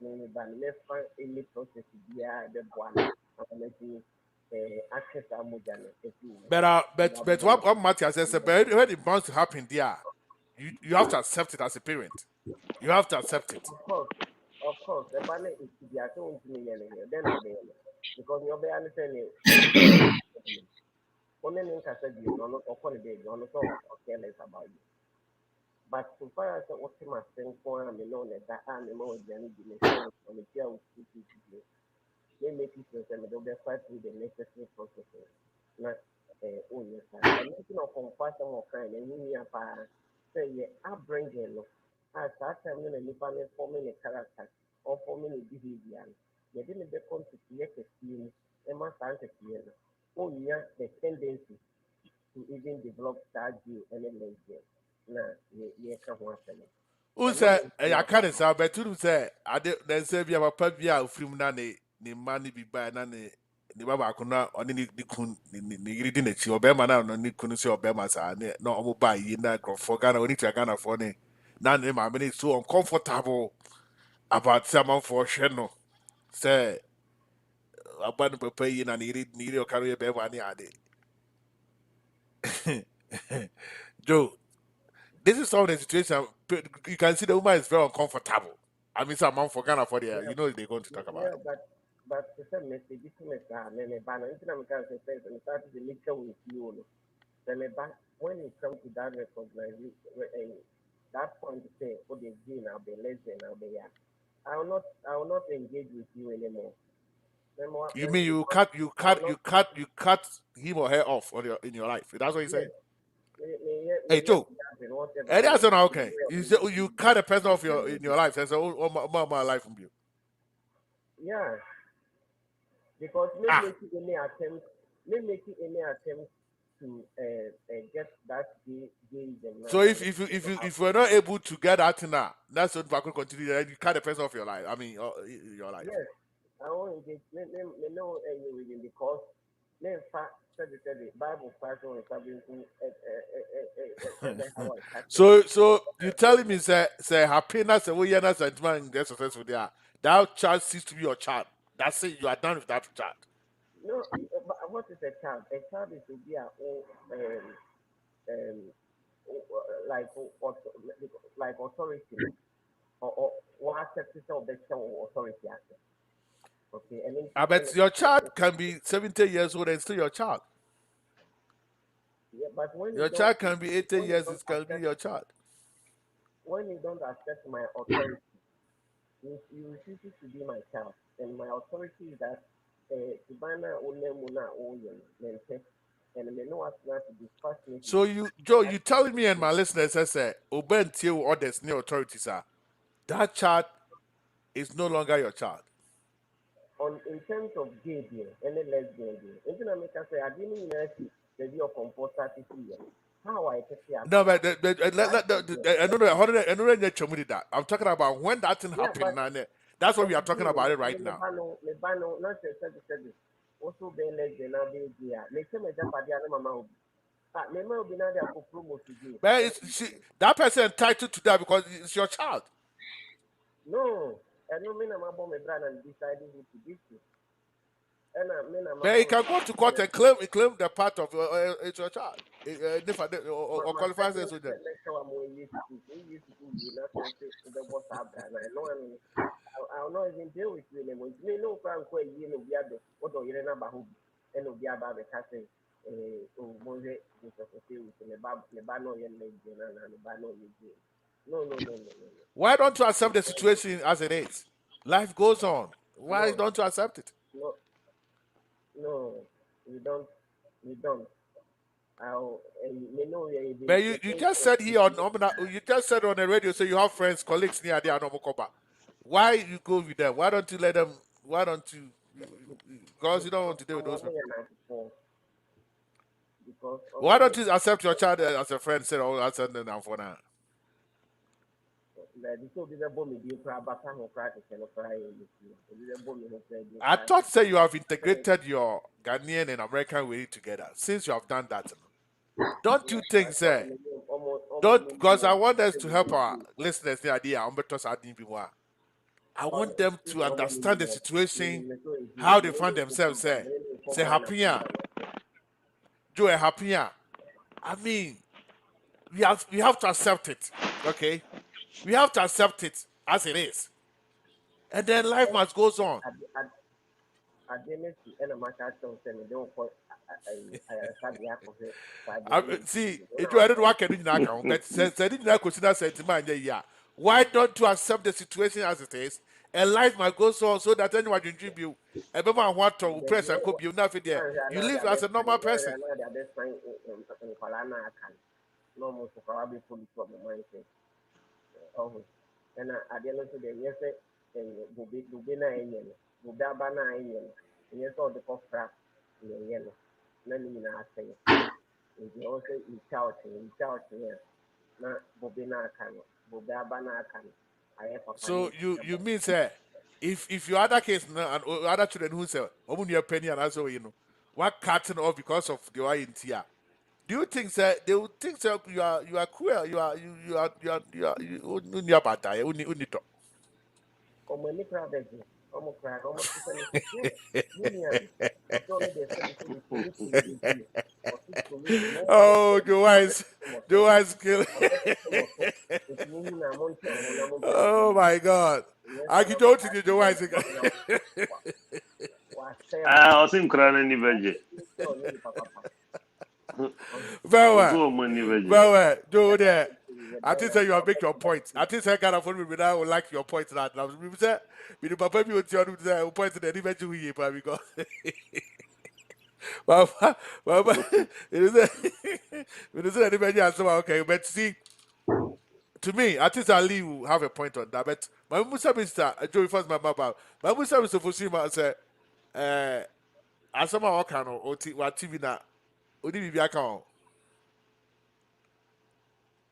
me ba no mɛfa any process biara ɛbɛboa no ama mɛtumi ahwɛ saa mogya no asi wo mu But what Matthew says, but when it bound to happen there, you have to accept it as a parent. You have to accept it. of course ɛba no ɛsi bi asɛ wontumi yɛ no yɛ dɛn na ɔbɛyɛ no because ne ɔbɛyɛ no sɛ ne ɔne ne nkasa bio no ɔno ɔkɔ ne baabi ɔno sɛ ɔcareless about you but so far as what my friend for me know that I am more than the on the chair with two they make it sense and they'll fight through the necessary processes. Not oh yes, and making of compassion or kind and you say yeah, upbringing as that time when you find forming a character or forming a behavior. You didn't become to create a scheme, and my son to create. Oh yeah, the tendency to even develop that view and then lesbian. Na ye ka ho asɛm Who ɛno said, na I ntina can't say, but you say, I didn't say, we have a pabia from Nani, the money be by Nani, the Baba Kuna, or the Kun, the reading it, your Bema now, no couldn't say Obama, no, I'm buy you now, for Ghana, or to Ghana for me. None of my money so uncomfortable about someone for Sheno. Say, abandon papa yi na need your career be one ade. Joe, this is some of the situation you can see the woman is very uncomfortable. I mean, some man for Ghana for the you know they're going to talk about yeah, it. but the same message, this message, me ban. Anything I'm going to say, and start to mix with you. Then me ban. When it comes to that recognition, that point to say, oh, the gay now be lesbian now be yeah. I will not engage with you anymore. You mean I will not. you cut him or her off on your in your life? That's what you say? Yes, Hey Joe, whatever. hey, that's not okay. You say Me, you cut a person off your in your life. And say, my life from you. yeah, because me Ah, making any attempt to get that gayism now. so Now me if you're not able to get that thing now, that's what I could continue. Then you cut a person off your life. I mean, your life. yes, I want engage. Me know any reason because me fact said the Bible fashion is something how I catch it. So you telling me say happiness and we are not sentiment get successful there. That child cease to be your child. That's it. You are done with that child. No, but what is a child? A child is to be a um, like like authority or accept of the authority access. Okay, and then I bet your child can be 70 years old and still your child. yeah, but Your child can be 80 when you years, don't it can be your child. accept my authority, you refuse to be my child, and my authority is that Subana Unemuna Oyen, and may know what to discuss me. So Joe, you telling me and my listeners, I say, obey till orders new authorities are. That child is no longer your child. On in terms of gay beer, any lesbian beer, anything I make say I didn't know the view of composer here. How I take care No, about but I don't know that. I'm talking about when that thing yeah, happened. but And that's what we are talking about it right me now. bano, not say also being lesbian now being gay. Me say me just padi ana mama obi. Ah, me ma obi na dey for promote today. But that person entitled to that because it's your child. No, I know me na my bomb me brand and decided who to give to. And me na my But he bomb. can go to court and claim the part of it's your child. Or My qualifies second as with them. lecture I'm going to do you not say the boss up and I know I'll not even deal with you anymore. Me no plan quite you know the other what do you know about and of the about the casting Mose is associated with the bano and the bano you no. Why don't you accept the situation as it is? Life goes on. Why No, don't you accept it? no, no, we don't. I'll, you know, But you just said here on you just said on the radio, so you have friends, colleagues near there, Nomokoba. Why you go with them? Why don't you let them? Why don't you? Because you don't want to deal with those people. Because Why don't you accept your child as a friend? Say, oh, I'll send them down for now. I thought say you have integrated your Ghanaian and American way together. Since you have done that, don't you think, say, don't because I want us to help our listeners the idea. I want them to understand the situation, how they find themselves. Say happy, Joe, happy. I mean, we have to accept it. Okay, we have to accept it as it is, and then life must goes on. See, it I don't work in that said didn't I consider sentiment yeah. Why don't you accept the situation as it is? And life must go on so that anyone can contribute. Everyone want to press and cope you nothing there. You live as a normal person. And at the end of the day, yes, Bubi na yen, Budaba na yen, yes, all the cough crap in the yen. Then you know, I say, you also in couch, yes, not Bubi na can, Budaba na can. I have a So you mean say if your other case now and other children who say open your penny and also what cutting off because of the INTR. Do you think that they would think that you are cruel, you are bad, Omani crowd, almost cry, almost to say, Union, or so they said, solution, or solution, no one Oh, Joe Wise. Joe Wise kill. it's meaning I'm on to Oh my God. I can go to Joe Wise again. Osim krana ni beje. Very well. Ozo mo ni beje. Very well. Joe there. I think you have make your point. I think I can afford me now. Like your point that now. We say, we do papa me with your point that even you here, because. Papa, it is anybody has okay, but see, to me, I think Ali will have a point on that. But my Musa Mister Joey first my mama, my Musa Mister Fusima said, as some of our or TV na, Odi Bibi account.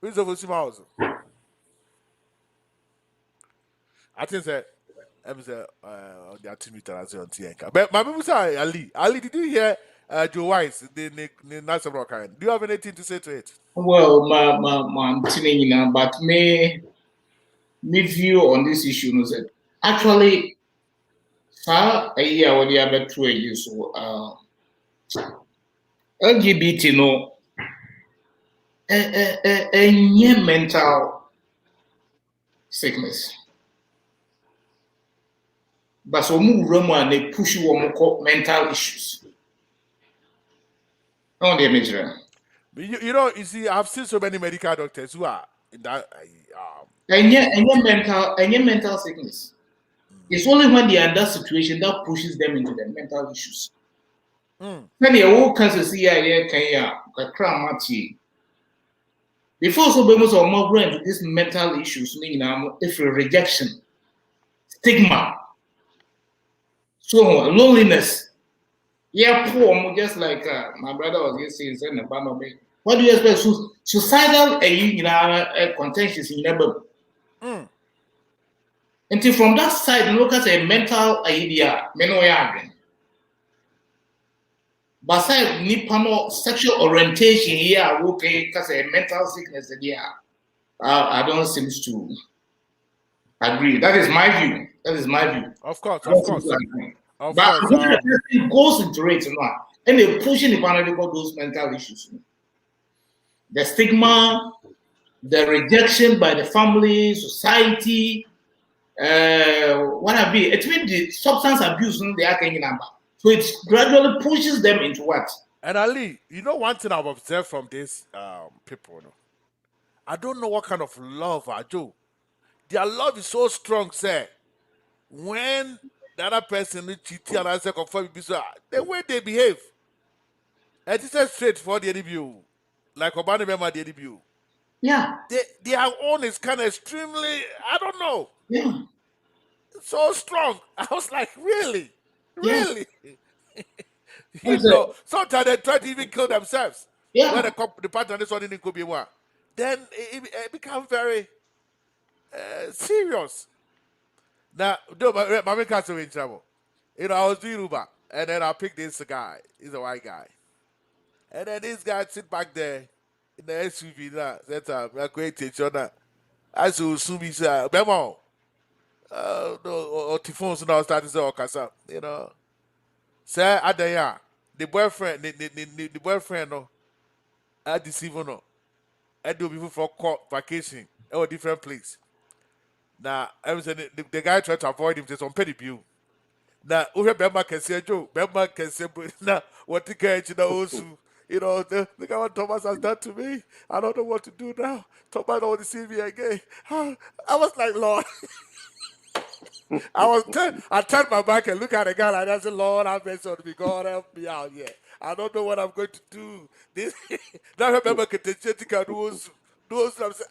Mr. Fusima also. I think that. I'm say on the activity as on TNK. But my Musa Ali, did you hear Joe Wise, the national kind? Do you have anything to say to it? Well, but me view on this issue is that actually, a year or the other 2 years, so LGBT no, a mental sickness. But so move Roma and they push you on mental issues. No, they major. You know, you see, I've seen so many medical doctors who are in that. Any mental sickness. It's only when they are in that situation that pushes them into the mental issues. When you walk as see before so be most of more into these mental issues, if rejection, stigma, so loneliness. Yeah, poor, just like my brother was just saying, what do you expect? Suicidal contentious in your until from that side, look at a mental idea, but side nipano sexual orientation here, okay, because a mental sickness here. I don't seem to agree. That is my view. Of course. But it goes into it now, and they're pushing the panel those mental issues. The stigma, the rejection by the family, society, what have you. It means the substance abuse they are getting number. So it gradually pushes them into what? And Ali, you know one thing I've observed from these people, no? I don't know what kind of love I do. Their love is so strong, sir. When the other person is cheating and I say confirm the way they behave. And it's a straight for the debut. Like Obama member the debut. Yeah. Their own is kind of extremely, I don't know. Yeah. So strong. I was like, really? Yeah. Really? You know, sometimes they try to even kill themselves. Yeah. When the partner is on in Kubiwa, then it becomes very serious. Now, my can't in trouble. You know, I was doing Uber, and then I picked this guy. He's a white guy. And then this guy sit back there in the SUV now. That's a great teacher now. As you assume he's Bemo. No, or Tifons now started to say, Okasa, you know. Say, Adaya, the boyfriend, the boyfriend, no, I deceive no. I do before for court vacation or different place. Now, I was the guy tried to avoid him. Just on petty view. Now, over Bema can say Joe. Bema can say, now what the guy you know also. You know, look at what Thomas has done to me. I don't know what to do now. Thomas don't want to see me again. I was like, Lord. I turned my back and look at the guy like that. I said, Lord, have mercy on me. God, help me out here. I don't know what I'm going to do. This, now I remember those I'm saying,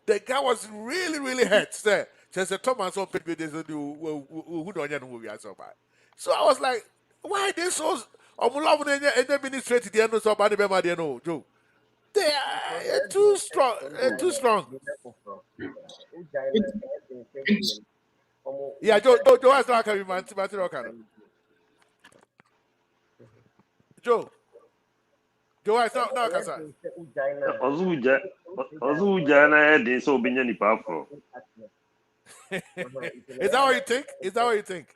the guy was really, really hurt. Sir. Just a Thomas on people who don't know who we are so bad. So I was like, why they so I'm loving and then ministry to the end of somebody Joe. They are too strong. Too strong. Yeah, Joe has not coming, man. Joe has not coming. Ozuja na ede so obinya nipa afro. Is that what you think? Is that what you think?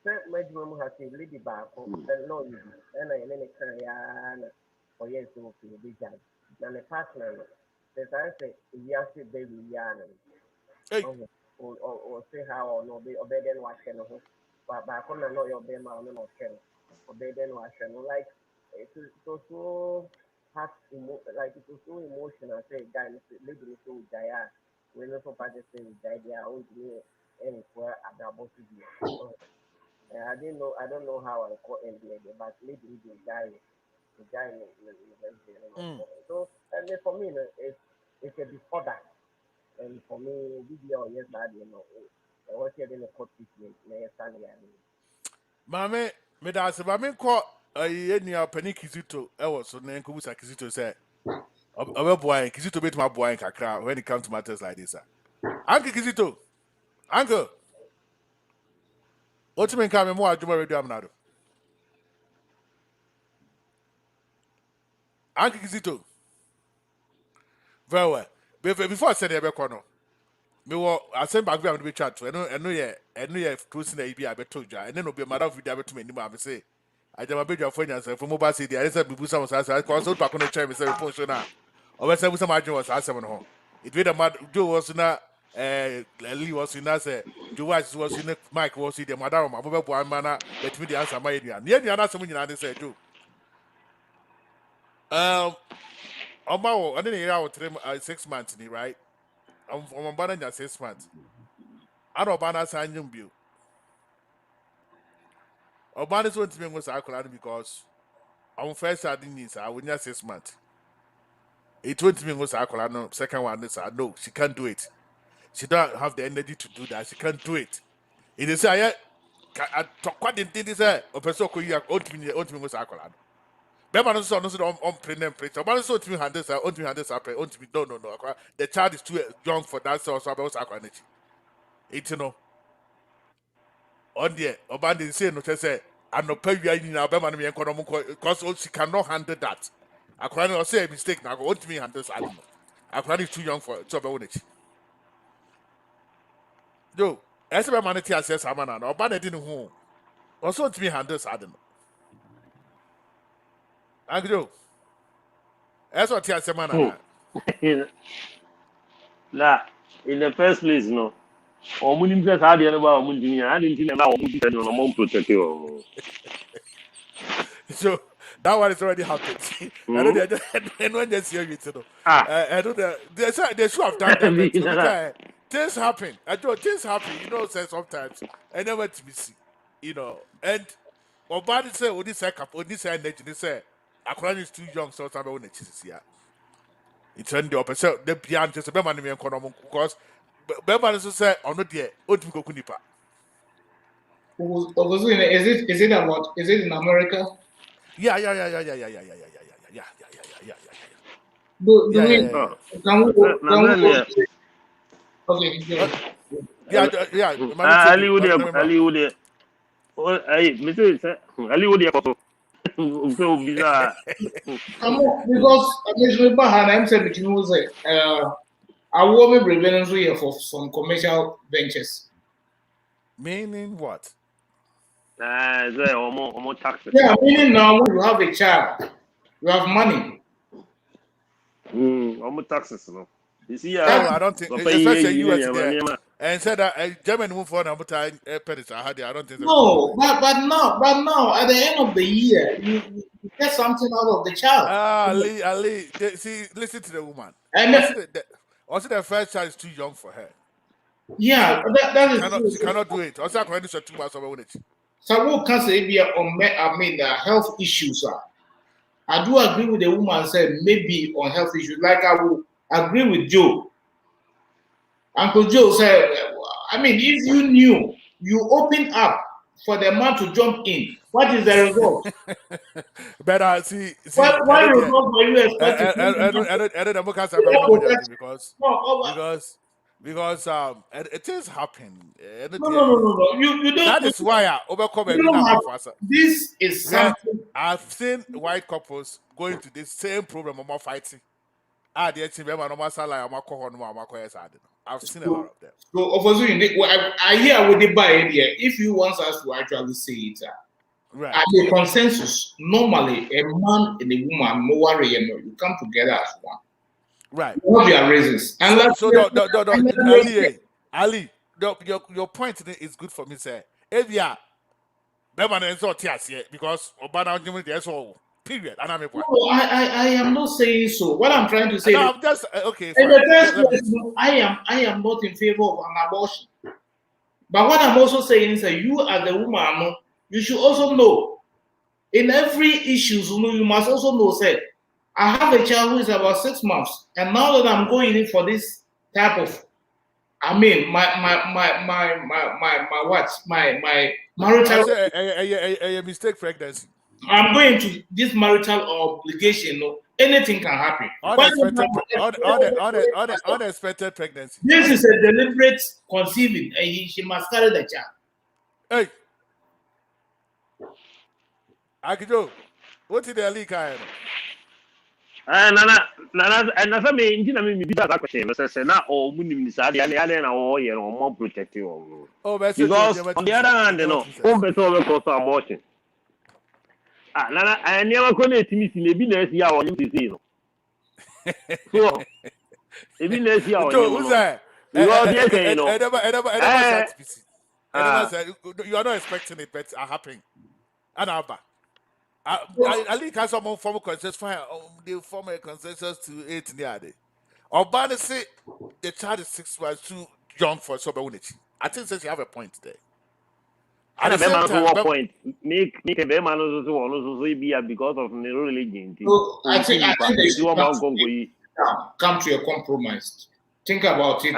Major has a lady back and no, and I any career or yes, to be big judge. And a partner, the I say, yes, baby, yan, Hey, or say how or no, be obey then wash and but back on know your bema or no can obey then wash and like it was so hard, like it was so emotional. Say, guy, lady, so Jaya, when the party say, Jaya, own to me, and for about to be. I didn't know. I don't know how I caught NBA, but maybe the guy in mm. so and then for me, it's a disorder, and for me, video yes, I was here in a court treatment, Sunday. Mame, me da se mame ko enia pani Kizito e wo so na nko busa Kizito say obeboy Kizito bet ma boy kakra when it comes to matters like this. Uncle Kizito, uncle, what you mean come mo adwuma radio Amenado? Uncle Kizito. Very well. Before I said ebe ko no. Me wo asem back am be chat to eno ye close na ibi abeto dwa ene no be madam video abeto mani ma be say ajama bedwa fo nya say for mobile city I say bibu some say cause so pack no chair me say report so na o be say bu some adwon was asem no ho it be the mad do was na Lee was na say do was in Mike was the madam ma bo bo ma na bet me the answer ma yedua na asem nyina dey say do oma wo ane ne ya wo 6 months ni right I'm bana nya 6 months I don't ban us anyum bio. Or ban is one to me was because our first I didn't need I would not 6 months. It went to me was Akolano, second one is no, she can't do it. She don't have the energy to do that. She can't do it. It is I talk what did this or person could you have ultimately was Akolano. Bema no so no so on prenem preach. Oba so timi handles are on timi handles are on timi no. The child is too young for that so about Akolano. It's no. On the Oba dey say no say anopa wia nyina obema no me enko no because she cannot handle that. Akwara no say a mistake na go want me handle that no. Akwara is too young for to oba won. Yo, ese be man ti access amana na oba na di ne ho. Also want me handle that no. Agro. Ese what ti access amana na. La, in the first place, no. Or Munim says, I didn't know Munim, I didn't think about Munim on a protect you. So that one is already happened. I know and when they see you know. I know they should have done that, but things happen. I know things happen, say sometimes. I never to be see, and Obadi say, "Oh, this cap, oh, this energy." They say, "Akran is too young, so I'm going to choose here." It's on the opposite. The beyond just a better man because better so say, "Oh no, dear, oh, to go kunipa." Is it about? Is it in America? Yeah. Can we? Okay. Yeah. Hollywood. Hey, Mr. Hollywood. Bizarre. Because I'm saying between was I will be preventing here for some commercial ventures. Meaning what? More taxes. Yeah, meaning now when you have a child, you have money. More taxes, no. You see, I don't think, especially US there, and said that German move on about pennies. I don't think. No, but now at the end of the year, you get something out of the child. Ali, see, listen to the woman. Also, the first child is too young for her. Yeah, that is true. She cannot do it. Also, I can do 2 months over it. So what can say be health issues are. I do agree with the woman said maybe on health issues. Like I will agree with Joe. Uncle Joe said, I mean, if you knew, you open up for the man to jump in. What is the result? But see, what result were you expecting? Because it is happening. No. You don't. That is why This is something. I've seen white couples going to this same problem of fighting. The team member no matter like I'm a cohort no I'm a cohort. I've seen a lot of them. So, I hear with the buy idea. If you want us to actually say it, Right. at the consensus, normally a man and a woman, no worry, you come together as one. Right. What are your reasons? And Ali, your point is good for me, sir. If you are, because Obana there's all period. And I'm I am not saying so. What I'm trying to say no, is, I'm just okay. in Fine. the first place, I am not in favor of an abortion. But what I'm also saying is that you, as a woman, you should also know in every issue, you must also know, say, I have a child who is about 6 months, and now that I'm going in for this type of, I mean, my marital. A mistake pregnancy. I'm going to this marital obligation. No, anything can happen. Unexpected pregnancy. This is a deliberate conceiving, and she must carry the child. Hey, Akijo, what did the leak? Nana, and as I mean, you know, me be that question. I say, now, oh, Munim is at the alien or more protective. Oh, because on the other hand, you know, home better over cost abortion. Nana, I never connect me in the business here on you. So, the business here on who's that? Because, you know, you are not expecting it, but it's happening. And I think has some formal consensus. They form a consensus to 8 in the other. Obana say the child is 6 months too young for Soberunity. I think says you have a point there. At the same time, point make a very man also be because of the religion. So I think they should come to a compromise. Think about it.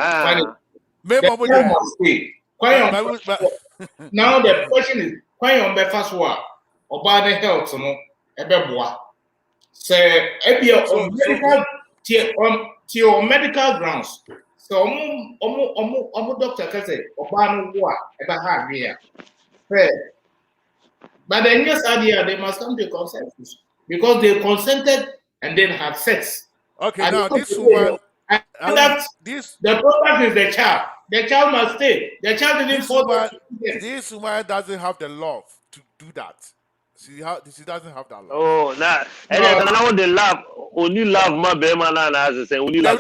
Now the question is, why on the first one? About the health, no, ebeboa. Say, on medical grounds. So, doctor can say, Obano wa eba ha here. But then yes, idea they must come to a consensus because they consented and then had sex. Okay, now this woman, the problem is the child. The child must stay. The child didn't fall. This woman doesn't have the love to do that. She doesn't have that love. Oh, nah. And then now the love, only love my baby man as say only love.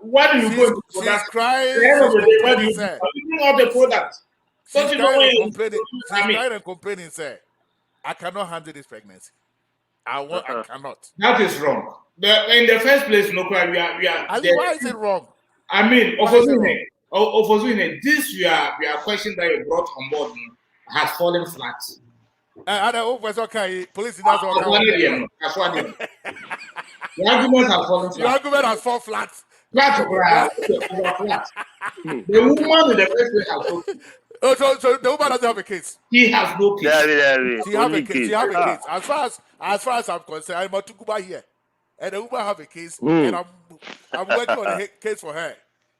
Why do you go? She's crying. She's complaining. The product. She's crying and complaining. Say, I cannot handle this pregnancy. I cannot. That is wrong. In the first place, no, we are. Ali, why is it wrong? I mean, this we are question that you brought on board has fallen flat. Police that's the argument has fallen flat. Your argument has fallen flat. The woman in the first place has spoken. So the woman doesn't have a case. He has no case. She have a case. As far as I'm concerned, I'm about to go here, and the woman have a case, and I'm working on a case for her.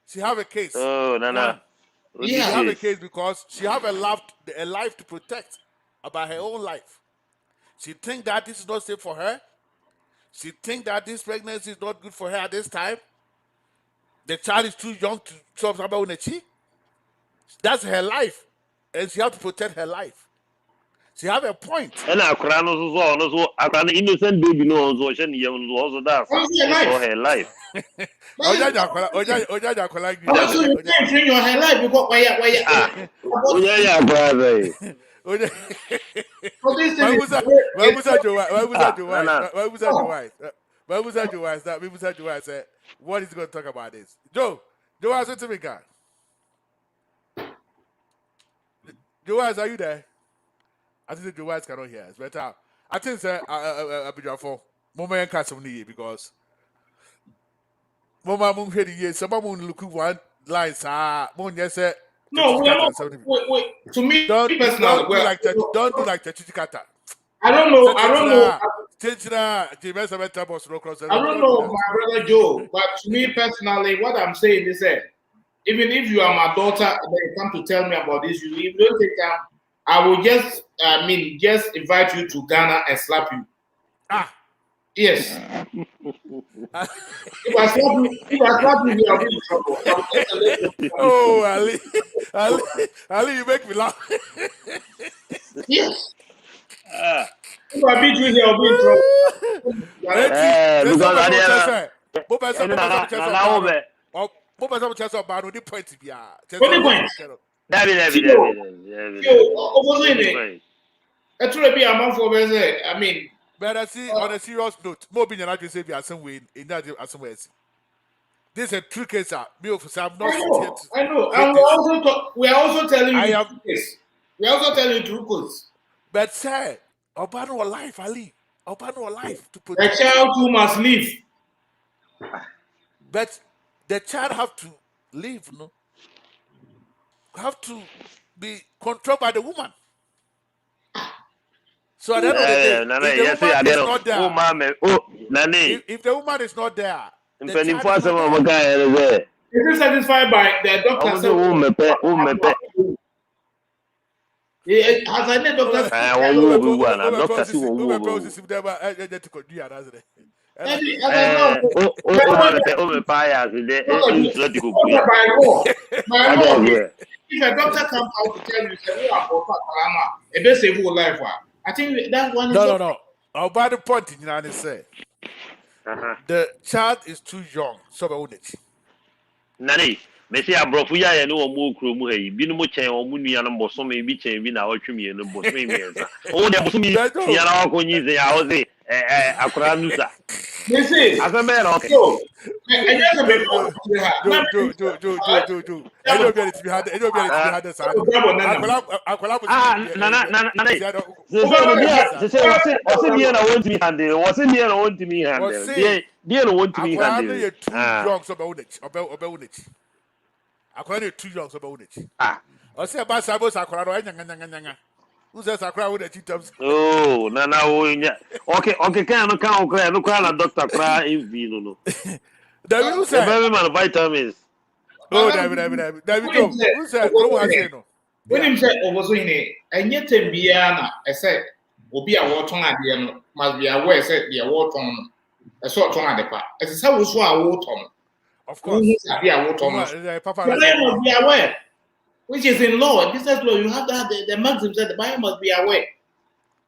She have a case. Oh, no. She have a case because she have a life to protect about her own life. She think that this is not safe for her. She think that this pregnancy is not good for her at this time. The child is too young to talk about Unechi. That's her life, and she have to protect her life. She have a point. And also innocent baby no also that for her life. Also, you can't train your her life because why what is going to talk about this? Joe, ask it to me, guy. Joe, are you there? I think the Joe cannot hear us, but I think I'll be for moment cast of the because Mama Moon head year, someone look one line, sir. Moon, yes, no, wait. To me, don't do like Chachikata. I don't know. I don't know, my brother Joe, but to me personally, what I'm saying is that even if you are my daughter and then you come to tell me about this, you don't take time. I will just invite you to Ghana and slap you. Yes. If I slap you, I'll be in trouble. I'm just a little bit. Oh, Ali, you make me laugh. Yes. If I beat you, I'll be in trouble. There's because somebody I say, Bob has some chance of Bano, the point to be a 20 points. David. That's what be a month for Beze. I mean, but I see on a serious note, more being an actress if you are somewhere in that as well. This is a true case. Me of I'm not yet. I know. And we are also telling you this. We are also telling you true cause. But say, Obano alive, Ali. Obano alive to The child who must live. But the child have to live, no? Have to be controlled by the woman. So at the end of the day, if the woman is not there, if the woman is not there, the child is not there. Is he satisfied by the doctor? Has any doctor? If a doctor comes out to tell you, say, it does save your life. I think that one is no. Our body point in United say the child is too young, so own it. Nani, Messi abrofu ya no omo kro mu hayi bi no mo chen omo nua no boso me bi chen bi na otweme no boso me mienza o de boso mi ya na akonyi ze ya o ze akura nusa Messi afeme na okay and you be do I be to be had sir se bi na want me handle was me na want me handle dey no want me handle you too young so obe it akwara too young so obe it o say ba sabo sakora no nyanga who says sakora with the terms oh na wo nya okay kan no kan okra no kwa na doctor kra mv no David who say baby man vitamins oh David go who say no say no when him say oboso hine enye tembia na ese obi a woton ade no must be aware say the woton no ese woton ade pa ese say wo so a woton of course be a woton papa must be aware which is in law business law you have that the maxim said the buyer must be aware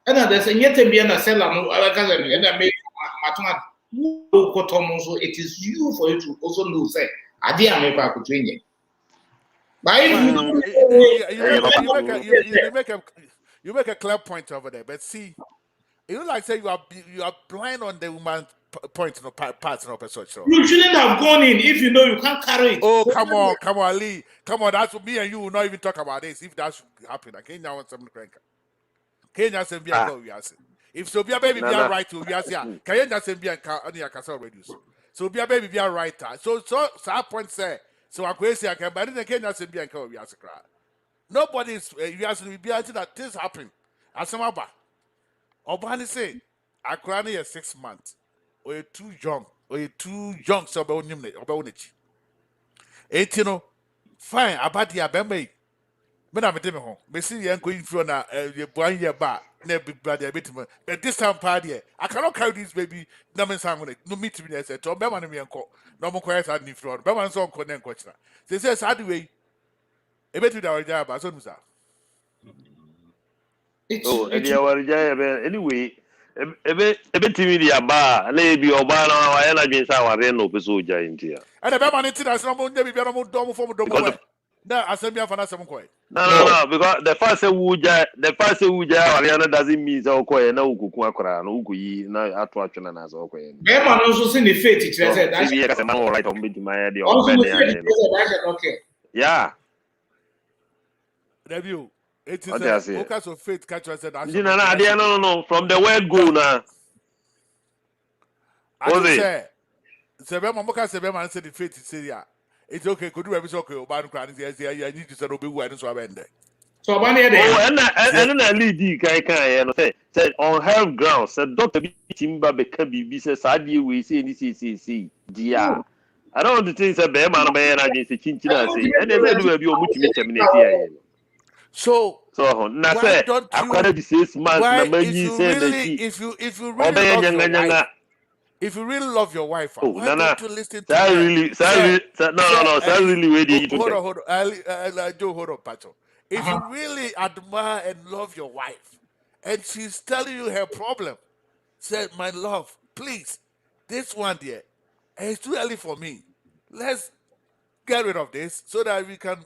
and there's enye tembia na seller no aka say and make matona so it is you for you to also know say ade amepa akotwenye. But you make a clear point over there, but see, you know, like say you are blind on the woman point, no parts, no person. You shouldn't have gone in if you know you can't carry it. Oh, come on, Lee, come on. That's what me and you will not even talk about this if that should happen. I can't now want something crank. Can't just say be a go. If so, be a baby, be a right to be a can you just say be a car on your castle reduce. So be a baby, be a writer. So that point say. So I'm crazy. I can, but then again, that's a be and we ask crowd. Nobody is you ask me be that this happen. As some about Obani say, I cry near 6 months, or you're too young, so about him about it. 18, fine, about the abeme. But I'm a demo. Me see you going through na your boy year bar, never bloody a bit. But this time, party, I cannot carry this baby. No man sang on it. No meet me. I said, "To be man me uncle. No more quiet at the front. Be man song connect question." They say, "Sad way." A bit with our job, as soon as that. Oh, and you are anyway. A bit TV the bar, maybe Obama, I energy in our Reno, Peso giant here. And the man in us, no more, maybe no more dome for the no, I said, me for some quiet. No, because the first Wuja, Ariana doesn't mean so quiet, no Kukura, no Uki, no attraction and as okay. Beman also seen the fate, it said, that's a man right on me to my idea. Okay. Yeah. Review. It is a focus of faith catcher said, no, from the word go now. I say, Sebema Moka Sebema said the faith is Syria. It's okay, could do every okay, Oban Cran, yes, I need to say, Obi, and so I end. So, and I lead and said on health grounds, said Dr. Timba Bekabi says, I deal with CNCC, dear. I don't want to think that Beman man against the Chinchilla, and then do a view of which So now say, I've got to be 6 months. If you really if you really love your wife, Oh, why Nana. don't you listen to That her? really, no. That really where do you Hold take? on. Hold on, Pacho. If you really admire and love your wife, and she's telling you her problem, say, my love, please, this one there, it's too early for me. Let's get rid of this so that we can,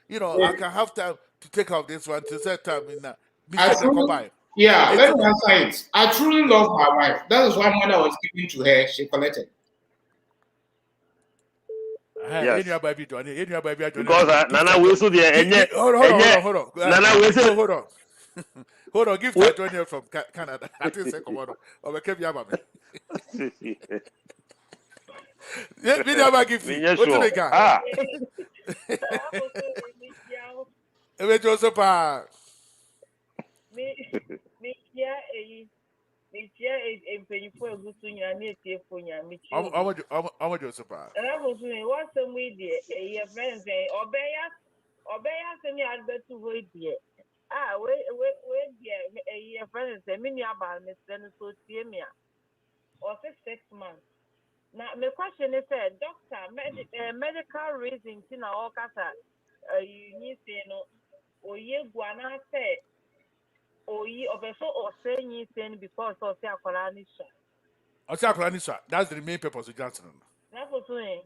I can have time to take off this one to set time in that. I truly, yeah, let me answer it. I truly love my wife. That is why when I was giving to her, she collected. Yes. Because Because Nana will so there. Hold on. Nana will say. Hold on. Hold on, gift I join you from Canada. I think say come on. Or we keep yabba me. Yeah, me never gift. What do they got? Ah. We just pa. Me yeah, a penny for a good thing, and it's a phone. I'm just pa. And I was doing what some way, dear, a friend say, obey us, and you had better wait, dear. Ah, wait, dear, a friend say, many about Miss Dennis, so see me. Or 6 months. Now, my question is, doctor, medical reasons in our casa, you need to know, or ye guana say, or ye of a sort or saying ye saying because of the Akwanisha. That's the main purpose of Johnson. That was doing.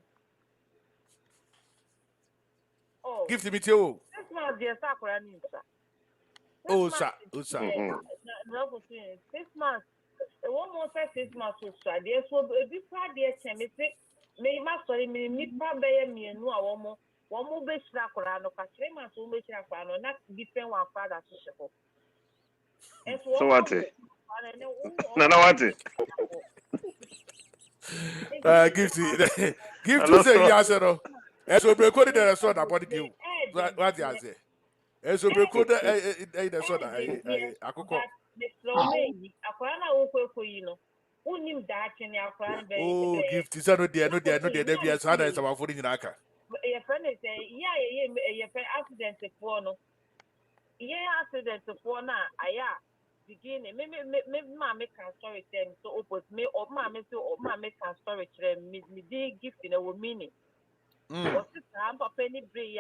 Oh, Gift me too. 6 months, dear Sakuranisha. Oh, sir. That was doing 6 months. One more 6 months was tried. Yes, so a big part, dear Timmy, may master me, Nipa Bay, me, and one more base Sakurano, 3 months will make Sakurano, not different one father to show. So what? Nana what? Give to say yes, no. And so we recorded the sword about you. What you say? And so we recorded the sword. I could call. Oh, gift is no dear, there be as hard as our food in Aka. Your friend is a accident to phone. Yeah, accident to phone. Beginning, maybe mammy can story them so open me or mammy to or mammy can story them, me gift in a meaning. Or sister, penny bray,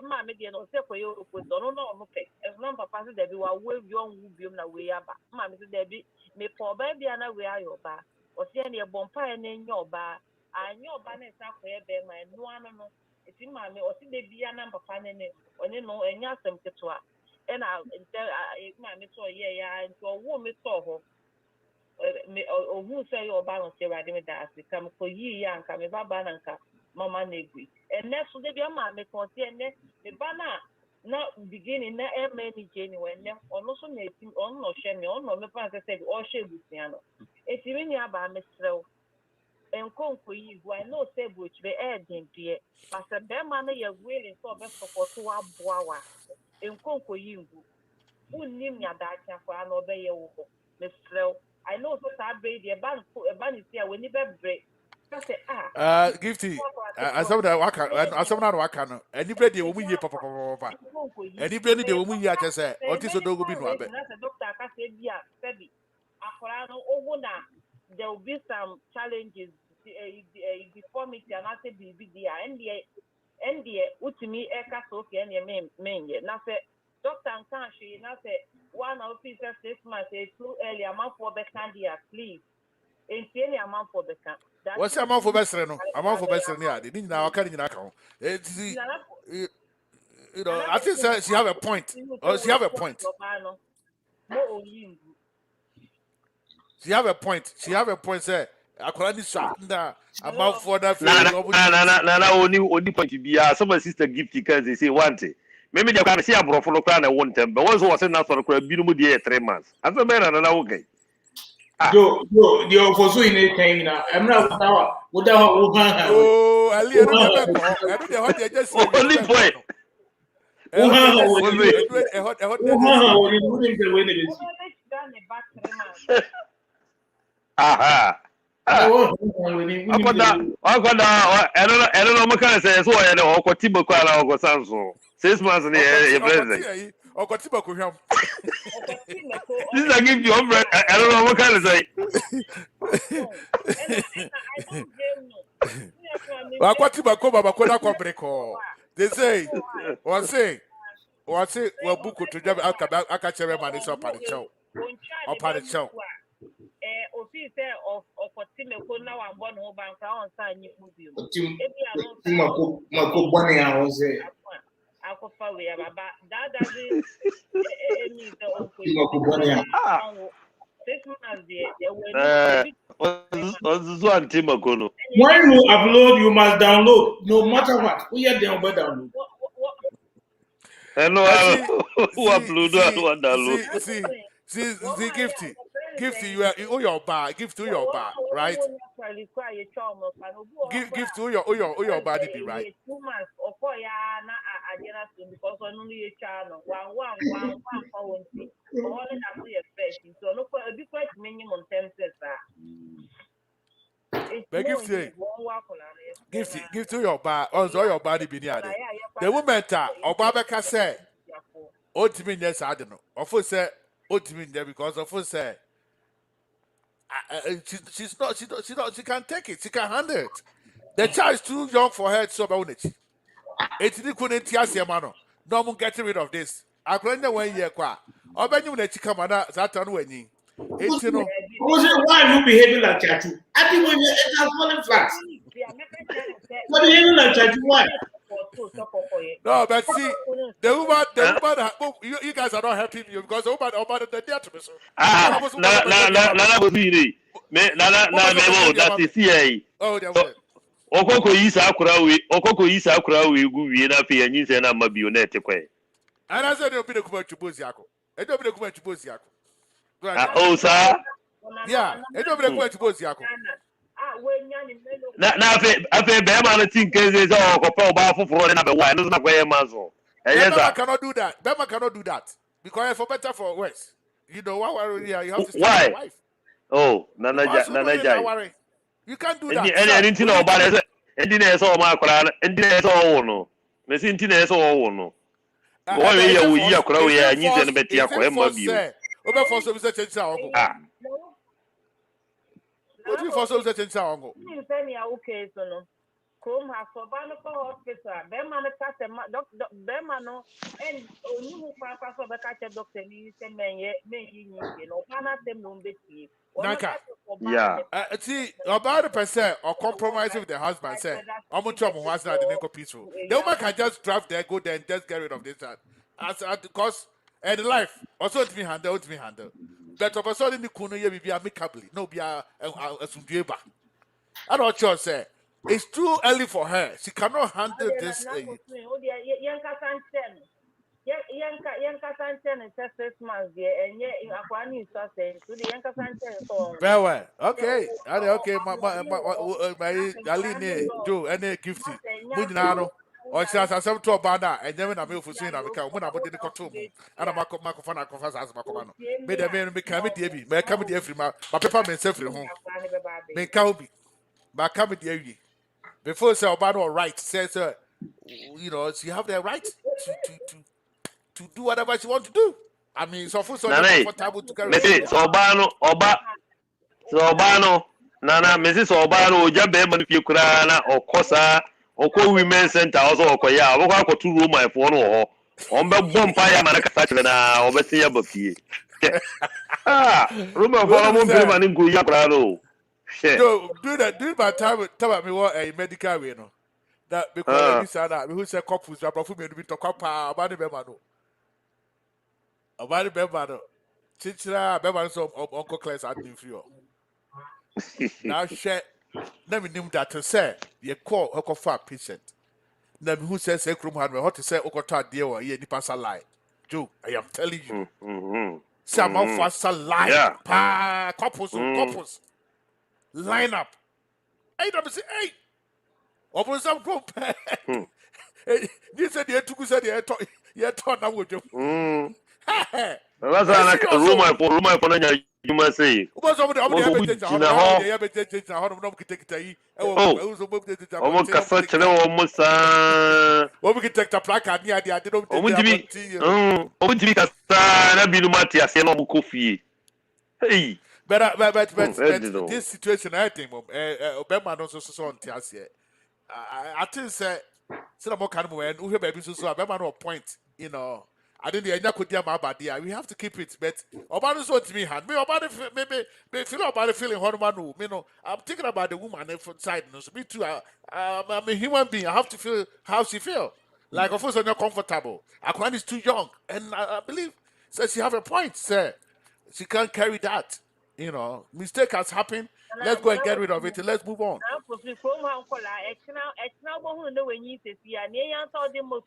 mammy, dear, no, say for you, put on no pay. As long as papa that you are well young, you know, we are back. Mammy said, Debbie, may poor baby and away are your bar, or see any bonfire in your bar. I know banner somewhere, bear my no one. It's in mammy, or see the be a number fanning it, or you know, and yes, some to and I saw and to a woman saw her. Or who say your balance here, I didn't ask you come for ye and come about bananka, Mamma Negri. And that's what the mamma contain the banner not beginning, not many genuine, or no so native, or no shame, or no, I said, or she with piano. It's even about Mr. And come for you, who I know say which be adding, dear, but the bear manner you're willing for best for 2 hours. And come for you. Who name your data for an obey your Miss Slow? I know so sad baby a ban is here when you break. Gifty. As some that waka, anybody will win papa. Anybody they will win ya just say, or this will go be no doctor can say, yeah, Sebi. Akorano over now. There will be some challenges, deformity, and I say, BBD, and the ultimate air okay, and your main, now say. Doctor and country, now say 1 officer 6 months, 2 early amount for the candy, please. And see any amount for the can. What's the amount for best? Amount for best? Yeah, they didn't know. Carrying account. I think she have a point. Or she have a point. She have a point. She have a point. Say, according to amount for that. Nana only point to be some sister gift because they say one thing. Maybe they can see a brofolo plan at one time, but once was enough for a beautiful day 3 months. As a man, and okay. Yo, you're for so in a thing now. I'm not without. Oh, I don't know what they just said. Only point. Aha. I don't know. Can say so. I know. Or Tibo Kuala or Samsung. 6 months in the president. Or This is a gift you. I don't know what kind of say. don't blame no. Akwantufor Bakona Kombreko. They say, or say, well, book to jab Akachere Maniso Padicho. Or Padicho. Office of Timeko now and one whole bank on sign you movie. Mako Bonnie, I was there. Akwantufor we have that doesn't mean the Mako Bonnie. 6 months there were When you upload, you must download, no matter what. We are down, but download. Hello, who upload one download? See, Gifty, you owe your bar, give to your bar, right? Give to your body, be right? 2 months or 4 years, because only a child, one, all that we expect. So, look for a different minimum 10 But give to your bar, also your body be near. The woman, Obabeka said, ultimate, yes, I don't know. Of course, said, ultimate there because of course, said, she's not, she can take it, she can handle it. The child is too young for her to about it. It's the couldn't tear mano. No one getting rid of this. I couldn't 1 year qua. Or when you let you come on that on when you. It's why are you behaving like Chatu? I think when it has fallen flat. What are you behaving like Chatu? Why? No, but see, the woman, you guys are not helping you because the woman about the dear to me. So. That's the CIA. Oh, there Okoko yi sakura we gu wie na fe anyi se na mabionete kwe. And I said you'll be the kuma chuboziako. And you'll be the kuma chuboziako. Oh, sir. Yeah, and you'll be the kuma chuboziako. Na afe be ma no tin keze so okopa oba foforo na be wa no na gwe mazo. Bema cannot do that. Bema cannot do that. Because for better for worse. You know what you have to stay with your wife. Oh, Nana. You can't do that. Anything about it. Anything else on my crowd, anything else on no. Missing things all no. Why are we here? Crow, yeah, and you send a bit here for him. Over for some such a sound. What do you for some such a sound? Okay, so no. Come has for Banako Hospital, Bemano Doctor Bemano, and you pass of the catcher doctor, you send me, you know, Pana them no betty. Yeah, see about a percent or compromise with the husband. Say, I'm going to was not the peaceful. The woman can just drive there, go there, and just get rid of this. As because and life also to be handled, But of a sudden, the Kuno be amicably, no be a Sundieba. I don't sure say it's too early for her. She cannot handle this. Yanka Sanchen is 6 months there, and yet Aquani is saying to the Yanka Sanchen. Very well. Okay. Okay. My Aline, Joe, any gifty. Munano. Or she has some to a banner, and then I'm for seeing I become when I put in the cartoon. And I'm a microphone confess as Macomano. Made a man become it, Davy. May come with every my papa may self home. May Calby. But come with the before say Obano right says, you know, she have the right to do whatever she wants to do. I mean, so for comfortable to carry. Obano, Nana, Mrs. Obano, Jabe Manufacturana, or Cosa, or Women's Center, also Okoya, or 2 room my phone or on the bonfire Manacatana, or Bessia Bopi. Room of one woman in Guyaprano. Do that, do my time, tell me what a medical way, no. That because who said couples, but for me to be to copper, about the Bemano. About the Bemano. Chichra, Bemano, Uncle Class, I didn't feel. Now, share, let me name that to say, you call Uncle Fat patient. Then who says, Ekrum had what to say, Uncle Tad, dear, or ye, pass a lie. Joe, I am telling you. Some of us are lying. Couples. Line up. Hey, say, hey. Open some group. You said you had to say you had taught now with you. That's like a room for you must say. What's over the we can take the placard near the idea of Hey, But No. this situation, I think, Obama don't so on Tias yet. I think say more kind of when we baby so Obama no point, you know. I didn't hear that could dear my bad we have to keep it, but Obama so to me hand me about maybe feel about the feeling hormone, you know. I'm thinking about the woman from side, no, so me too. I'm a human being. I have to feel how she feel. Like of course I'm not comfortable. Akwan is too young, and I believe says she have a point, sir. She can't carry that. You know, mistake has happened. Let's go and get rid of it and let's move on.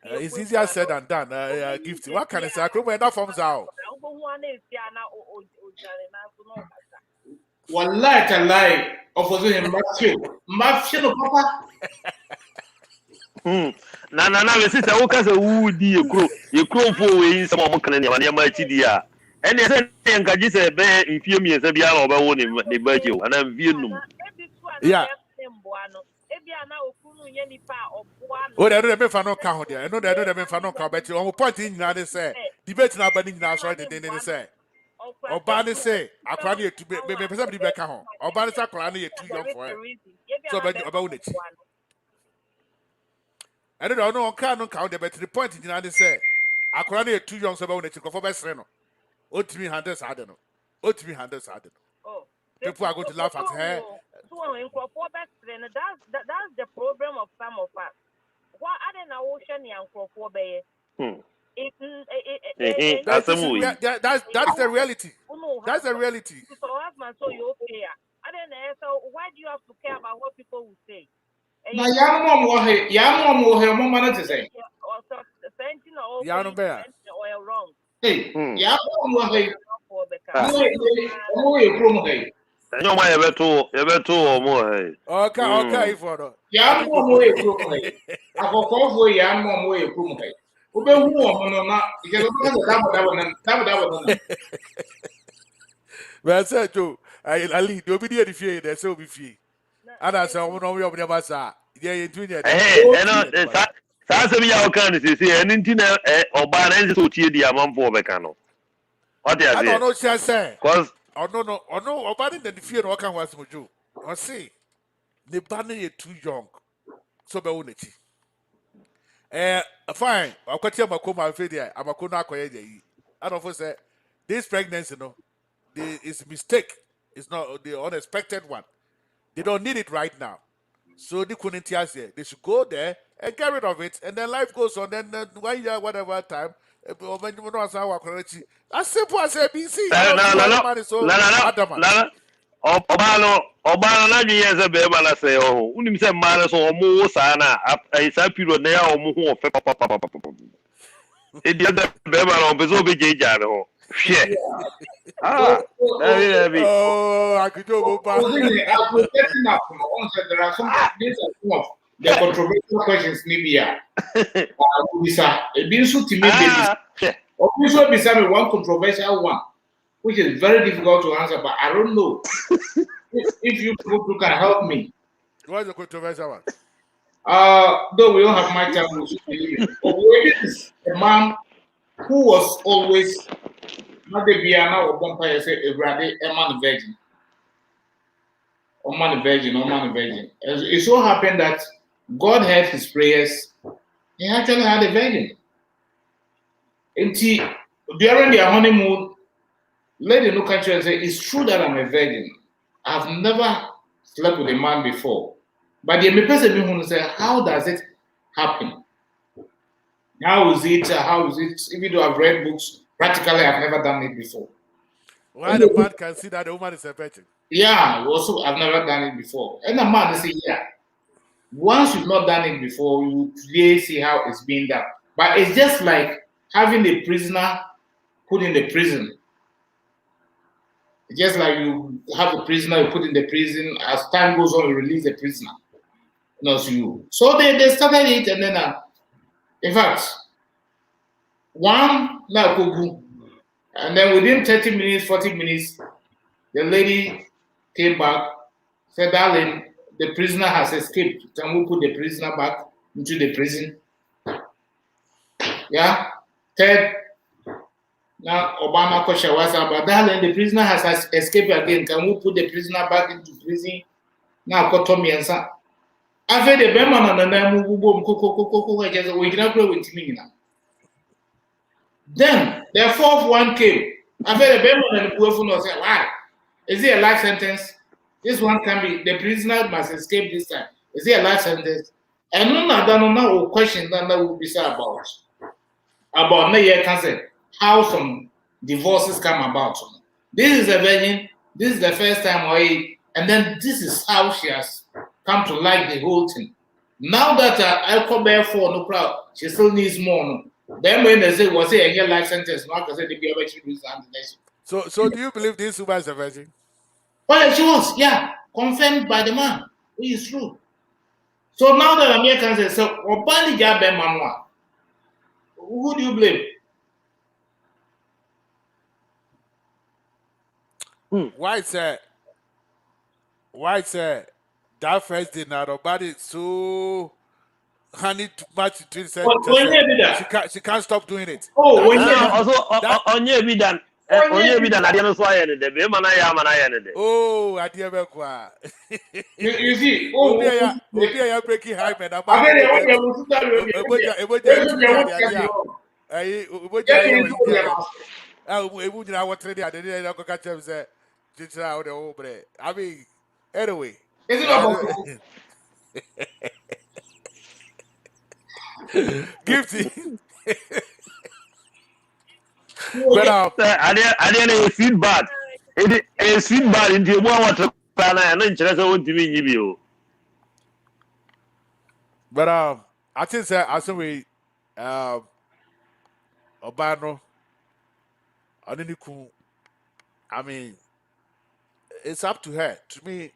It's easier said than done. Gifty. What can I say? I can't that forms out. Wallahi tallahi opposition Matthew no papa. Na we say wo ka say wo di ekro fo we some mo kan ne ma chi di a ene say nka ji say be mfie miensa bia na oba wo ne ba ji o ana mfie num. Yeah. Oh, they don't fan on count there. I know they don't fan on count, but on point in now they say debate now, but now sorry they say. Obani say Akwani to be person be back home. Obani say Akwani too young for it. So about it. I don't know on count there, but the point in now they say Akwani too young so about it for best friend. Ot me handles I don't know. Ot me handles I don't know. People are going to laugh at her. That's the problem of some of us. What I don't know, ocean and for That's the reality. That's the reality. So husband, so you okay? I don't know. So why do you have to care about what people will say? Na ya mo he mo man to say. Ya no bear. Wrong. Hey, ya mo he. Mo e pro mo he. Enyo ma ye beto o mo he. Okay for no. Ya mo e pro mo he. Akoko fo ya mo e pro mo he. Obe hu o no na ike do ka dabo. Well said Joe. I lead the obi dey fie there say obi fie. Ada say omo no we obi dey basa. Yeah, you do there. Eno sa se bi ya o kan ni se eni nti na oba na nse so tie di amanfo obeka no. What you say? I don't know what say. Cause no, oba dey the fie no kan was mo Joe. O say the ban is too young. So be woneti. Fine. Akwati Nkomo afi there. Amako na akoye there yi. I don't say this pregnancy it's a mistake. It's not the unexpected one. They don't need it right now. So they couldn't here. They should go there and get rid of it, and then life goes on. Then 1 year, whatever time, as simple as ABC. Obano na dwe yeze be ba na say oh unim say ma na so omo wo sa na isa period na ya omo ho fe papa e dia da be ba na obezo be je jare ho hwe I could do I'm protecting up from there are some of the controversial questions Libya. Bisa e bin so timi be also beside me one controversial one which is very difficult to answer but I don't know if you people can help me. What's the controversial one? Though we don't have my time to believe. Is a man who was always not the Biana or Bompire say a man virgin. Or man virgin. It so happened that God heard his prayers. He actually had a virgin. And during their honeymoon, lady look at you and say, it's true that I'm a virgin. I've never slept with a man before. But the person who say, how does it happen? How is it? Even though I've read books, practically I've never done it before. Why the man can see that the woman is a virgin? Yeah, also I've never done it before. And the man say, yeah. Once you've not done it before, you really see how it's being done. But it's just like having a prisoner put in the prison. Just like you have a prisoner you put in the prison, as time goes on, you release the prisoner. Not you. So they started it, and then, in fact, one like and then within 30 minutes, 40 minutes, the lady came back, said, darling, the prisoner has escaped. Can we put the prisoner back into the prison? Yeah. Third, Now Obama question was about that, and the prisoner has escaped again. Can we put the prisoner back into prison? Now Kotomi and son. After the Beman and the name Coco, just we cannot play with me now. Then the fourth one came. After the Beman and the Buffalo said, why? Is it a life sentence? This one can be the prisoner must escape this time. Is it a life sentence? And no, no question that will be said about no year cancer, how some divorces come about. This is a virgin, this is the first time and then this is how she has come to like the whole thing. Now that I come back for no crowd, she still needs more. No? Then when they say, was it a life sentence? Not because they be able to do something. So do you believe this woman is a virgin? Well, she was, yeah, confirmed by the man. It is true. So now that Americans say, so, Obali Jabe Manwa, who do you blame? White said, that first day now, nobody so honey too much to say, she can't stop doing it. Oh, when you Also, onye bi dan. Onye bi dan ade no so aye ne de. Be ma na ya ne de. Oh, I dear Bekwa. you see, Obi ya breaking high man. I'm I mean, what going you to I mean, anyway. Is it about Gifty. But Ade na feedback. It feedback into mo wa na na nkyere se wontimi nyi bi o. But I think that as we Obano Aniniku, I mean, it's up to her. To me,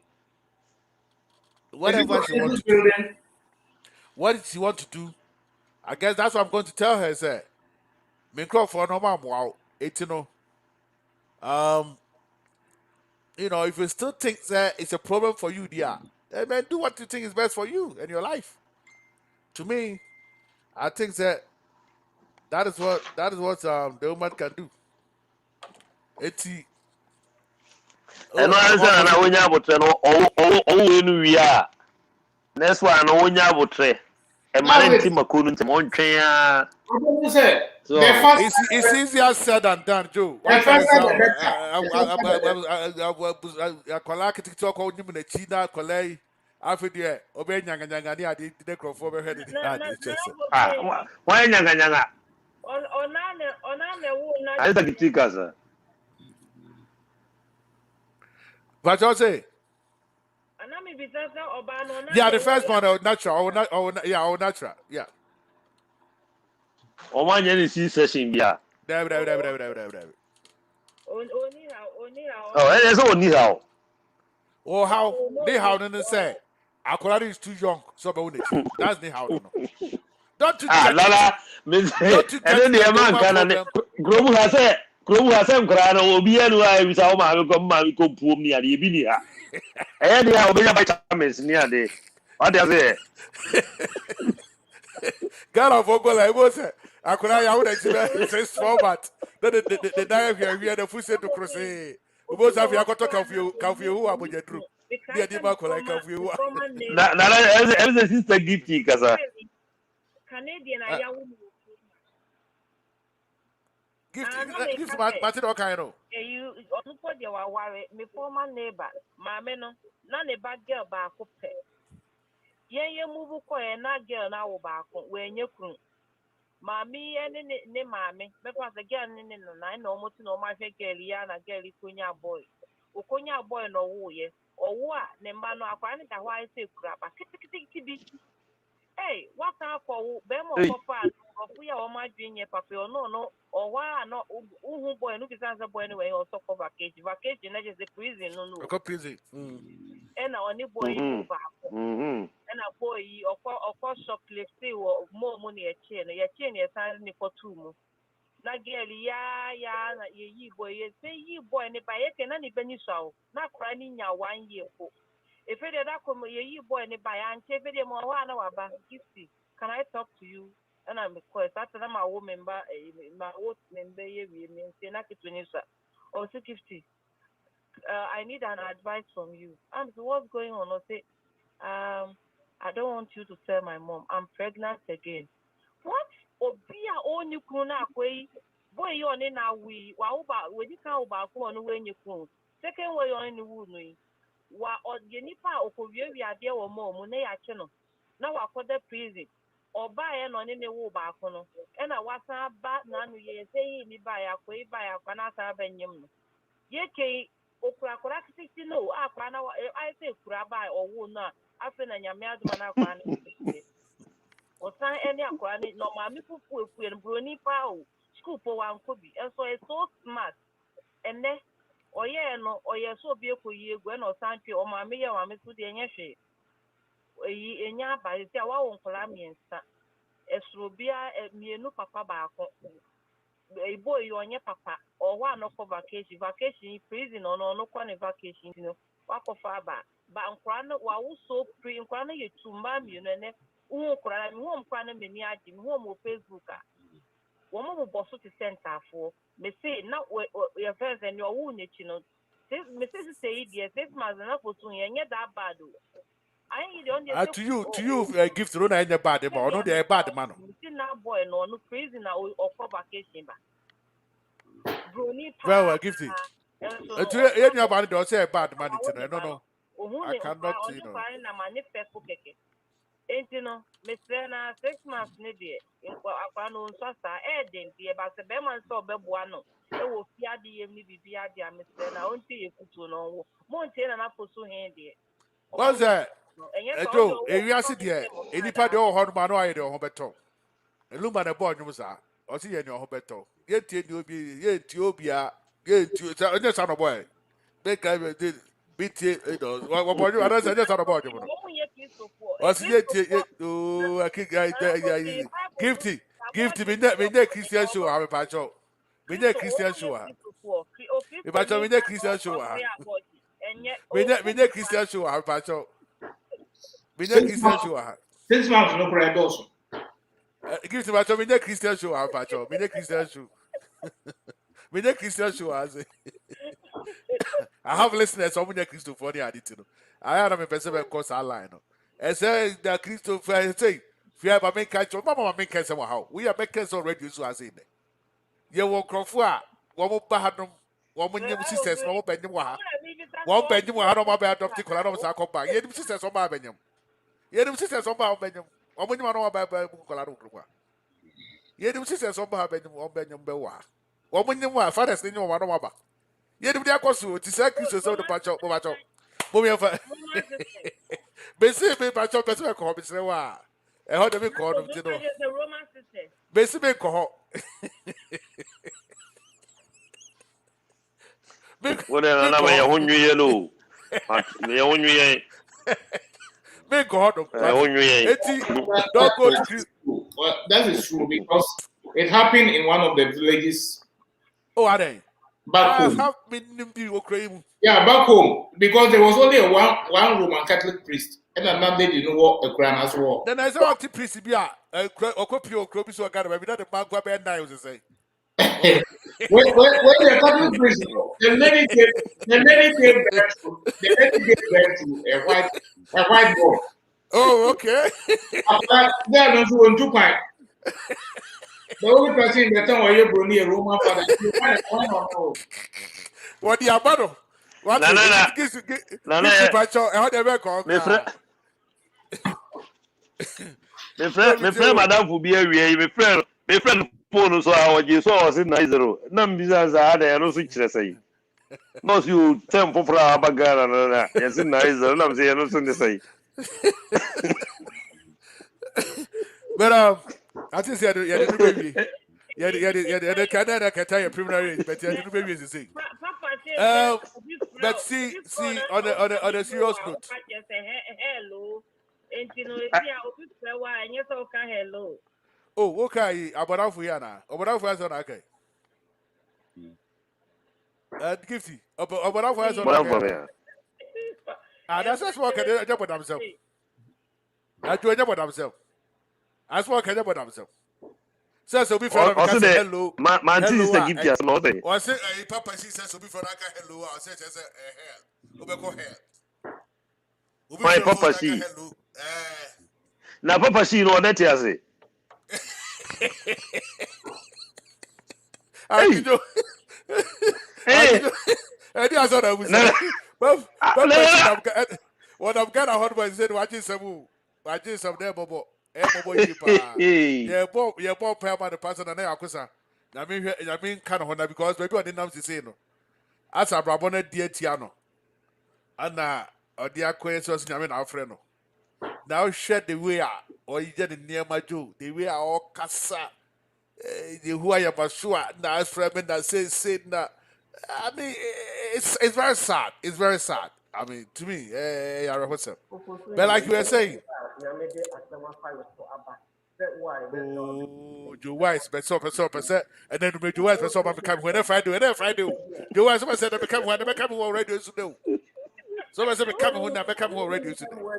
whatever she wants to do, what she want to do, I guess that's what I'm going to tell her. Say, for no man, wow, if you still think that it's a problem for you, dear, then man, do what you think is best for you and your life. To me, I think that is what the woman can do. Eno ansa na wonya abotre no owo enu wi a. Next one no wonya abotre. E mare nti makonu nti mo ntwen a. So it's easier said than done, Joe. What can I say? I TikTok on him in a China, Colay. After the obey Nyanga, I did the crowd head in Ah, why nyanga? Ayo takitika sa. But I say, yeah, the first one, natural, natural, yeah. O ma nye ni si session bia. There. Oh, it is only how. Or how they how didn't say, Akolari is too young, so that's the how. Don't you get Lala, Miss. And then the man can Gromu has a grana will be anywhere with our mammy come poor me at the Binia. And they are very much near the. What does it? God of Ogola, I was I would say format. Then the dive here, we had a full set to crusade. We both have your coffee, who are with your troop. Yeah, the back like coffee. As a sister gifty, Casa. Canadian, Gift Martin Okaino. You put your worry, my former neighbor, mamma, none a bad girl back up. Ye move for a girl now back when you could. Mammy and ne mammy, because again in the nine almost no my girl, Yana girl, Kunya boy. Ukonya boy no woo ye, or what, Nembano, I find it a why say crap. I can't be. Hey, what now for Bemo Papa? We are my junior papa, no, or why not? Who boy, look at the boy anyway, or so for vacation. Vacation, that is the prison, no. And our new boy, and a boy, of course, shoplift, or more money a chain, is signing for 2 months. Nageli, ya, ye boy, say ye boy, and if I can any penny so, not crying ya 1 year. If it is that come ye boy and by and take it more 1 hour back, can I talk to you and I'm because that's my woman member my old member means or 650. I need an advice from you. And so what's going on? I say, I don't want you to tell my mom I'm pregnant again. What? Obia only kuna kwe boy you on na we wa uba we di kan uba ko onu we nyekun. Second way on ni wu no wa odenipa okowie wi ade wo mo na ya che no na wa kode prison oba ye no ne wo ba ko no e na wasa ba na no ye se yi ni ba ya kwa na sa banyem no ye ke okura kititi no akwa na I say kura ba owo no afi na nyame aduma na akwa na osan any akwa ni no ma mi fufu efu en broni pa o school po wan ko bi and so it's so smart and then oye no oye so bi ekoyi egu na osan twe o ma me ye wa me so de enye hwe eyi enya ba isi a wa won kola miensa esro bia mienu papa ba ko ebo yi onye papa or wa no for vacation prison no kwa ne vacation no wa ko fa ba nkwa no wa wo so pre nkwa no ye tumba mienu ne wo kora mi wo nkwa no meni agi mi wo mo Facebook a wo mo bo so ti center afo me say na your friends and your wo nechi no me say dey 6 months na for so ye nye that bad o I don't to you gift no na any bad ma no dey bad man. See now boy no crazy na or for vacation ba. Brony Well, gift it. To any about it, don't say bad man. No. I cannot, you know. Na mani pepo keke. Enti no, me say na 6 months ne de. Akwa no nso sa den de ba se be man so be boa no. E wo fia de yem ni bibia de me say na onti ye kutu no wo. Mo nti na na poso hen de. What's that? Ejo, we are sitting here. Anybody or hot man or the home better. A lumber the boy, you say, or see any home better. Yet, you be Ethiopia, yet, you just on a boy. Make I did beat it. What about you? I don't say just on a boy. Or see it, oh, I can't gifty. Gifty, me that Christian show, I'm a patch up. Me that Christian show. If I tell me that Christian show, me that Christian show, I'm a patch up. Me that Christian show. 6 months no cry also. Give to my me that Christian show, I'm a patch up. Me that Christian show. Me that Christian show, I have listeners, some of the Christopher, they are it. I had a person course online. And say that Christopher say, if you have a make catch, Mama make catch somehow. We are making some radio so as in there. You walk Crawford, one more Bahadum, one more sisters, no Benjamin. One Benjamin had on my bad of Ticola, I come back. Yet sisters on my Benjamin. Yet sisters on my Benjamin. One when you are by Colorado. Yet sisters on my Benjamin Bewa. One when you are father's name, one of my back. Yet if they are called to say Christmas of the patch up, basically, patch up, person call me say, wow. I heard them call them to know. Basically, call. What an hour, when you yellow. When you Make God of Don't go to well, that is true because it happened in one of the villages. Oh, are they? Back home. Yeah, back home. Because there was only one Roman Catholic priest. And another didn't know what a crown as well. Then I saw a priest be a copy of Crobis or Academy. We don't bank where Ben Niles say. When the Catholic priest, the lady gave birth to a white boy. Oh, okay. They are not doing too fine. The only person in the town where you're a Roman father. What the abado? What my friend, Madame will be a my friend, phone so I was so in Nizero. None besides I had a no switch. Say, no, you temple for our bagara. Yes, in Nizero. I'm saying, no, Sunday say. But I think you had baby. Yeah, Canada can tell you preliminary, but you had baby is the same. But see, on a serious note. Hello. Hello. Oh, okay. About for Yana. About for us on okay. Gifty. About for us on okay. That's what I can do themselves. I do about themselves. That's what I can do about themselves. Says so before I say hello. Man, this is Hello. a gift, yes, no thing. Or say Papa she says so before I hello. I say just hell. Ubeko hell. My Ubi Papa, phone she. hello. Now, Papa, she know that, yes. I do. Hey, I that's what I was no, saying. But no, what I'm kind of hot boy said watching some there bobo. Bobo you pa. Yeah, Bob Pama the person and I akusa. I mean kind of honor because maybe I didn't say no. As a brabone dear Tiano. Anna or dear acquaintance I mean our friend. Now share the way or you get near my Joe. The way all casa. The who I am sure now friend that say that. I mean, it's very sad. It's very sad. I mean, to me, I represent. But like you were saying, oh, Joe Wise, but so, and then Joe Wise, but so, become whenever I do. Joe Wise, I said, I become when I become already to do. So I said, become when I become already to do.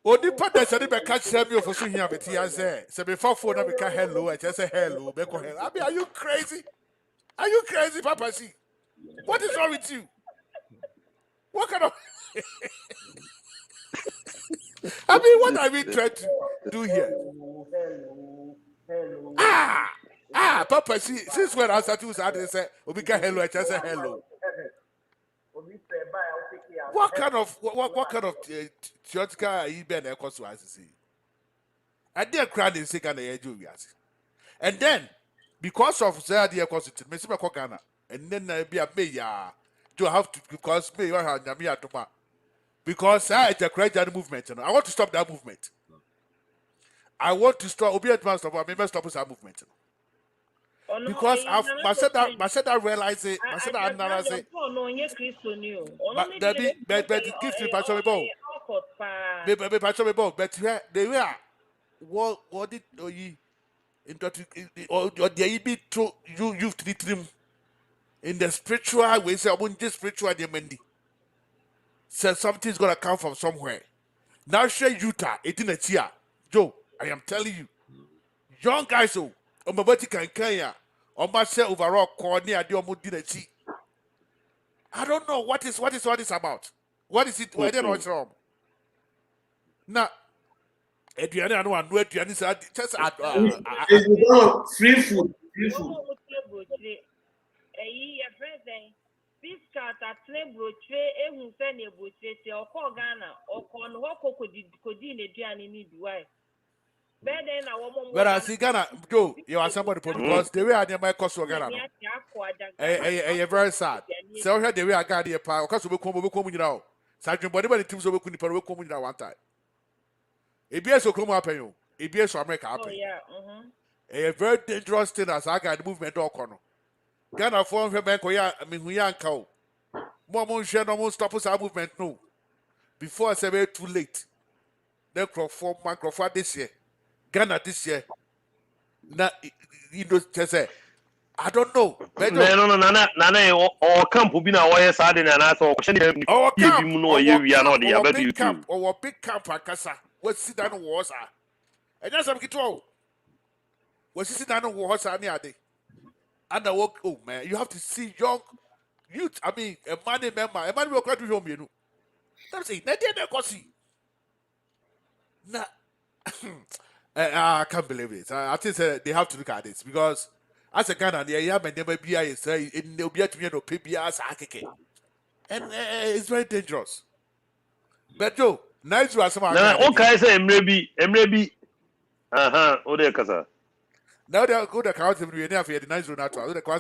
Onipa da sɛ de bɛka kyerɛ me ofo so hia me tia sɛ before phone na bɛka hello I just say hello bɛkɔ hello. I mean, are you crazy? Are you crazy, Papa C? What is wrong with you? What kind of I mean, what are we trying to do here? Papa C, since when I started to say Obika hello, I just say hello. What kind of theoretical event I cause to see? I did crowd in second and then because of the idea cause it me see Ghana and then I be a mayor do have to because me you have Nyame adoma because I a credit movement I want to stop that movement. I want to stop obi advance stop I mean stop that movement. Because I've Maseda realize it, Maseda analyze it. But give me patch me ball. Be patch me ball. But they were what did you or the be to you treat him in the spiritual way. Say I want this spiritual dimension. Say something's gonna come from somewhere. Now share Utah, 18 a year. Joe, I am telling you, young guys, oh, on my body can Kenya, on my share overall cornea, the omudinachi. I don't know what is about. What is it? Why don't know what's wrong? Now, Adriana, I know Adriana is just free food. Biscuit atene brochire ehun se na brochire se okọ Ghana okọ no hoko kodi na duane ni duai beden na wo mo but I see Ghana Joe, you are somebody because the way I near my cost for Ghana. Very sad. So here the way I got here pa because we come nyina o. Sadwin body body teams we kuni pa we come nyina one time. EBS Oklahoma happen you. EBS America happen. Oh yeah, a very dangerous thing as I got the movement all corner. Ghana form for bank ya I mean we yank out. More share no more stop us our movement no. Before I say too late. Then Crawford this year. Ghana this year. Now you know just say I don't know. No. Or camp will be now. Why is I didn't answer? Our big camp, our big camp, Akasa. What sit down was and that's some control. What sit down was near day. And I walk, oh man, you have to see young youth. I mean, a man will cry to home, you know. That's it. They go see. Nah, I can't believe it. I think they have to look at this because as a Ghana, the young man never be I say in the be to me no PBS and it's very dangerous. But Joe, nice you are some. Okay, say Emrebi. Ode kasa. Now they are good accounts if we never the nice Ronaldo. I don't know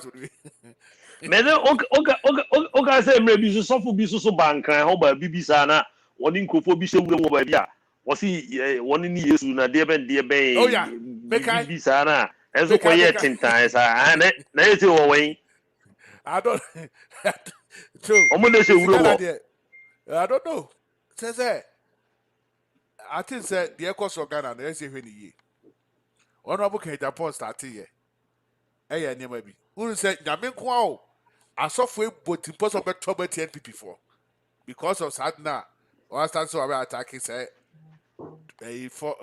the Men okay say Emrebi so for bi so bank kan ho ba bibisa na woni nkofo bi hye wura mo ba bia. Wasi woni ni Yesu na de ben oh yeah, bibisa na enso koye tintan sa na yesi wo wen. I don't true. Omo na hye wura mo. I don't know. Say I think say the echoes of Ghana na say hwe ni ye. Honorable King Japan started here. Eye nyema bi. Who say nyame nko a o. Asofo ebotin post of trouble TNPP for. Because of Sadna, or stand so about attacking say for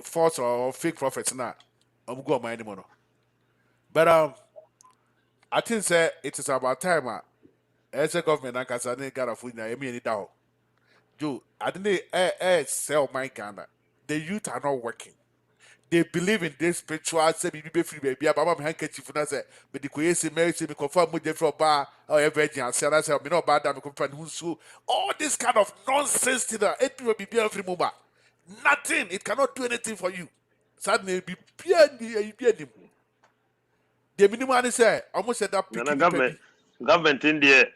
false or fake prophets now. I'm go my anymore. But I think say it is about time as a government and Kazani got a food na any down. Do I didn't sell my Ghana. The youth are not working. They believe in this spiritual say be free baby. Baba me handkerchief na say me the koyesi marry say me confirm with from bar or virgin and say that say me no bad that me confirm who so all this kind of nonsense to that it will be free mobile. Nothing. It cannot do anything for you. Sadly be the minimum is say almost said that Nana picking baby. government in there.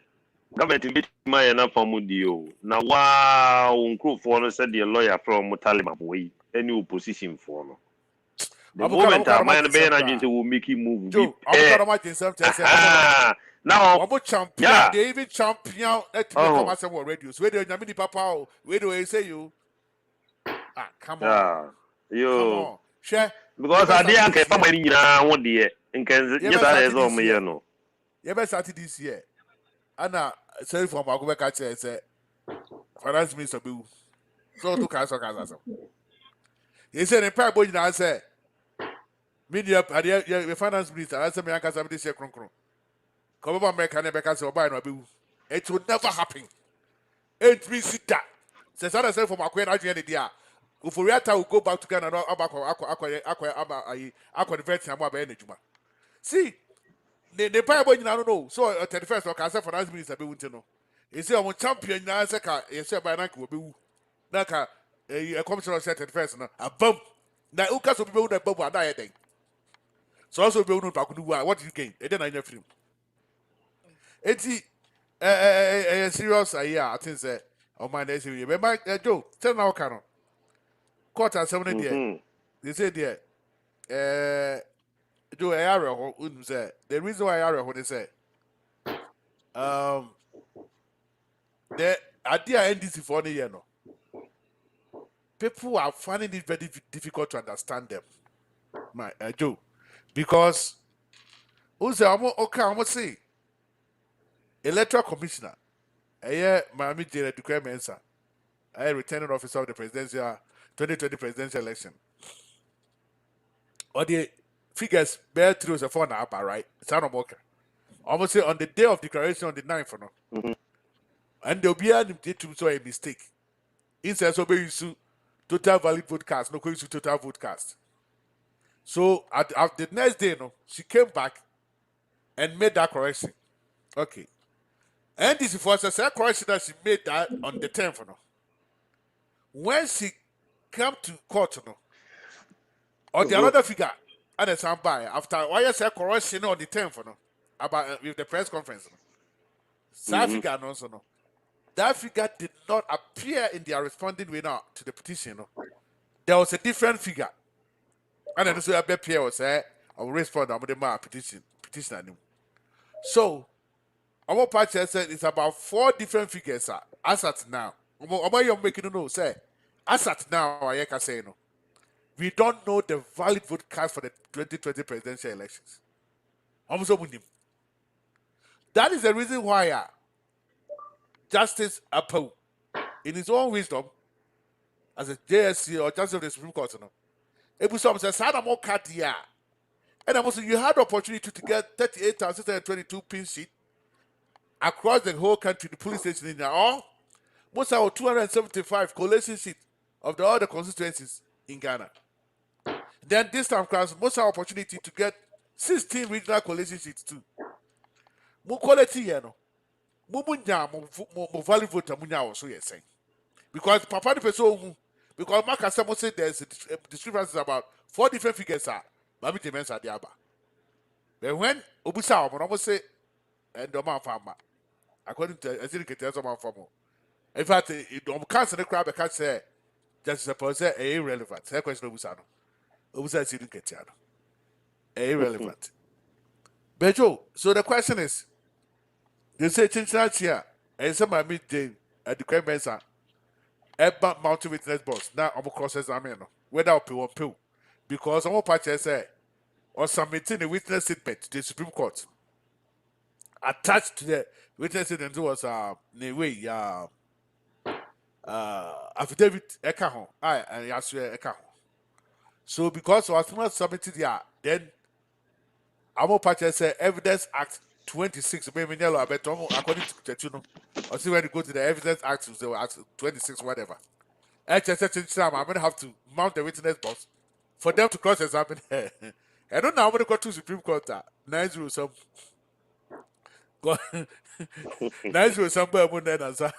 Government bit my na pamudio. Na wow Nkomo no said the lawyer from Mutalima way any opposition for no. The moment a man be na just will make him move. Joe, I'm going to say now Omo champion, yeah. they even champion that to come as some radios. Where do you mean papa? Where do I say you? Come on. Yeah. Yo. Come on. Share. Because I didn't care for my one day. In Kansas, yes, I saw me, you know. You ever started this year? Anna, sorry for my go back at say, finance minister bill. So to cancel. He said, in fact, boy, I say, media, the finance minister, I said, me, I can't have this year. Come over America and America say buy no bill. It will never happen. It means that. Says I say for my queen agent there. Uforiata will go back to Ghana aqua vet am about energy. See, the Bible you don't know. So 31st or cancer finance minister be wunti no. He say I'm champion na say ka he say by nanka will be naka a commissioner said 31st no. A bump. Na uka so be na bump and die then. So also be no to what did you gain? E dey na free. Eti serious yeah, I think say oh man they say remember Joe tell now can court and 70 there they say there Joe area say the reason why area they say the idea NDC for the year no people are finding it very difficult to understand them my Joe because who say I'm say electoral commissioner, Miami Jane Duque Mensa, returning officer of the presidential 2020 presidential election. Or the figures bear through the phone up, right? It's not okay. Almost say on the day of declaration on the 9th, and there'll be an a mistake. Instead, so be issue total valid vote cast, no issue total vote cast. So at the next day, she came back and made that correction. Okay. And this was a correction that she made that on the 10th. When she came to court, or the another figure, and a sound by after why I said correction on the 10th, about with the press conference. That figure also no. That figure did not appear in their responding way now to the petition. There was a different figure. And then so I bet Pierre was I will respond to the petition. So our party said it's about 4 different figures as at now. You're making no say as at now I can say no. We don't know the valid vote cast for the 2020 presidential elections. That is the reason why Justice Apo, in his own wisdom, as a JSC or Justice of the Supreme Court, it was some says more card and also you had the opportunity to get 38,622 pin sheet across the whole country, the police station in there, or most of our 275 collation sheets of the other constituencies in Ghana. Then this time, class, most of our opportunity to get 16 regional collation sheets too. More quality, more value voter, so you're saying. Because Papa the person, because Mark Asamo said there's a discrepancy about 4 different figures, but the men's are the Abba. But when Obusa, I almost say, and the man farmer. According to I think it's man farmer. In fact, can't the crowd can't say just suppose irrelevant. That question Obusa. Obusa is didn't get irrelevant. But Joe, so the question is, you say Chinchinach here, and some of me Jane at the crime mensa, Ebba Mountain Witness Boss, now I'm cross examine, whether I'll pay or pill. Because I'm party say, or submitting a witness statement to the Supreme Court. Attached to the witness statement was affidavit Ekaho, I and Yasu Ekaho. So because I was not submitted there, then I'm a patch say Evidence Act 26, maybe yellow, I bet according to Chetuno. Or see when you go to the Evidence Act, they will ask 26, whatever. HSH, I'm going to have to mount the witness box for them to cross examine her. I don't know how many go to Supreme Court. 9-0 some. 9-0 some then answer.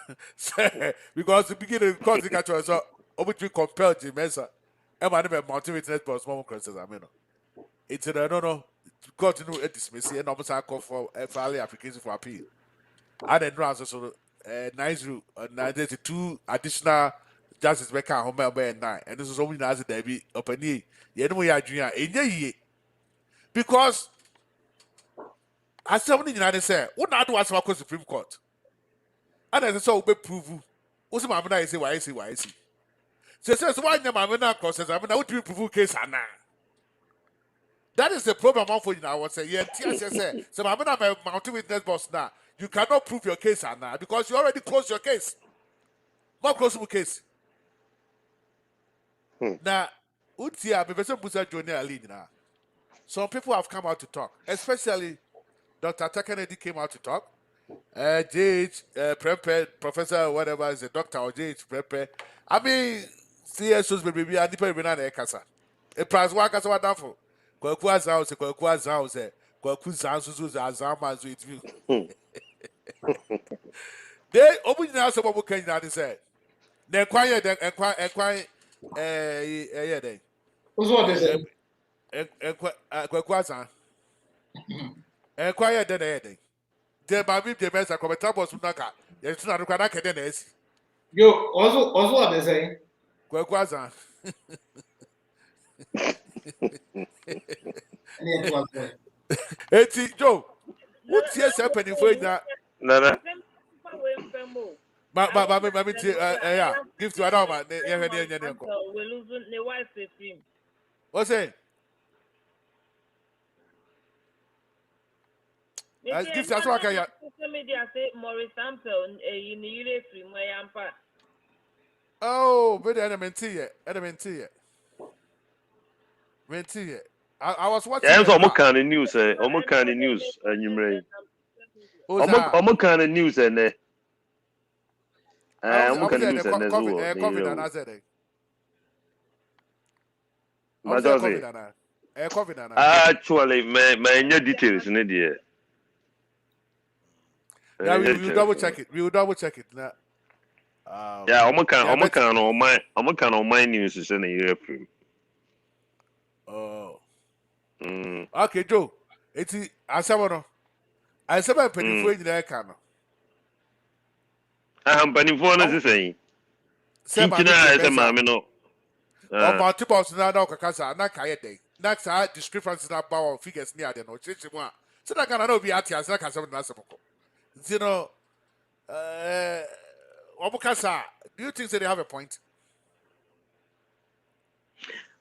Because the beginning of the court, the catch was obviously compelled to Mesa. I'm going to mount witness box, more cross examine. It's no. Court no dismiss and almost I call for a filing application for appeal. And then also so 9-0 there's 2 additional justice back at home by 9. And this is only as there be open ye. You know, we are junior in because as someone in the United States, what not do as the Supreme Court? And as I saw, we prove what's my man say, why I see. So says, why the man crosses? I mean, I would prove case. That is the problem for you now. I would say, yeah, TSS, so I'm not a mountain witness boss now. You cannot prove your case now because you already closed your case. More close to case. Now, Utia, Professor Busa Junior Ali now. Some people have come out to talk, especially Dr. Kennedy came out to talk. JH Prepe, Professor, whatever is a doctor or JH Prepe. I mean, CSOs baby, I depend on the Kasa. A price work as what down for. Kwakua's house, Kwaku's house, Azama, with you. They open the house of what can you say? Then quiet, then quiet, yeah, then. What's what they say? Kwakua's and quiet, then. Then my baby, the best, I come a trouble to knock out. It's not a crack, then is. Yo, also what they say? Kwakua's Hey, Joe, what's yes happening for you now? Nana. Yeah, give to Adama. We're losing the wife team. What's it? Give to Aswaka. Social media say Maurice Sample in the Ule free my ampa. Oh, but element here. I was watching. Yeah, I'm kind of news. I'm kind of news. And you may. I'm kind of news and I'm kind of news and COVID and I said it. Actually, my details in it. Yeah, we will double check it. Now. Yeah, I'm kind of my news is in the Europe. Oh. Okay, Joe. It's I said I'm penny for in the can. I'm penny for this saying. Mamino. Multiple now, Kasa, not Kayade. Next, I discrepancies about figures near the no church. So I cannot be at as like I said, you know, Omukasa, do you think that they have a point?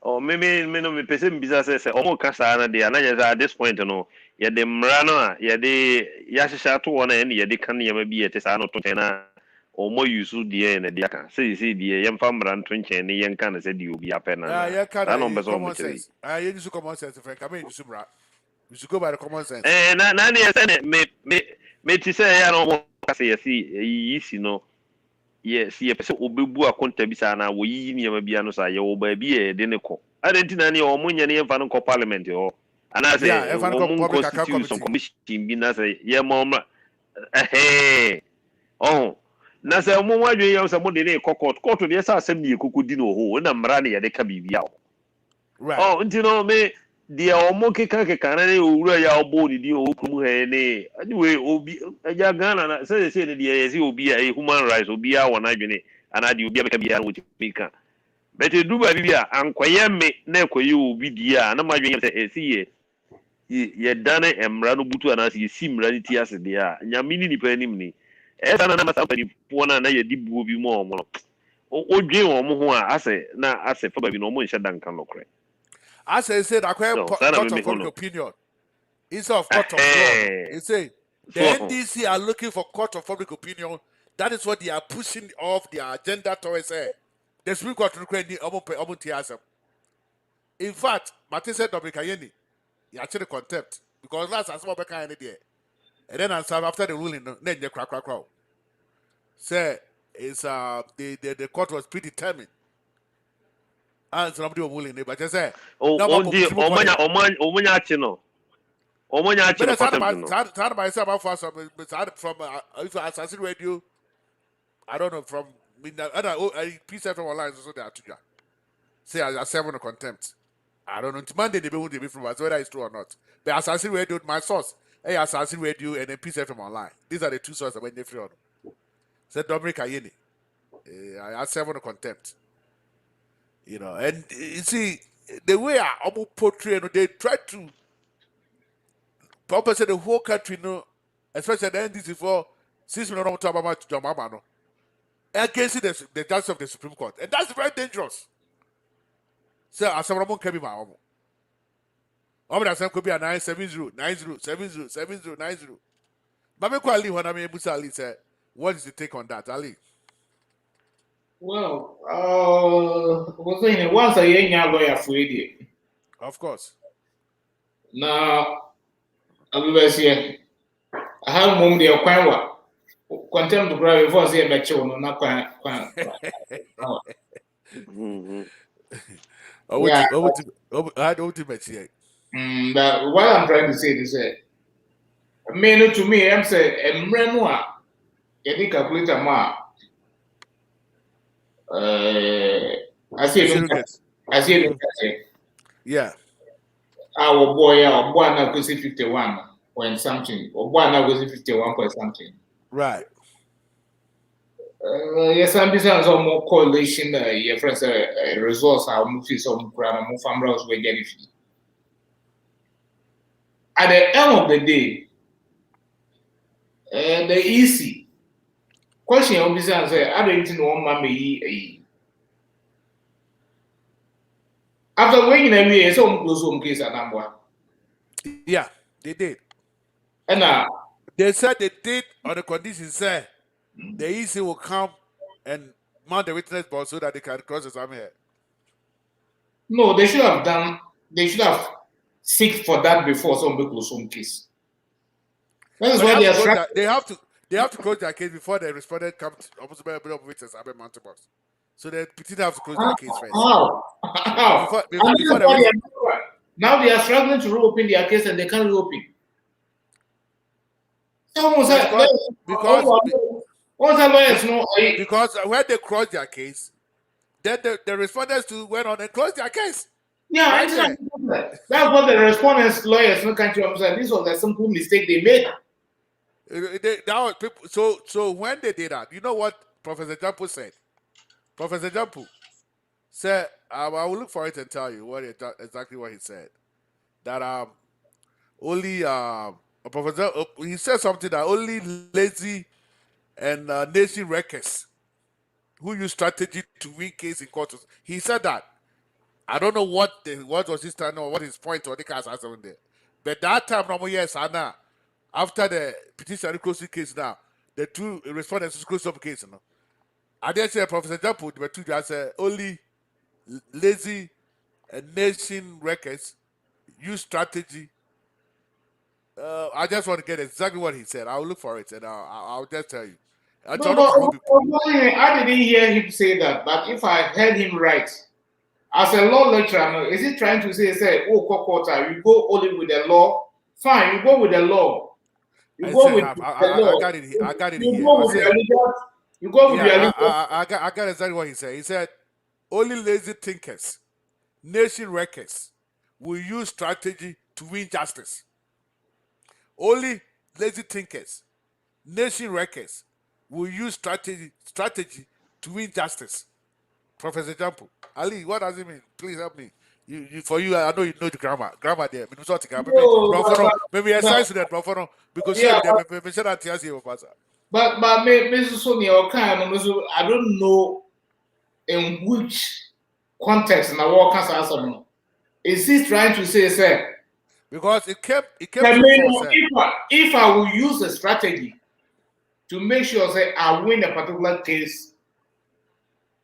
Or maybe me person business says Omukasa and at this point, you know, yeah, the Mrano, yeah, the Yasha to one end, yeah, they can be at Tesano to or more use the end at the Yaka. Say, the young farmer and twenty and the young can said you be up and yeah, common sense. I use common sense, Frank. I mean, you should go by the common sense. And Nanny said me to say, I don't want to say, you know. Yes, yeah, so Obebu a contabisana, we near Bianos, your baby, Denico. I didn't know any or Munya near Vanco Parliament, or and I say, Constitution Commission, being as a year mom. Hey, oh, Nasa Moa, you have somebody named Court to the assembly, Cucudino, who and I'm running at the Cabibia. Right. Oh, you know, me. Dia omoke kake kanane owura ya obodi di okumu he ne anyway obi aja Ghana na say ne dia yesi obi a human rights obi a wona adwene ana di obi abeka bia na wotimika but eduba bibia ankoye me na ekoye obi dia na madwene say esi ye dane emra no butu ana se yesi mra ni ti ase dia nyame ni nipa anim ni esa na masa pani po na ye di bu obi mo omo odwen omo ho a ase fa ba bi no omo nhye dankan lokre. As I said, I quite court of public opinion. Instead of court of law. You say the NDC are looking for court of public opinion. That is what they are pushing off their agenda towards. The Supreme Court requiring In fact, Martin said Dominic Ayeni, he actually contempt because last as well back there. And then after the ruling, then you crack. Say it's the court was predetermined. And somebody was ruling it, but just say no more possible for it. Omanya chino. Omanya But chino that's contempt no. not myself about from Assassin Radio. I don't know from piece from online so they are to you. Say I serve on contempt. I don't know. Monday they won't be from us whether it's true or not. But Assassin Radio, my source, Assassin Radio and then piece from online. These are the two sources when they free on. Said Dominic Ayeni. I serve on contempt. You know, and you see the way I almost portray, they try to purpose the whole country, especially the NDC for since we don't talk about John Mama, against the judges of the Supreme Court, and that's very dangerous. So as someone can be my own. That could be a 970. But me Ali when I mean Musa Ali said, what is the take on that, Ali? Well, was saying once a young lawyer for idiot. Of course. Now, I will say, I have mum the Okwanwa. Contempt to grab before say a children, not quite. I don't think here. But what I'm trying to say is that, me to me, I'm saying, and Renwa, a calculator ma. I see it. Yeah. Our boy now goes 51 point something, or boy now goes 51 point something. Right. Yes, I'm besides some more coalition. Your friends, resource our movie, some crown, more families will get it. At the end of the day, the easy question of besides, I don't know what mammy. After waiting a year, some close home case at number. Yeah, they did. And they said they did on the condition, say the EC will come and mount the witness board so that they can cross the here. No, they should have done. They should have seek for that before some close home case. That is why they have to close their case before the respondent comes almost by a bit of witness at mountain box. So the petitioner have to close their case first. How? Now they are struggling to reopen their case and they can't reopen. Because when they close their case, then the respondents went on and closed their case. Yeah, right, exactly. That's what the respondents lawyers in the country understand. This was a simple mistake they made. So when they did that, you know what Professor Jampu said? Professor Jampu said, I will look for it and tell you exactly what he said. That only Professor he said something that only lazy and nation wreckers who use strategy to win case in court. He said that. I don't know what was his time or what his point or the case has on there. But that time, yes, Anna, after the petition closing case now, the two respondents closed up case. I didn't say Professor Jampu, but two just only lazy and nation wreckers use strategy. I just want to get exactly what he said. I'll look for it and I'll just tell you. I didn't hear him say that, but if I heard him right, as a law lecturer, is he trying to say, oh, quarter, you go only with the law? Fine, you go with the law. You go with the law. I got it. You go with your legal. You go with your legal. I got exactly what he said. He said, only lazy thinkers, nation wreckers will use strategy to win justice. Only lazy thinkers, nation wreckers will use strategy to win justice. Professor Jampu. Ali, what does it mean? Please help me. For you, I know you know the grammar. Grammar there. Maybe a science student, because but Mrs. Sonia I don't know in which context in the work as is he trying to say, sir? Because it came if I will use a strategy to make sure say I win a particular case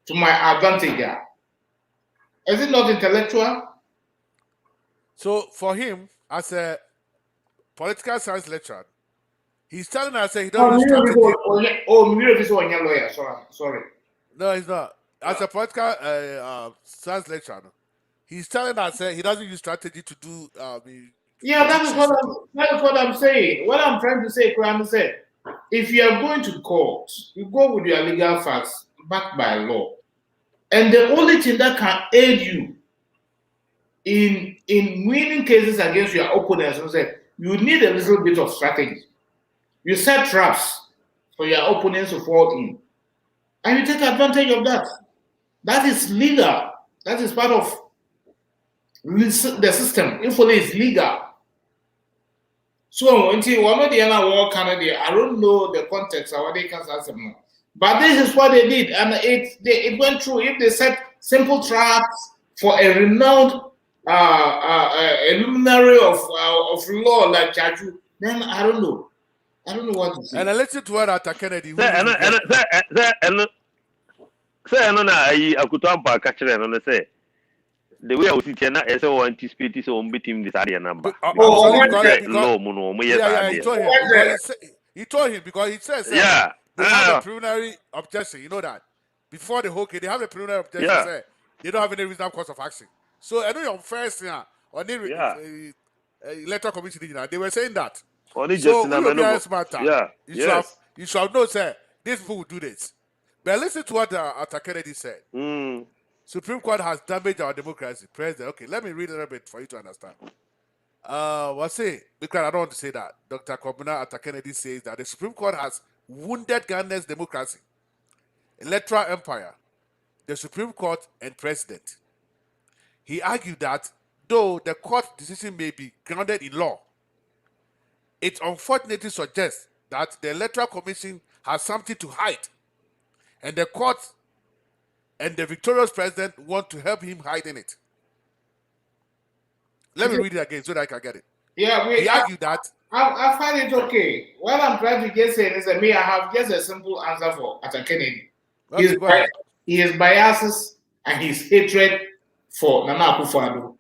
to my advantage, is it not intellectual? So for him, as a political science lecturer, he's telling us that he Oh, don't use strategy. Miro is one lawyer. Sorry. No, he's not. As a political science lecturer, he's telling us that he doesn't use strategy to do. Yeah, that is what I'm saying. What I'm trying to say, Kwan said, if you are going to court, you go with your legal facts backed by law. And the only thing that can aid you in winning cases against your opponents, you need a little bit of strategy. You set traps for your opponents to fall in. And you take advantage of that. That is legal. That is part of the system. If only it's legal. So until one of the other war Canada, I don't know the context of what they can say. But this is what they did, and it went through. If they set simple traps for a renowned a luminary of law like Chaju, then I don't know. I don't know what to say. And I listen to what Arthur Kennedy. Say, I know now. I Akwantufor catch them and say the way I was teaching now, I say we anticipate so we beat him this area number. No, he told him because he says they have a preliminary objection. You know that before the whole case, they have a preliminary objection. Say they don't have any reasonable cause of action. So I know your first thing on the electoral commission, they were saying that. So you shall know, sir, these people will do this. But listen to what Arthur Kennedy said. Supreme Court has damaged our democracy. President, okay, let me read a little bit for you to understand. What's it? Because I don't want to say that. Dr. Kobina Arthur Kennedy says that the Supreme Court has wounded Ghana's democracy, electoral empire, the Supreme Court, and president. He argued that though the court decision may be grounded in law, it unfortunately suggests that the Electoral Commission has something to hide, and the court and the victorious president want to help him hiding it. Let me read it again so that I can get it. Yeah, he argued that. I find it okay. What I'm trying to just say is that I have just a simple answer for Arthur Kennedy. Okay, his biases and his hatred for Nana Akufo-Addo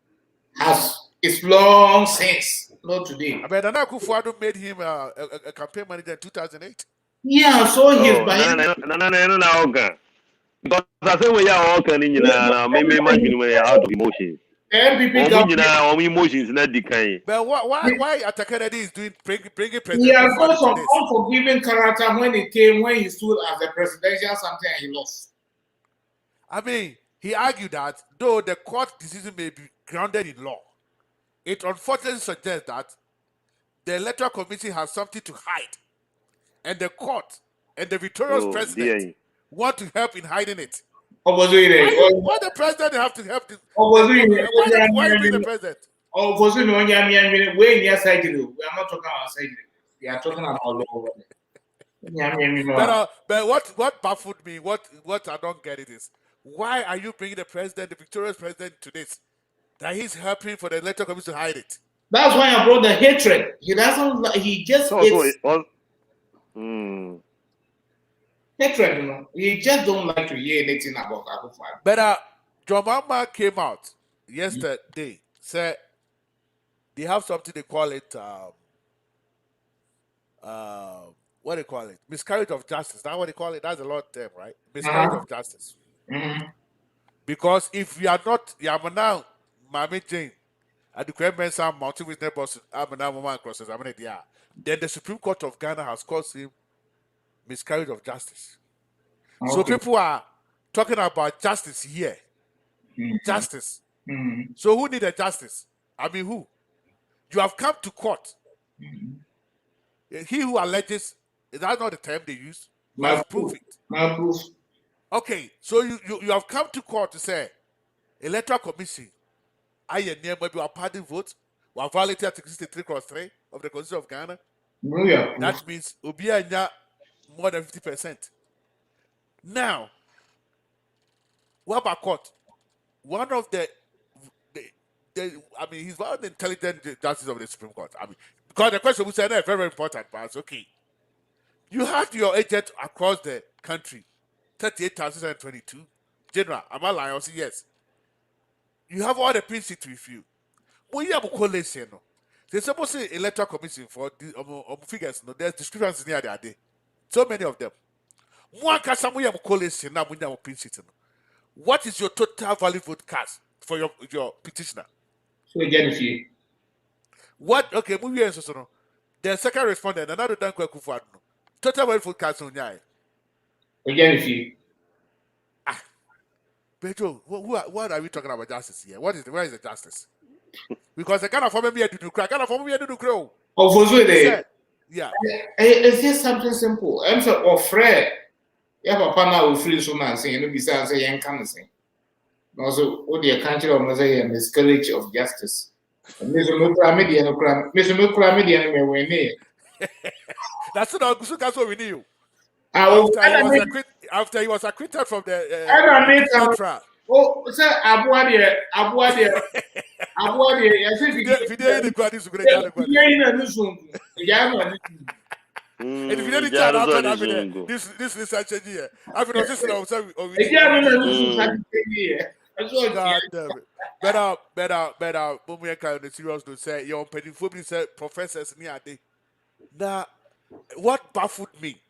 has its long since, not today. But Nana Akufo-Addo made him a campaign manager in 2008. Yeah, so his biases. Because I say we are all can maybe imagine we are out of emotions. Emotions not decaying. But why Arthur Kennedy is doing bringing president? He has got some unforgiving character when he stood as the presidential something and he lost. I mean, he argued that though the court decision may be grounded in law, it unfortunately suggests that the Electoral Commission has something to hide, and the court and the victorious president want to help in hiding it. Why the president have to help? Why the president? We are not talking about surgery. We are talking about law. But what baffled me, what I don't get it is, why are you bringing the president, the victorious president, to this? That he's helping for the Electoral Commission to hide it. That's why I brought the hatred. He doesn't. He just hates. Hatred, you know. He just don't like to hear anything about Akufo-Addo. But John Mahama came out yesterday, said they have something they call it what do they call it? Miscarriage of justice. That's what they call it. That's a law term, right? Miscarriage of justice. Because if we are not Yamana Mami Jane and the Queen Mensa Mountain with neighbors Amenado crosses, then the Supreme Court of Ghana has caused him miscarriage of justice. Okay. So people are talking about justice here. Justice. So who need a justice? I mean, who? You have come to court. He who alleges, is that not the term they use? Must prove it. Okay, so you have come to court to say, Electoral Commission, I near maybe a party vote, we have violated Article 63(3) of the Constitution of Ghana. That means Obianya more than 50%. Now, what about court? One of the I mean, he's one of the intelligent justices of the Supreme Court. I mean, because the question we said is very, very important, but it's okay. You had your agent across the country, 38,022. General, am I lying? Yes. You have all the PCs with you. we have a collation. They suppose say electoral commission for the figures. No, there's discrepancies near the day. So many of them. One cast we have a collation now. We have a pinch it. What is your total valid vote cast for your petitioner? So again, if you What? Okay, move here. So no. The second respondent, another than Akwantufor. Total valid vote cast on your. again, if you Pedro, what are we talking about justice here? Where is the justice? Because the kind of family do crack, kind of family do crow. oh, for sure, they Yeah. it's just something simple. I'm so afraid. Yeah, papa now we free so man saying, no, besides say, young can say. Also, what the country of Mosaic and miscarriage of justice. Mr. Mukramidi and Mr. Mukramidi and we near. That's not what we knew. I was After he was acquitted from the I don't need trial. oh, sir, Abuadi, I said, If you didn't the quadris, you could have done and if you didn't turn out to this research here, I've been assisting of God damn it. Better, when we are kind of serious to say, your pedophobic said professors near day. Now, what baffled me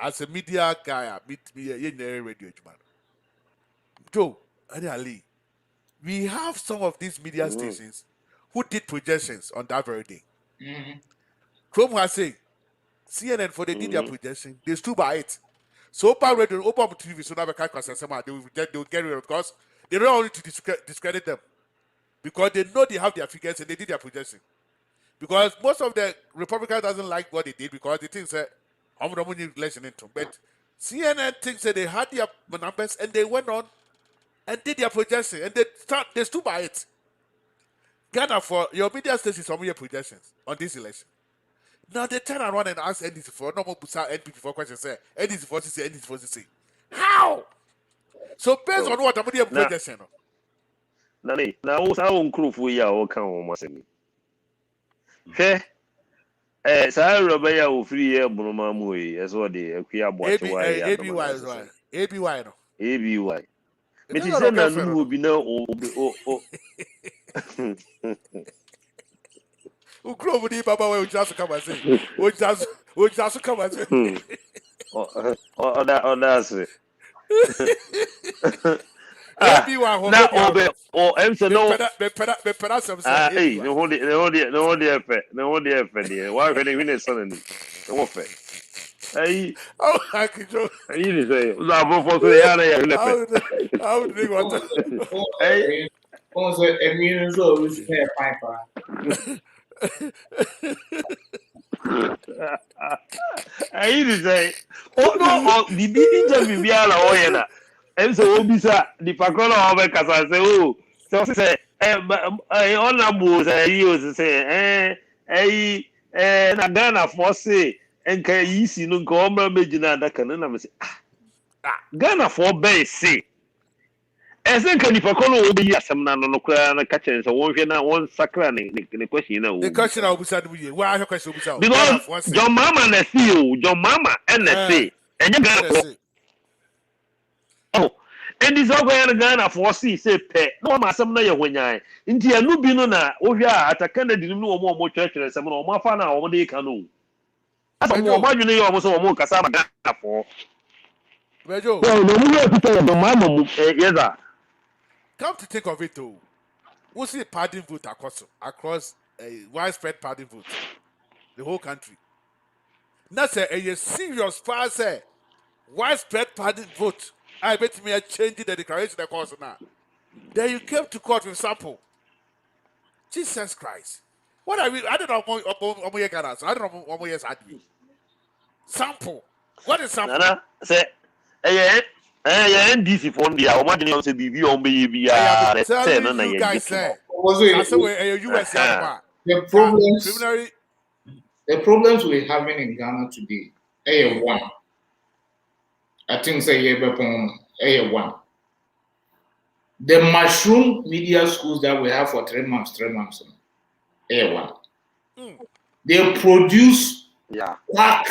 as a media guy, meet me in the radio, man. Joe, Ali, we have some of these media stations who did projections on that very day. Chrome has said, CNN, for they did their projection, they stood by it. So, open radio, open TV, so now they will get rid of it because they don't want to discredit them. Because they know they have their figures and they did their projection. Because most of the Republicans doesn't like what they did because they think that I'm not listening to. But CNN thinks that they had their numbers and they went on and did their projection and they stood by it. Ghana, for your media station, some of your projections on this election. Now they turn around and ask NDC for no more NPP for questions. Say NDC for say NDC for say. How? So based on what I'm doing projection. Now also our crew for ya o kan o masemi. Hwe saa roba ya o free ya bunoma mu yi eso de akua boache wa ya. ABY no. ABY. Me ti say na nu obi na o o grow di baba we just come and say. O just come and say. That's it. ABY na obe o emse no be pera some say. Hey, no hold the effort there. Why when we son ni. No fe. Hey, oh, I can joke. You say, "La for so ya na ya le fe." I would think what. hey, also immune so we spare piper. You say, "Oh no, the interview bi ala o ye na." Em so obisa di pakola o be kasa say, "Oh, so say honorable say you say na Ghana for say enka yisi no nka omra megina adaka na me say Ghana for be say ese nka ni pakola o be yi asem na no kura na ka chen so won hwe na won sakra ne question na o the question obisa do ye why your question obisa because John Mama na see o John Mama and na say enye Ghana for oh and this over Ghana for see say pe no ma asem na ye hwanyan nti anu bi no na wo hwe a ataka na dinim no omo twetwere sem no omo afa na omo de ka no asa mo adwene ye omo so omo kasa ma Ghana for Bejo well no mu pita John Mama mu yeza come to think of it too. We see pardon vote across a widespread pardon vote, the whole country. That's a serious part. Widespread pardon vote. I bet me I changed the declaration of course now. Then you came to court with sample. Jesus Christ. What are we? I don't know I don't know what years I do. Sample. What is sample? Nana say NDC for India, o imagine you say bibi o be bi ya say na na ye guys say US the problems we're having in Ghana today, one. I think say one. The mushroom media schools that we have for 3 months, one. They produce quack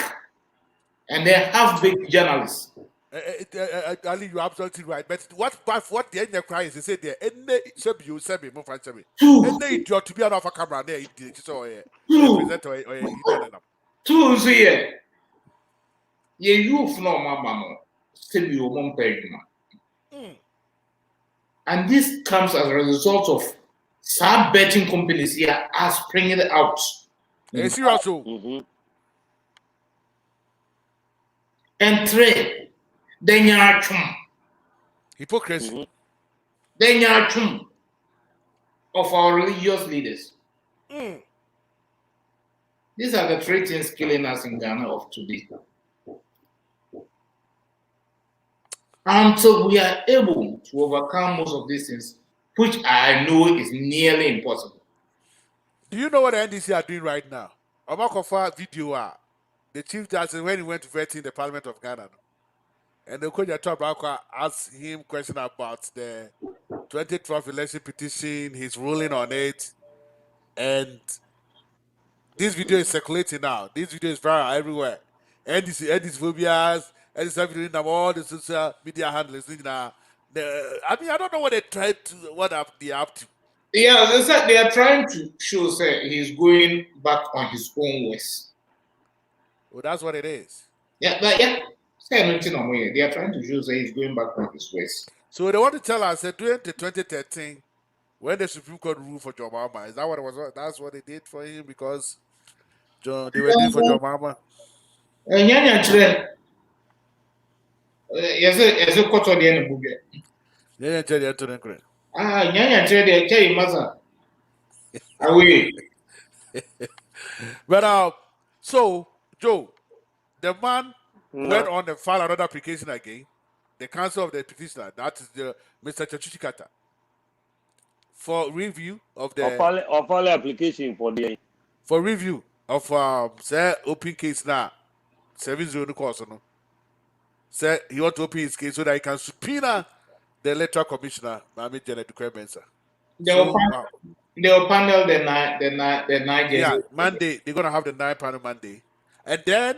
and they have big journalists. Ali, you're absolutely right. But what the end cry is, they say there, and they should you send me more fan me. And they idiot to be out of a camera there, so a presenter or you know them. Two here. Ye youth no mama still be your mom payment. And this comes as a result of some betting companies here are springing it out. Serious. And three, then you are chum. Hypocrisy. Then you are chum of our religious leaders. These are the three things killing us in Ghana of today. Until we are able to overcome most of these things, which I know is nearly impossible. Do you know what the NDC are doing right now? Akwantufor video, the chief justice when he went to vet in the Parliament of Ghana, and the Konya Tabaka asked him question about the 2012 election petition, his ruling on it, and this video is circulating now. This video is viral everywhere. NDC phobias, NDC video all the social media handlers. I mean, I don't know what they tried to, what they up to. Yeah, they said they are trying to show that he's going back on his own ways. Well, that's what it is. Yeah, but yeah, say nothing on way. They are trying to show that he's going back on his ways. So they want to tell us that during the 2013, when the Supreme Court ruled for John Mahama, is that what it was? That's what they did for him because they were doing for John Mahama. Nyanya chire. Yes, a quarter the end of the Nyanya chire to the Nyanya chire the carry mother. Away. But so Joe, the man went on and filed another application again. The counsel of the petitioner, that is the Mr. Chachuchikata, for review of the of application for review of say open case now 7-0 course no. Say he want to open his case so that he can subpoena the electoral commissioner, Mami Janet Dukwemensah. They'll panel the night. Yeah, Monday they're gonna have the 9 panel Monday, and then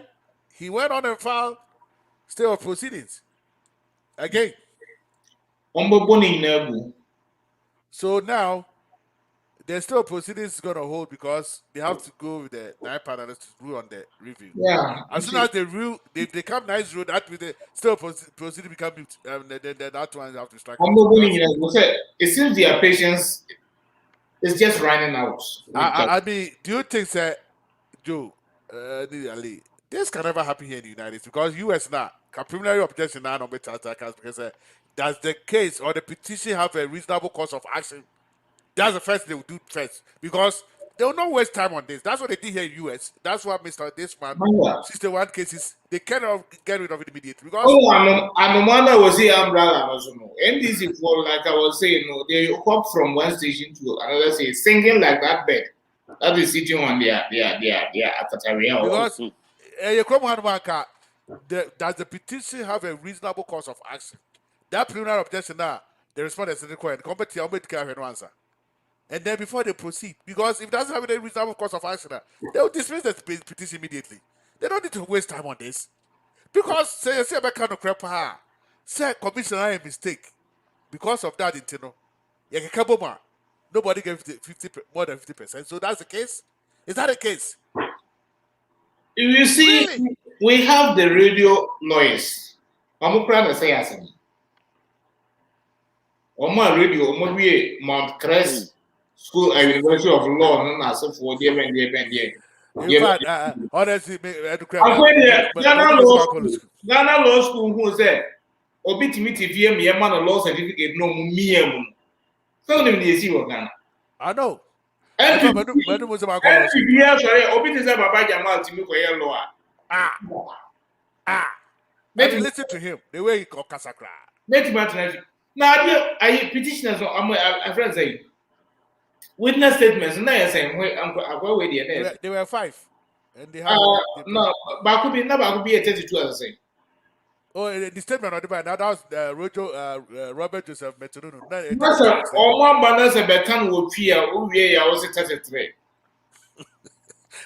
he went on and filed stay of proceedings again. So now there's still proceedings gonna hold because they have to go with the 9 panelists to rule on the review. Yeah. As soon as they rule, if they come nice road, that with the still proceeding become then that one have to strike. It seems their patience is just running out. I mean, do you think that Joe, Ali, this can never happen here in the United States because US now preliminary objection now because does the case or the petition have a reasonable course of action? That's the first they will do first because they will not waste time on this. That's what they did here in US. That's what Mr. This man 61 cases they cannot get rid of it immediately because Amenado was here umbrella. NDC for like I was saying, they hop from one station to another station, singing like that bed. That is sitting on their because does the petition have a reasonable course of action? That preliminary objection now, the respondent is required. No answer. And then before they proceed, because if it doesn't have any reasonable course of action, they will dismiss the petition immediately. They don't need to waste time on this. Because say kind of crap, say commissioner a mistake. Because of that, nobody gave more than 50%. So that's the case. Is that the case? You see, really? We have the radio noise. I'm proud to say as on my radio, we Mount Crest School and University of Law, and as for the in fact, honestly, Ghana Law School who said, Obitimity VM, your man a law certificate, no me. So they see what Ghana. I know. And sorry, Obit is about Jamal to make a law. Listen to him, the way he called Casacra. Now, I petitioners, I'm friends say witness statements, and I say, they were 5. And they have no, but could be a 32 as I say. Oh, the statement on the back, that was Robert Joseph Metrono. That's all one banners a becan will fear, I was a 33.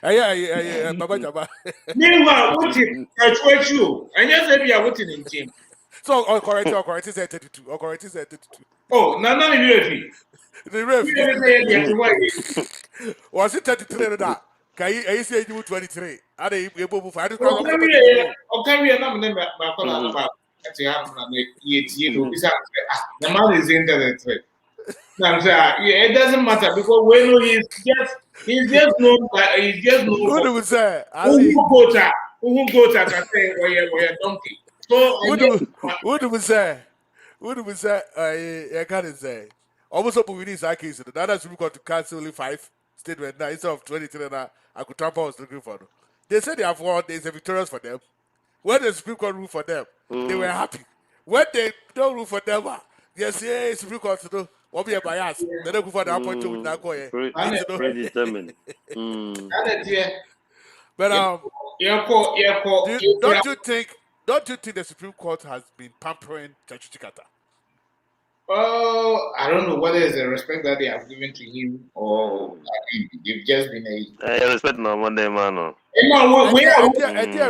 Yeah, Baba Jaba. Meanwhile, what you, and yes, maybe I wouldn't in team. So, correct, is 32. Or correct is 32. Oh, no, you The ref. referee. Was it 33 or that? Can you say you 23? Are they able to find it? Because I'm supposed to Okay, I'm never about the man is internet. Now, yeah, it doesn't matter because when he's just known Who for do we say? Ali. who go to can say where donkey. So Who do we say? Who do we say? I can't say. Almost up with this case. The other Supreme Court to cancel only 5 statements now instead of 23. Now Akwantufor was looking for them. They said they have won. There's a victorious for them. When the Supreme Court ruled for them, they were happy. When they don't rule for them, they say Supreme Court to do what be a bias. They don't go for the appointment with Nakoye. Predetermined. But don't you think the Supreme Court has been pampering Chachuchikata? Oh, I don't know whether it's the respect that they have given to him or they've just been I respect no one day, man. I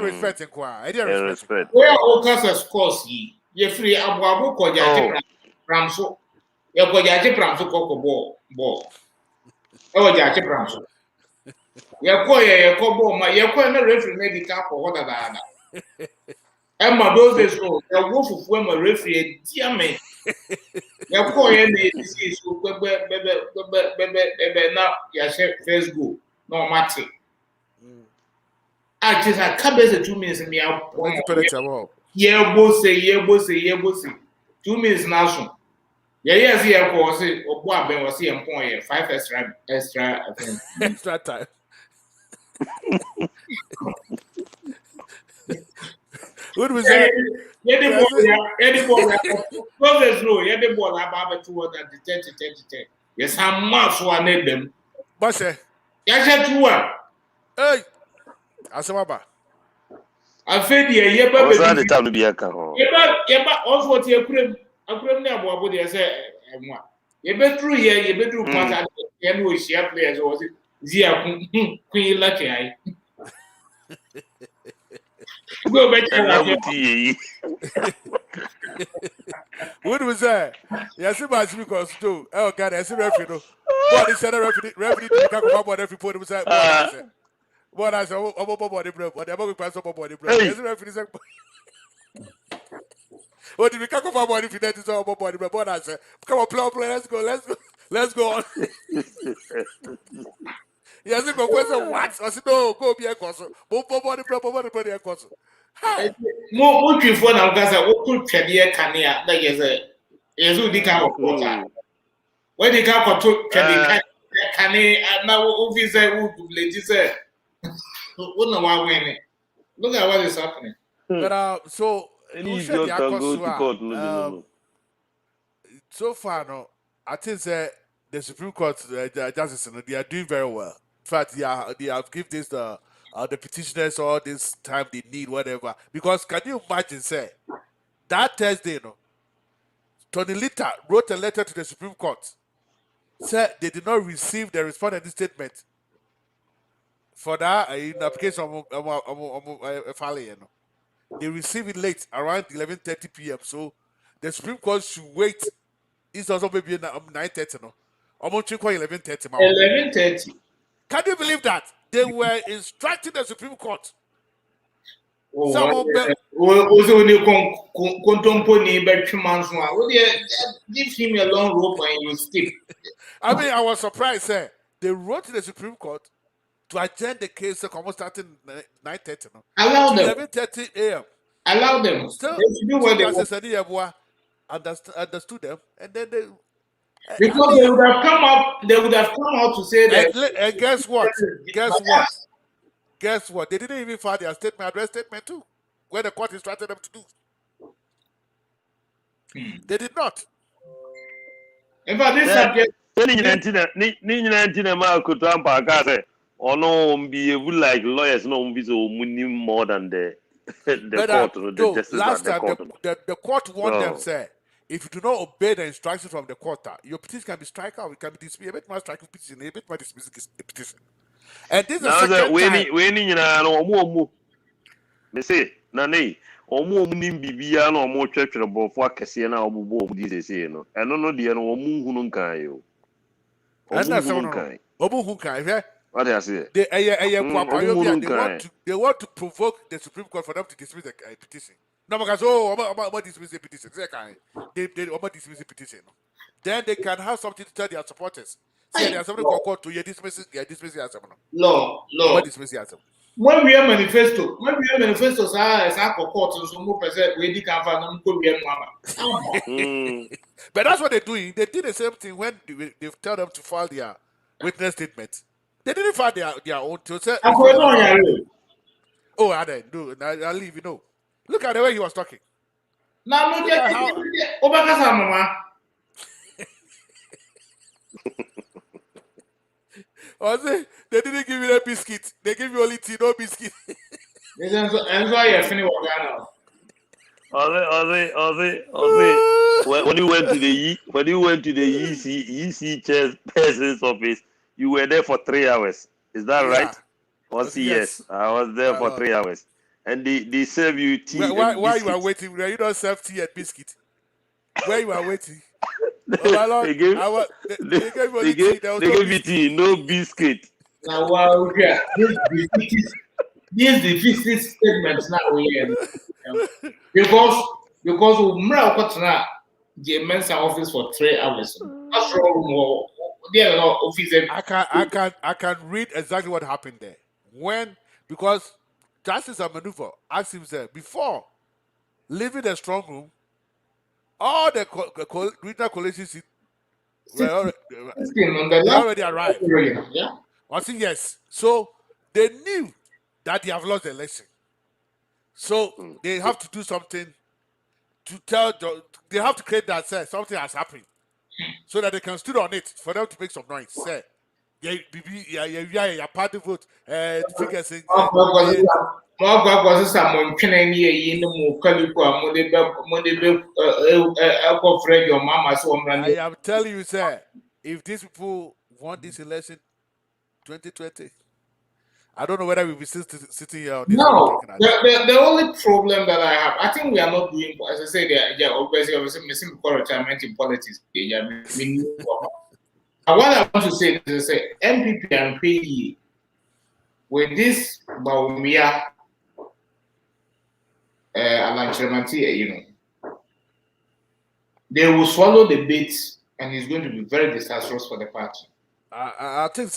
respect Respect. where all classes course ye free abu ko jaje pramso ye ko jaje pramso ko ball e o jaje pramso ye ko ball ma ye ko na referee medical for what that Emma those days so ye go fufu ma referee diame ye ko ye na edisi so bebe na ya she first go no matter I just had cabez 2 minutes in me out. Yeah, bossy. 2 minutes now. Yeah, see, of course, or what Ben was here point 5 extra, I think. Extra time. What was that? Yeah, the ball, the ball about 230. Yes, I'm much one them. Boss, Yes, 2 1. Hey, Asamaba. I fed the What's the time to be a car? Yeah, also what you couldn't never they say. You bet through here, you bet through part and we share players was it? Zia Queen Lucky. Go back to What was that? Yes, it was because too. Oh, God, I see referee. What is that referee to come about every point was that? What I said, oh, body break, whatever we pass up body break. Yes, referee said, what did we come about body if that is all body break? What I said, come on, play, let's go on. Yes, it go question what? I said, no, go be a console. Body break, a console. More before now, guys, I would tell you, Kania, like you say, is who the car of water. When the car control Kani, now officer who ladies say, wouldn't know why winning. Look at what is happening. But so so far, no, I think that the Supreme Court justices, they are doing very well. In fact, they have given this the petitioners all this time they need, whatever. Because can you imagine, say, that Thursday, no, Tony Lita wrote a letter to the Supreme Court, said they did not receive the respondent statement for that in application of filing. They receive it late, around 11:30 p.m. So the Supreme Court should wait. It's also maybe 9:30, no. Almost 11:30. 11:30. Can you believe that? They were instructing the Supreme Court. Also, when you contemporary give him a long rope and you skip. I mean, I was surprised. They wrote to the Supreme Court to adjourn the case starting 9:30. No? Allow them. 11:30 a.m. Allow them. Still, they do what they want. Understood them, and then they. Because they would have come up. They would have come out to say that. And guess what? Guess what? They didn't even file their statement, address statement too, where the court instructed them to do. They did not. In fact, this subject. Or no, be like lawyers, no, be so more than the court. Last time, the court warned them, say, if you do not obey the instructions from the court, your petition can be struck out, it can be dismissed, a bit more striking petition, a bit more dismissing petition. And this is the second time. When you know, me say, Nani, Omo nim bibia na omo twetwere bofo akese na obubo obudi sese no. Eno no de no omo hunu nkan yo. And Omo that's hunu no. nkan. Obu who can, What I say? they Omo hunu nkan. they want to provoke the Supreme Court for them to dismiss the petition. No, because oh, dismiss the petition. They dismiss the petition. Then they can have something to tell their supporters. Say there's something called court to dismiss as Law. dismiss as When we have manifestos, as I court, so more percent, we can find them could be a But that's what they're doing. They did the same thing when they tell them to file their witness statement. They didn't file their own to say. Oh, I didn't do. I'll leave. You know. Look at the way he was talking. Now, no, Obaka They didn't give you a biscuit. They give you only tea, no biscuit. and so you're finished now. When you went to the EC chairperson's office, you were there for 3 hours. Is that right? Yes. I was there for 3 hours. And they serve you tea. Why you are waiting? You don't serve tea and biscuit. Where you are waiting? They gave you tea, no biscuit. Now, wow, yeah, these deficit statements now we because Umra got the men's office for 3 hours. That's wrong. I can read exactly what happened there. Because Justice Amenado asked him before leaving the strong room, all the regional coalitions were already arrived. Yeah. I think yes. So they knew that they have lost the election. So they have to do something to tell. They have to create that something has happened, so that they can stood on it for them to make some noise. Say, party vote. Figures. I am telling you, sir, if these people want this election 2020, I don't know whether we'll be still sitting here on this. No, the only problem that I have, I think we are not doing, as I say, obviously missing retirement in politics. What I want to say is, MPP and PE, with this Baumia Alanchemati, they will swallow the bait, and it's going to be very disastrous for the party. I think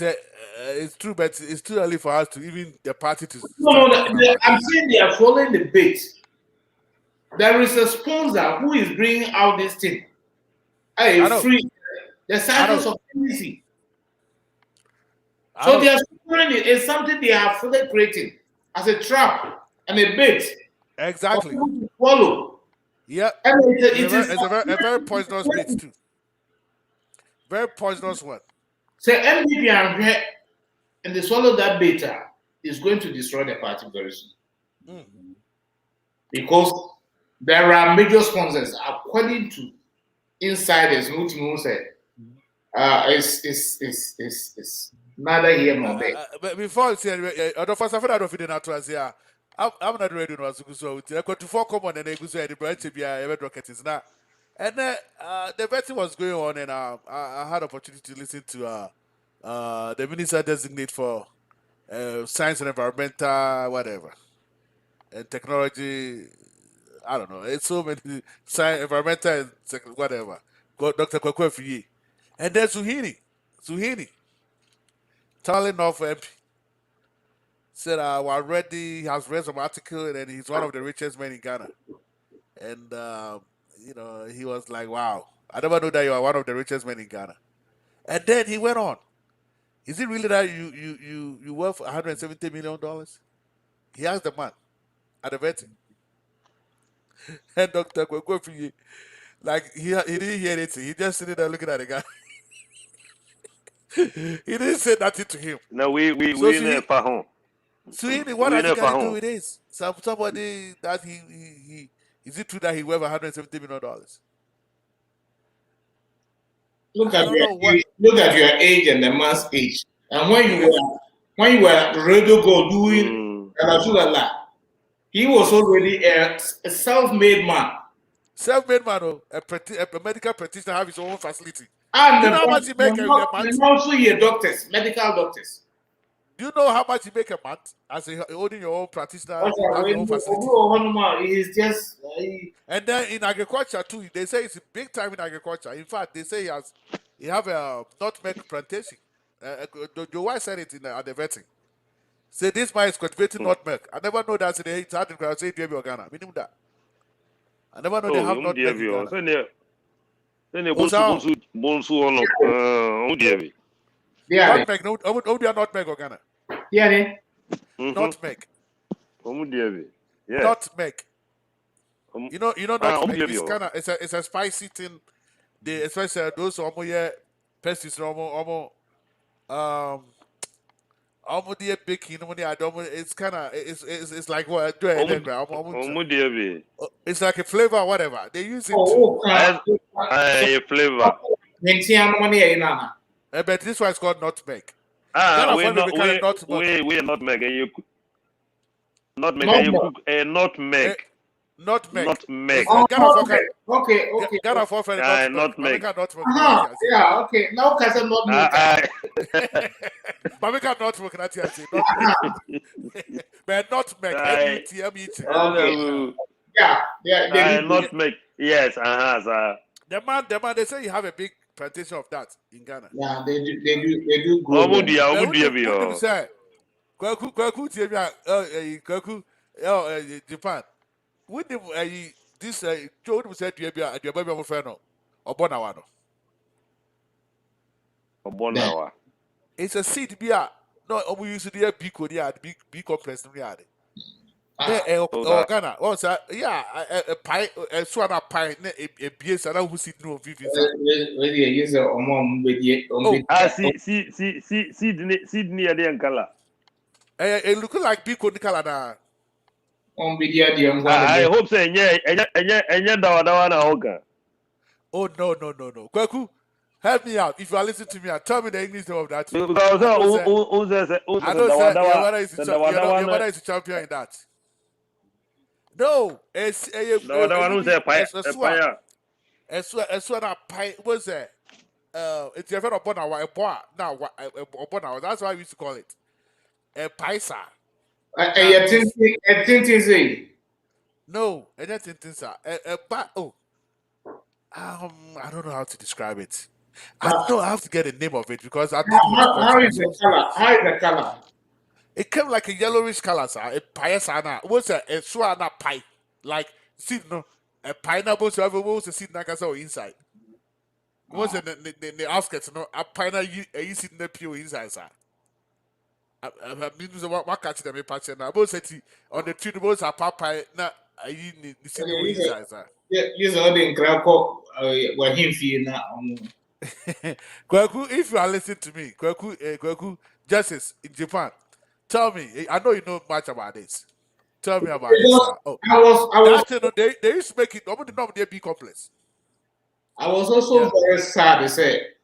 it's true, but it's too early for us to even the party to. No, I'm saying they are swallowing the bait. There is a sponsor who is bringing out this thing. Free the cycles of policy. So they are swallowing it. It's something they are fully creating as a trap and a bait. Exactly. Swallow. Yeah. It's a very poisonous bait too. Very poisonous one. So MPP and they swallow that beta is going to destroy the party very soon. Because there are major sponsors, according to insiders, who said, it's neither here nor there. But before I say, I don't know. I'm not ready to ask you. So, Akwantufor common and the branch to be a rocket is now. And the vetting was going on, and I had opportunity to listen to the minister designate for science and environmental, whatever, and technology. I don't know. It's so many science, environmental, and whatever. Dr. Akwantufor, and then Suhini, telling off MP. Said, we're ready. He has read some article, and he's one of the richest men in Ghana. And he was like, "Wow, I never knew that you are one of the richest men in Ghana." And then he went on. Is it really that you worth $170 million? He asked the man at the vetting. And Dr. Akwantufor, like he didn't hear anything. He just sitting there looking at the guy. He didn't say nothing to him. No, we never home. So what has he got to do with this? Somebody that he is it true that he worth $170 million? Look at your age and the man's age. And when you were Radio Go doing He was already a self-made man. Self-made man, a medical practitioner have his own facility. And Do you know how much he make a month? also here doctors, medical doctors. Do you know how much you make a month as owning your own practitioner, you have your own facility? He's just And then in agriculture too, they say it's big time in agriculture. In fact, they say he have a nutmeg plantation. Your wife said it at the vetting. Say this man is cultivating nutmeg. I never know that it's hard to say to Ghana. Meaning that. I never know they have nutmeg in Ghana. Nutmeg, no, they are nutmeg or Ghana. yeah, Nutmeg. Yes. Nutmeg. You know nutmeg. It's kind of it's a spicy thing. They especially those pestis the baking. It's kind of it's like what it's like a flavor whatever they use it to. A flavor. But this one is called nutmeg. We're not nutmeg. Nutmeg. You cook a nutmeg. Nutmeg. Nutmeg. Okay. Ghana for Nutmeg. Yeah, okay. Now can say nutmeg. Mamika nutmeg, not yet. But nutmeg. Yeah. Nutmeg. Yes. The man. They say you have a big plantation of that in Ghana. Yeah, they do grow. Kwaku, Japan. When this Joe said to your baby on friend or Bonawano. It's a seed beer. No, we used to be a big complex. Ghana. Also, yeah, a pie, a swan of pie, a beer, and I who sit no vivid. Sydney and color. It look like big color. I hope so. Oh no. Kwaku, help me out. If you are listening to me, tell me the English name of that. Your mother is a champion in that. No, it's a pie. What's that? It's a very a boy now. That's why we used to call it a paisa. No, I don't know how to describe it. I have to get the name of it because I think how is the color? How is the color? It came like a yellowish color, sir. A paisana. What's a swana pie? Like seed no a pineapple so everyone to seed like inside. What's the outskirts, no? A pineapple you sit in the pure inside, sir. I mean, what catch them a patch now? Both on the tree, both are pie. Now, I need the city inside, sir. Yes, all the Krakow were him feeling now. Kwaku, if you are listening to me, Kwaku, Justice in Japan, tell me. I know you know much about this. Tell me about this. They used to make it. Nobody know they be complex. I was also very sad. They said,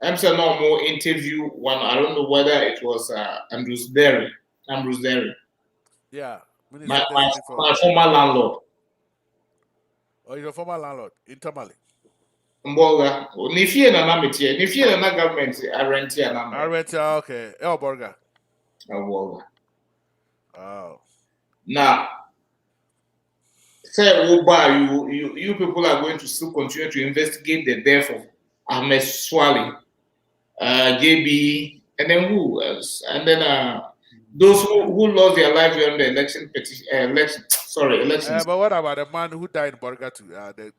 I'm saying no more interview one. I don't know whether it was Ambrose Derry. Yeah. My former landlord. Oh, your former landlord in Tamale. Mboga. Nifie na namitie. Nifie na government. I rent here na. I rent here. Okay. El Borga. Mboga. Oh. Now, say you people are going to still continue to investigate the death of Ahmed Swali, JB, and then who else? And then those who lost their life during the elections. But what about the man who died in Borga too? The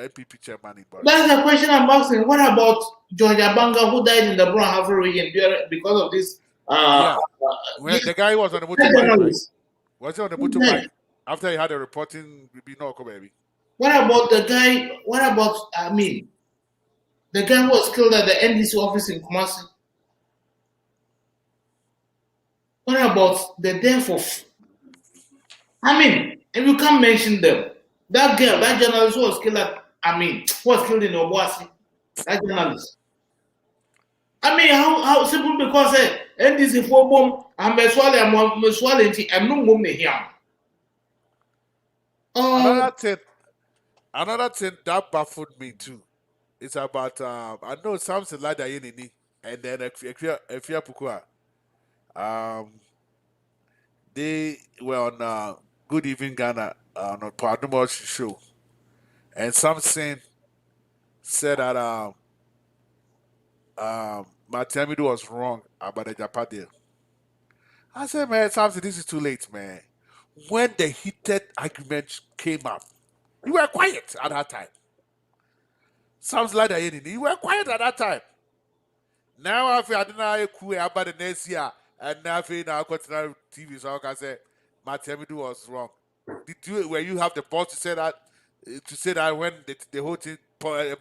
NPP chairman in Borga. That's the question I'm asking. What about George Abanga who died in the Brown Harbour region because of this? The guy was on the motorbike, right? Was he on the motorbike after he had a reporting? Baby. What about the guy? The guy who was killed at the NDC office in Kumasi. What about the death of? If you can't mention them, that girl, that journalist who was killed was killed in Obuasi. That journalist. How simple because NDC for bomb and Meswale and no mum here. Another thing that baffled me too. It's about I know something like that in and then if you pukua, they were on Good Evening Ghana on a Padumo's show, and something said that Matamidu was wrong about the Japan deal. I said, man, something this is too late, man. When the heated argument came up, you were quiet at that time. Sounds like that you were quiet at that time. Now I feel I don't know who about the next year, and now I feel now got to TV so I can say Matamidu was wrong. Did you where you have the balls to say that when the whole thing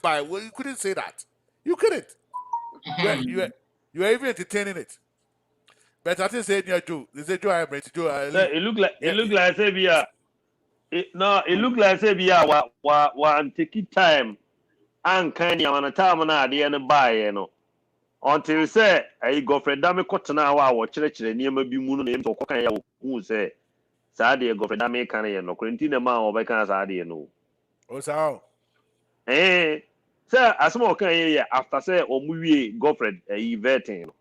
by well you couldn't say that. You couldn't. You were even entertaining it. But I think say near Joe. They say Joe I am ready to do It look like say be it look like say be wa take time and kind ya na time na ade ne buy no until say I go friend da me kotena wa wo kire niam bi mu no na to kokan ya hu say saa de go friend da me kan ye no kwenti na ma wo be kan saa de no o sao say asmo kan ye after say omuwie girlfriend vetting no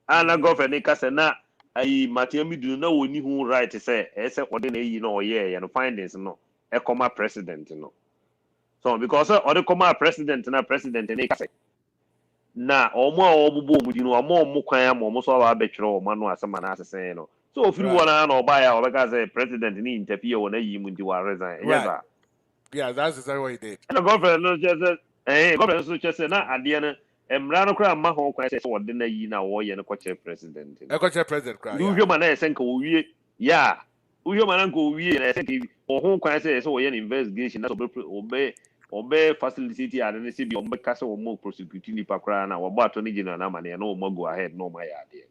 ana girlfriend ni ka say na ayi Matamidu na woni hu right say say ode na yi no oye no findings no e come president no so because ode come president na president ni ka say na omo a obubo omudi no omo kwan am omo so ba betwere omo no asema na asese no so ofiri wona na oba ya obeka say president ni interfere wona yi mu ndi wa resign yes sir yeah that's exactly what he did and the government no just government so just say na ade na emra no kra ma ho kwan say wode na yi na wo ye no kwache president e kwache president kra yeah uhwe mana ese nka owie yeah uhwe mana nka owie na ese ke ho kwan say wo ye investigation na obe facility ade ne se bi ombe kase wo mo prosecute ni pakra na wo ba to ni general na mane na wo go ahead no ma ya ade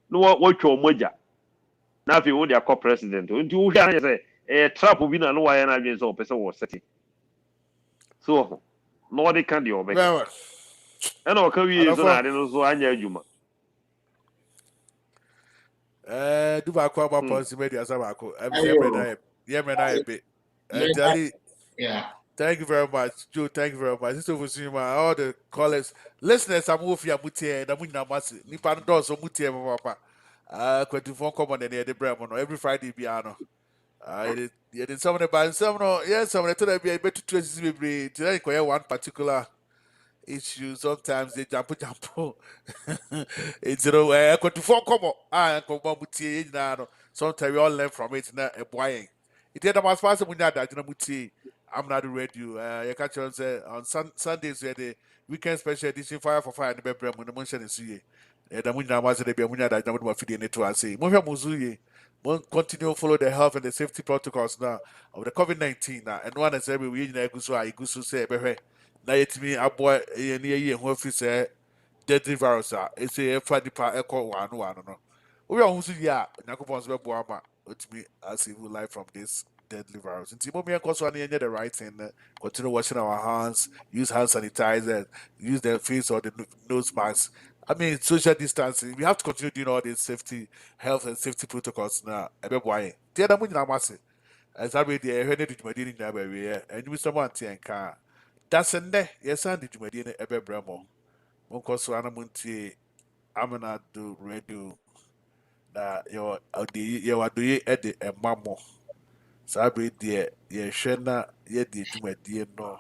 no wo twa omoja na fi wo dia co president nti wo hwa na say trap bi na no wa ya na adwen so pese wo seti so no dey can the obe e na o ka wi so na ade no so anya adwuma do ba kwa ba policy media sama ko yeah thank you very much Joe thank you very much this over see all the callers listeners am ofi amutie na munyina mase nipa no do so mutie papa Akwantufor Nkomo na the bremo no every Friday bia no you did some of the band some no yes some of the time be better to be today one particular issue sometimes they jump it's Akwantufor Nkomo Nkomo mutie na no sometimes we all learn from it na e boying it dey na fast munya da na mutie Amenado Radio you catch on say on Sundays where the weekend special edition fire for fire and the bremo no mention is here da munya ma say dey munya da na mo feed in to say mo hwe mo zuye mo continue follow the health and the safety protocols now of the COVID-19 now and one is every we na igusu say behwe na yetimi abo ye ho afi say deadly virus it's a fadipa echo one no we are who ya nakopon so bebo ama otimi as we live from this deadly virus until mo me enkoso an the right thing continue washing our hands use hand sanitizer use the face or the nose mask I mean social distancing we have to continue doing all these health and safety protocols now ebeboy tie da mo nyina mase as I read the ehwe ne djumadi ni na ba we and you someone tie nka that's nde yes and djumadi ne ebebramo mo nkoso anamuntie Amenado Radio na your adoye e de emamo sabe de ye hwe na ye de djumadi no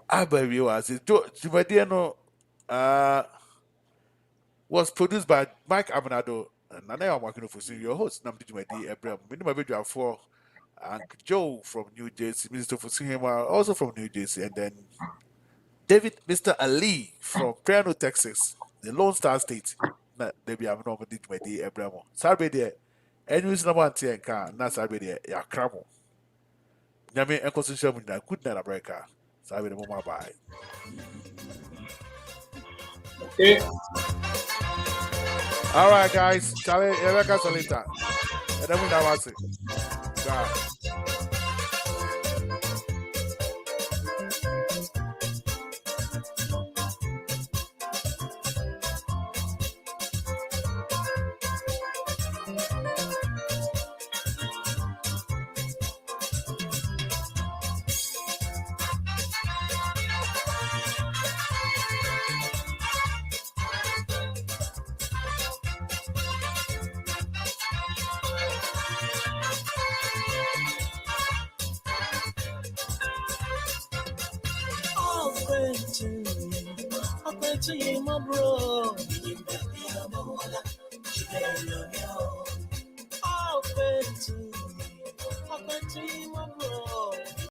abawi was it djumadi no was produced by Mike Amenado and I am working for your host nam djumadi ebrem minimum video for and Joe from New Jersey, Mr. Fusihima also from New Jersey, and then Mr. Ali from Plano, Texas, the Lone Star State. Na debi am no did my day Abramo. Sarbe there. And you know one thing can na sarbe there ya cramo. Nyame enko social media good night America. Sarbe the mama bye. Okay. All right guys, Charlie Rebecca Solita. And then we now watch it. Bye. to you, my bro.